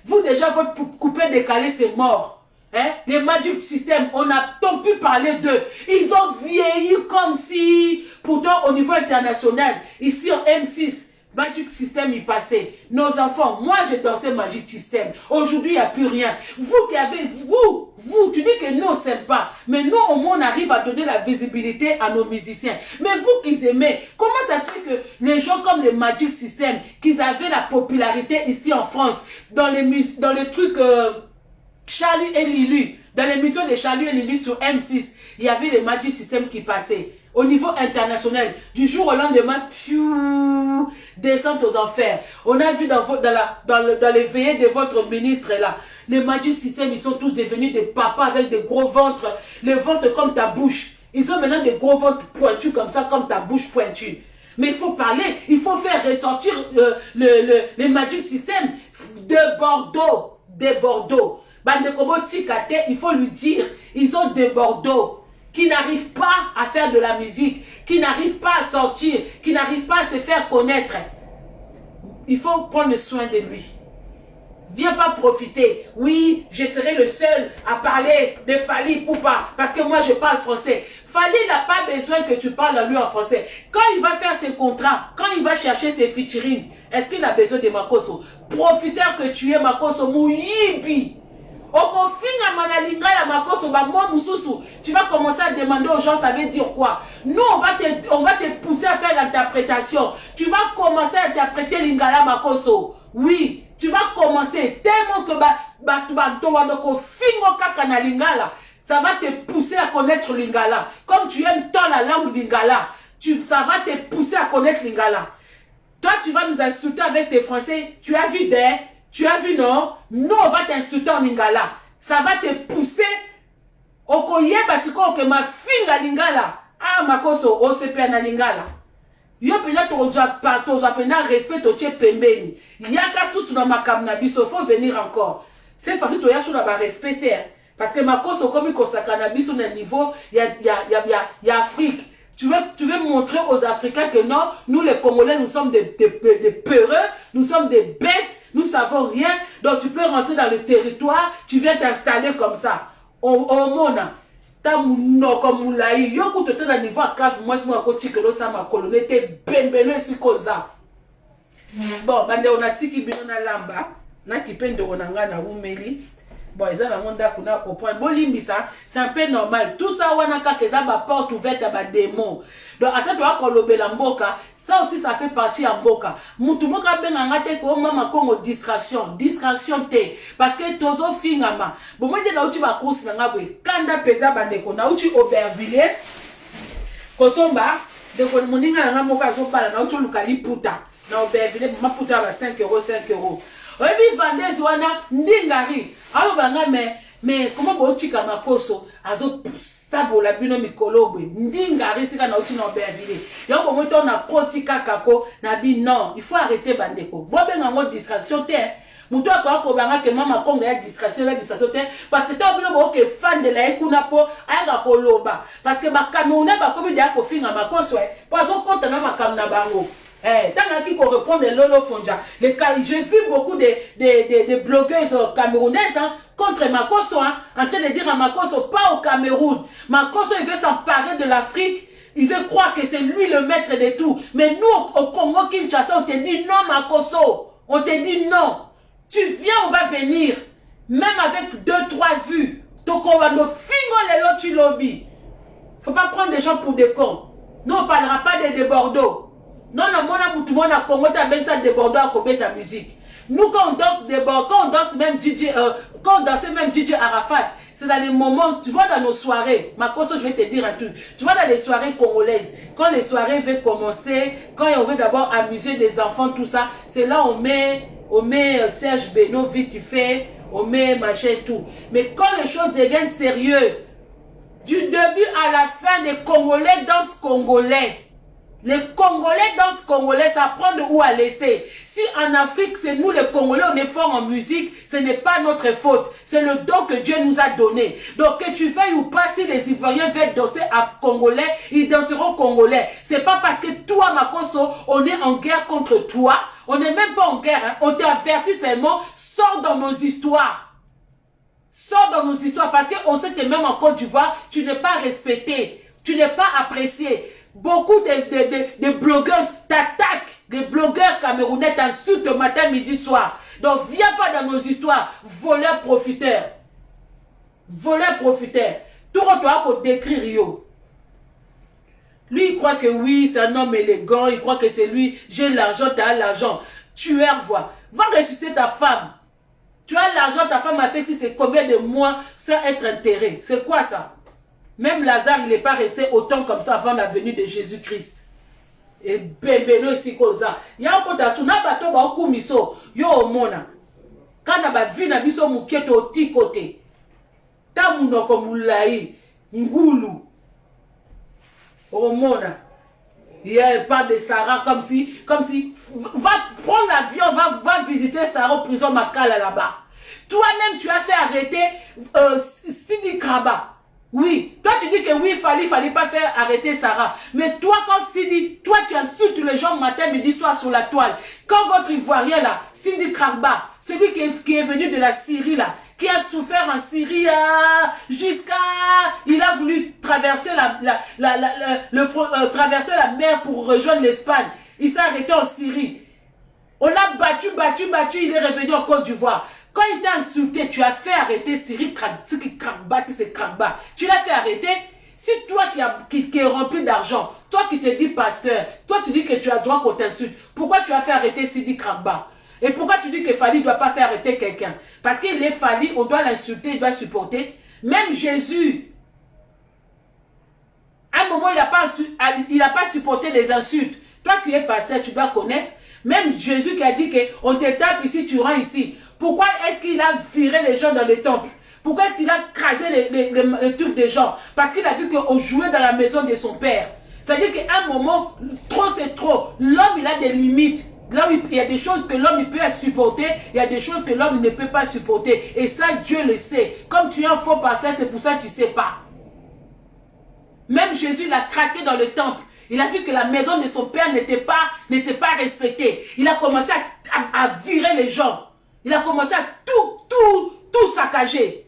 vous déjà, votre coupé décalé, c'est mort. Hein? Les Magic System, on n'entend plus parler d'eux. Ils ont vieilli comme si, pourtant au niveau international, ici en M6, Magic System y passait. Nos enfants, moi j'ai dansé Magic System. Aujourd'hui, il n'y a plus rien. Vous qui avez, vous, tu dis que nous on s'aime pas. Mais nous, au moins, on arrive à donner la visibilité à nos musiciens. Mais vous qui aimez, comment ça se fait que les gens comme les Magic System, qu'ils avaient la popularité ici en France, dans les trucs Charlie et Lulu, dans l'émission de Charlie et Lulu sur M6, il y avait les Magic System qui passaient. Au niveau international, du jour au lendemain, descente aux enfers. On a vu dans les veillées de votre ministre là, les Magic System, ils sont tous devenus des papas avec des gros ventres, les ventres comme ta bouche. Ils ont maintenant des gros ventres pointus comme ça, comme ta bouche pointue. Mais il faut parler, il faut faire ressortir les Magic System de Bordeaux, des Bordeaux. Bandekobo Tikate, il faut lui dire, ils ont des Bordeaux. Qui n'arrivent pas à faire de la musique, qui n'arrivent pas à sortir, qui n'arrivent pas à se faire connaître. Il faut prendre soin de lui. Viens pas profiter. Oui, je serai le seul à parler de Fali Poupa, parce que moi je parle français. Fali n'a pas besoin que tu parles à lui en français. Quand il va faire ses contrats, quand il va chercher ses featuring, est-ce qu'il a besoin de Makoso? Profiteur que tu es, Makoso Mouyibi. Tu vas commencer à demander aux gens ça veut dire quoi. Nous on va te pousser à faire l'interprétation. Tu vas commencer à interpréter Lingala Makoso. Oui, tu vas commencer tellement que ça va te pousser à connaître Lingala. Comme tu aimes tant la langue Lingala, ça va te pousser à connaître Lingala. Toi tu vas nous insulter avec tes français. Tu as vu des... Tu as vu, non? Nous, on va t'insulter en lingala. Ça va te pousser. Okoye basiko que ma fille à lingala. Ah, Makoso, o se pe na lingala. Yo pena toza pena respect au tche pembeni. Yaka sous dans ma cannabis, faut venir encore. Cette fois-ci, tu as ba respecter. Parce que Makoso, comme il consacre cannabis au niveau, il y a Afrique. Tu veux montrer aux Africains que non, nous les Congolais, nous sommes des peureux, nous sommes des bêtes, nous savons rien. Donc tu peux rentrer dans le territoire, tu viens t'installer comme ça. Au mona, ta mouno comme moulaï, yo pour te na niveau à cave, moi je m'en côté que l'eau ça m'a coloné, t'es benbeno si koza. Bon, bande on a tiki bino na lamba, na kipende onanga na umeli. Bon, ils ont un monde à comprendre. Bon, ça, c'est un peu normal. Tout ça, on a qu'à la porte ouverte à des démons. Donc, attends, toi, quand l'obé la mboka, ça aussi, ça fait partie en mboka. Moutumoka ben angate ko mama kongo distraction. Distraction te. Parce que tozo fingama. Bon, moi, je n'ai pas course n'angabwe. Kanda peza bandeko. Na uchi Aubervilliers. Kosomba. De ko moninga n'angamoka zopala. Na uchi lukali puta. Na Aubervilliers, ma puta va 5 euros, 5 euros. Oyebi vendez wana ndingari alo banga mais comment botika makoso azo sabola bino mikolobwe ndingari sika na uti na Aubervilliers yoko moto na kotika kako na bi non il faut arrêter bandeko bobenga ngo distraction te muto ko banga ke mama kongo ya distraction te parce que ta bino bo ke fan de la ekuna po aya ko loba parce que ba Camerounais ba kobi dia ko finga makoso parce que konta na makamna bango. Tant qu'il faut répondre Lolo Fonja. J'ai vu beaucoup de blogueuses camerounaises contre Makoso, en train de dire à Makoso, pas au Cameroun. Makoso, il veut s'emparer de l'Afrique. Il veut croire que c'est lui le maître de tout. Mais nous, au Congo, Kinshasa, on te dit non, Makoso. On te dit non. Tu viens, on va venir. Même avec 2-3 vues. Toko va nous fingo les lotis lobby. Faut pas prendre des gens pour des cons. Nous, on parlera pas des Bordeaux. Non, non, tout le monde a Congo, t'as bien ça de Bordeaux à combien ta musique. Nous, quand on danse des Bordeaux, quand on danse même DJ, quand on dansait même DJ Arafat, c'est dans les moments, tu vois, dans nos soirées, Makoso, je vais te dire un truc, tu vois, dans les soirées congolaises, quand les soirées veulent commencer, quand on veut d'abord amuser des enfants, tout ça, c'est là on met Serge Beno, vite tu fais, on met machin et tout. Mais quand les choses deviennent sérieuses, du début à la fin, les Congolais dansent congolais. Les Congolais dansent congolais, ça prend de où à laisser. Si en Afrique, c'est nous les Congolais, on est forts en musique, ce n'est pas notre faute. C'est le don que Dieu nous a donné. Donc que tu veuilles ou pas, si les Ivoiriens veulent danser à Congolais, ils danseront Congolais. C'est pas parce que toi, Makoso, on est en guerre contre toi. On n'est même pas en guerre. Hein. On t'avertit seulement, sors dans nos histoires. Sors dans nos histoires parce qu'on sait que même en Côte d'Ivoire, tu n'es pas respecté. Tu n'es pas apprécié. Beaucoup de blogueuses t'attaquent, des blogueurs camerounais t'insultent matin, midi, soir. Donc viens pas dans nos histoires, voleurs, profiteurs. Voleurs, profiteurs. Tout le monde doit décrire Rio. Lui, il croit que oui, c'est un homme élégant, il croit que c'est lui, j'ai l'argent, tu as l'argent. Tueur, vois. Va ressusciter ta femme. Tu as l'argent, ta femme a fait si c'est combien de mois sans être enterré. C'est quoi ça? Même Lazare, il n'est pas resté autant comme ça avant la venue de Jésus-Christ. Et bébé, ici, koza. Il y a encore des gens qui ont beaucoup miso. Yo omona. Quand on a vu na biso mukieto au ti côté. Tamuno comme moulaï. Ngoulou. Omona. Elle parle de Sarah comme si, va prendre l'avion, va visiter Sarah au prison Makala là-bas. Toi-même, tu as fait arrêter Sidi Kraba. Oui, toi tu dis que oui, il fallait pas faire arrêter Sarah. Mais toi, quand Sidi, toi tu insultes les gens matin, midi, soir sur la toile. Quand votre Ivoirien là, Sidi Kraba, celui qui est venu de la Syrie là, qui a souffert en Syrie jusqu'à... Il a voulu traverser traverser la mer pour rejoindre l'Espagne. Il s'est arrêté en Syrie. On l'a battu, il est revenu en Côte d'Ivoire. Quand il t'a insulté, tu as fait arrêter Syrie Kraba, si c'est Kraba. Tu l'as fait arrêter. Si toi qui est rempli d'argent, toi qui te dis pasteur, toi tu dis que tu as droit qu'on t'insulte, pourquoi tu as fait arrêter Sidi Kraba? Et pourquoi tu dis que Fali ne doit pas faire arrêter quelqu'un? Parce qu'il est Fali, on doit l'insulter, il doit supporter. Même Jésus, à un moment, il n'a pas supporté les insultes. Toi qui es pasteur, tu dois connaître. Même Jésus qui a dit qu'on te tape ici, tu rends ici. Pourquoi est-ce qu'il a viré les gens dans le temple? Pourquoi est-ce qu'il a crasé les trucs des gens? Parce qu'il a vu qu'on jouait dans la maison de son père. C'est-à-dire qu'à un moment, trop c'est trop. L'homme, il a des limites. Là où il y a des choses que l'homme peut supporter, il y a des choses que l'homme ne peut pas supporter. Et ça, Dieu le sait. Comme tu es un faux pasteur, c'est pour ça que tu ne sais pas. Même Jésus l'a craqué dans le temple. Il a vu que la maison de son père n'était pas respectée. Il a commencé à virer les gens. Il a commencé à tout saccager.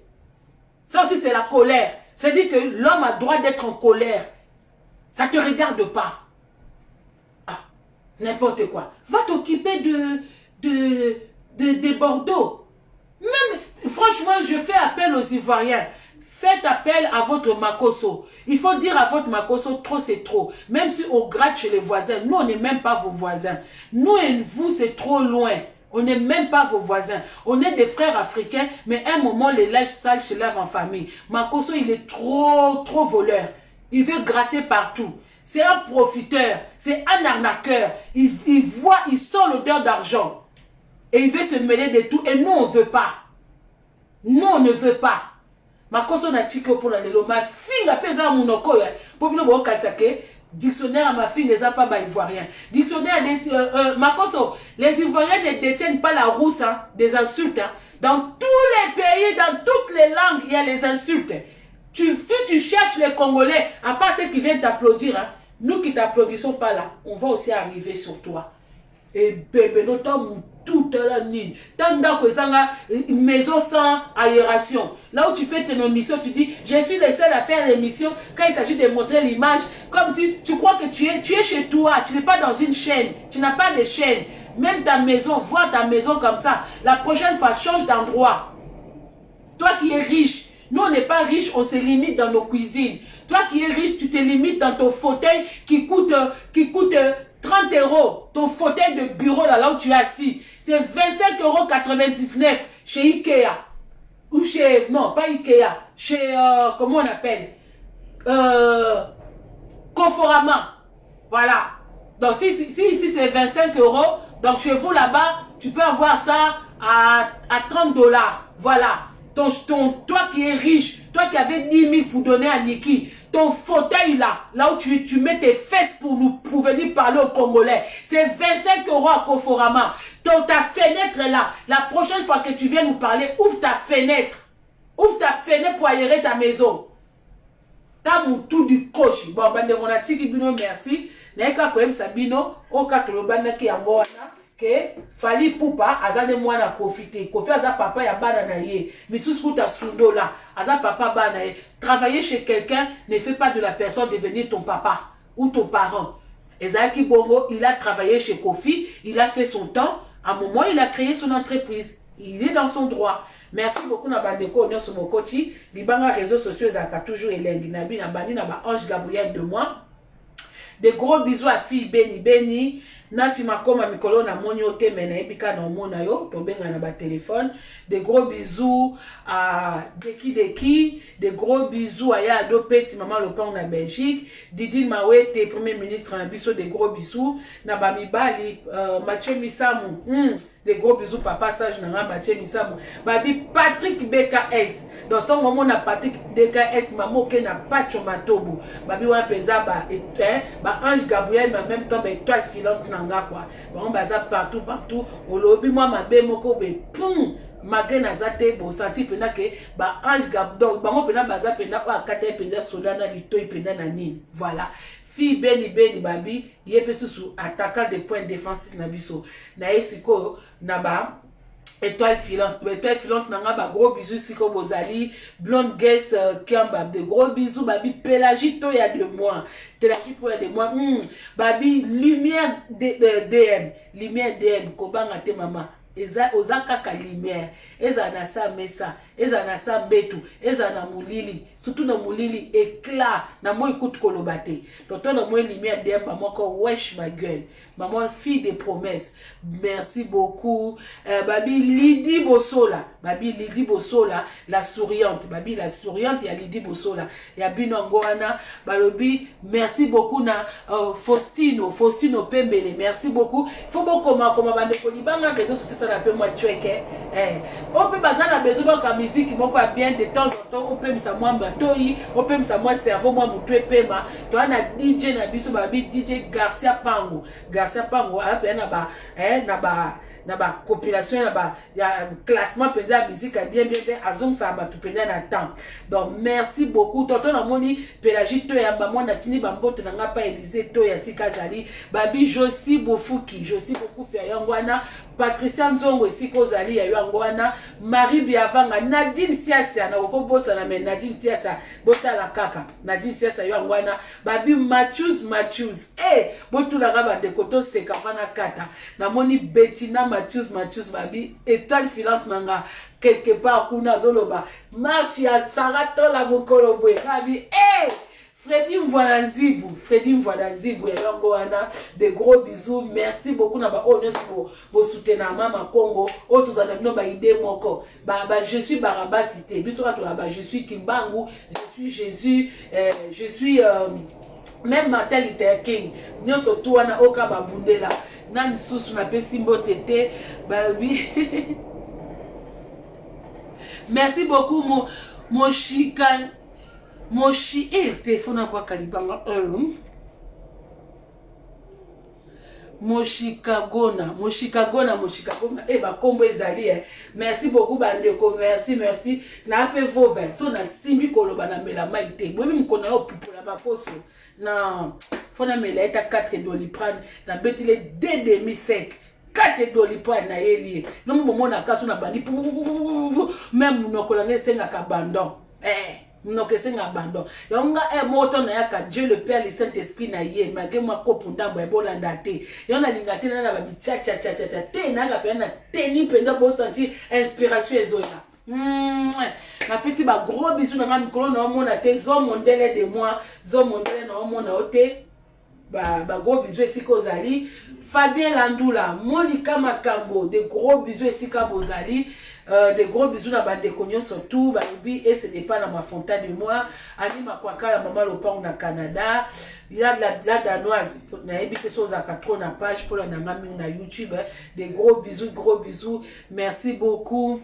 Ça aussi, c'est la colère. C'est-à-dire que l'homme a le droit d'être en colère. Ça ne te regarde pas. Ah, n'importe quoi. Va t'occuper de Bordeaux. Même, franchement, Franchement, je fais appel aux Ivoiriens. Faites appel à votre Makosso. Il faut dire à votre Makosso, trop c'est trop. Même si on gratte chez les voisins, nous on n'est même pas vos voisins. Nous et vous c'est trop loin. On n'est même pas vos voisins. On est des frères africains, mais à un moment les linges sales se lavent en famille. Makosso il est trop voleur. Il veut gratter partout. C'est un profiteur, c'est un arnaqueur. Il sent l'odeur d'argent. Et il veut se mêler de tout. Et nous on ne veut pas. Nous on ne veut pas. Makosso na tiko pour la lelo. Ma fille n'a pas ça mon oko. Pour nous bon katsake. Dictionnaire à ma fille n'est pas ivoirien. Dictionnaire Makosso. Les Ivoiriens ne détiennent pas la rousse hein, des insultes. Hein. Dans tous les pays, dans toutes les langues, il y a les insultes. Tu cherches les Congolais, à part ceux qui viennent t'applaudir, hein, nous qui t'applaudissons pas là, on va aussi arriver sur toi. Et bébé, notamment toute la nuit. Tant que ça, une maison sans aération. Là où tu fais tes émissions, tu dis, je suis le seul à faire l'émission. Quand il s'agit de montrer l'image, comme tu crois que tu es chez toi, tu n'es pas dans une chaîne, tu n'as pas de chaîne. Même ta maison, vois ta maison comme ça. La prochaine fois, change d'endroit. Toi qui es riche, nous on n'est pas riche, on se limite dans nos cuisines. Toi qui es riche, tu te limites dans ton fauteuil qui coûte 30 €. Ton fauteuil de bureau là où tu es assis. C'est 25,99 € chez Ikea. Ou chez, non pas Ikea, chez, comment on appelle Conforama. Voilà. Donc si ici c'est 25 €, donc chez vous là-bas, tu peux avoir ça à 30 $. Voilà. Toi qui es riche, toi qui avais 10 000 pour donner à Niki, ton fauteuil là où tu mets tes fesses pour venir parler aux Congolais, c'est 25 € à Conforama. Ta fenêtre est là. La prochaine fois que tu viens nous parler, ouvre ta fenêtre. Ouvre ta fenêtre pour aérer ta maison. T'as mon tout du coach. Bon, on a dit merci. N'eka koem sabino, oka tolobana ki amboana. Que Fali Poupa azane mwana profiter kofi aza papa ya bana na ye misusu kuta sundo là aza papa bana ye. Travailler chez quelqu'un ne fait pas de la personne devenir ton papa ou ton parent. Ezaki Bongo, il a travaillé chez Kofi, il a fait son temps, à un moment il a créé son entreprise, il est dans son droit. Merci beaucoup na bandeko on est sur mon coach, libanga réseaux sociaux zaka toujours elengi na bi na bani na ba Ange Gabriel de moi. Des gros bisous à fille Beni. Nafi makoma mikolo na moni ote mena ebika na omona yo to benga na ba téléphone. Des gros bisous à Deki. Des gros bisous à Yado Petit maman Lopang na Belgique. Didi Mawete premier ministre na biso, des gros bisous na ba mibali Mathieu Misamu. Des gros bisous papa sage na Mathieu Misamu. Babi Patrick BKS. Donc ton moment na Patrick BKS maman ke na Pacho Matobu. Babi wa penza ba Ange Gabriel mais en même temps étoile filante nanga quoi. Bon baza partout au lobby moi ma be moko be pum malgré nazate bo senti pena ke ba Ange Gabriel donc bango pena baza pena o akata pena soda na lito pena na nini. Voilà. Fille Beni babi yepe susu attaquant des points défensifs na biso. Na esiko na ba étoile filante nanga ba gros bisous siko bozali blonde guest Kiamba de gros bisous babi Pélagie to ya de moi Pélagie pour ya de moi babi lumière DM kobanga te mama eza ozakaka lumière eza na sa mesa eza na sa mbetu eza na mulili surtout na mulili éclat na moi écoute kolobate donc na moi lumière DM ba moko wesh ma gueule maman fille des promesses merci beaucoup babi Lydie Bosola la souriante babi la souriante ya Lydie Bosola ya binongo wana balobi merci beaucoup na Faustino Pembele merci beaucoup faut beaucoup comment bande ko libanga bezo ça na peu moi chweke on peut bazana bezo ka musique moko bien de temps en temps on peut misa moi batoi on peut misa moi cerveau moi mutu pema to ana DJ na biso babi DJ Garcia Pango ape na ba compilation ya classement penza musique bien azong ça ba tout penza na temps. Donc merci beaucoup tonton na moni Pélagie to ya ba mona tini ba mbote na nga pa Élysée to ya Sikazali babi Josi Bofuki faire yangwana Patricia Nzongo esiko ozali ya yango wana Marie Biavanga Nadine Siasa na okobosa na me Nadine Siasa botala kaka Nadine Siasa yango wana babi Matthews botula ka bande koto seka wana kata na moni Bettina Matthews babi étoile filante nanga quelque part kuna zoloba marche ya tsarato la mokolo bwe babi Freddy Mvoila Zibu yango wana de gros bisous, merci beaucoup na ba honneur pour soutenir Mama Congo autres en ba idée moko je suis Baraba cité biso to ba je suis Kimbangu, je suis Jésus, je suis même Martin Luther King nyoso to wana oka babundela na lisusu na pesi mbotete babi merci beaucoup mon chican Moshi téléphone à quoi Kalibanga Moshikagona ba kombo ezali merci beaucoup bandeko merci na pe vos 20 so na simbi koloba na mela maite bomi mkona yo pupola makoso na fona mela eta 4 doliprane na betile 2 demi sec 4 doliprane na yeli no momona kaso na bandi même nokolanga senga kabandon Mnokesenga abandon. Yonga moto na yaka Dieu le Père le Saint-Esprit na ye malgré ma kopunda bo ebolanda te. Yona lingate na ba cha te na ga pena te ni penda bo sentir inspiration ezoya. Na pesi ba gros bisous na mikolo na mona te zo mondele de moi, zo mondele na mona ote. Ba gros bisous esika ozali. Fabien Landula, Monica Makambo, de gros bisous esika bozali. Des gros bisous na bande konyo surtout babi et ce n'est pas dans ma fontaine de moi anima kwaka la maman lopang na Canada il y a la danoise na ebite chose à 4 na page pour la ngami na YouTube des gros bisous merci beaucoup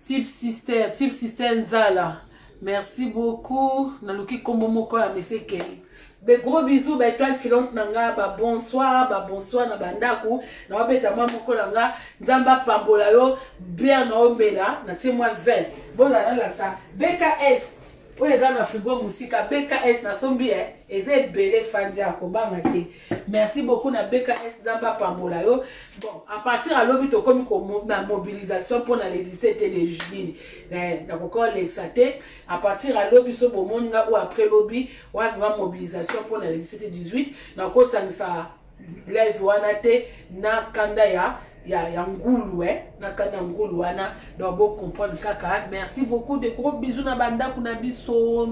Type Sister Nzala merci beaucoup na luki kombo moko ya monsieur Kelly. Des gros bisous, étoile filante nanga, bonsoir na bandaku, na wabeta moko nanga, nzamba pambola yo, bien na ombela, na tie moi 20. Bon la ça. BKS. Pour les gens na frigo musika, BKS na sombi eze belé fandia ko ba mate. Merci beaucoup na BKS nzamba pambola yo. Bon, à partir à l'obito comme na mobilisation pour na les 17 de juillet. Na ko l'exaté à partir à l'obiso bomonga ou après lobby ou à mobilisation pour na les 17 et 18 na ko sangisa live wana te na kanda ya ngulu na kanda ngulu wana donc bon comprendre kaka merci beaucoup de gros bisous na banda kuna biso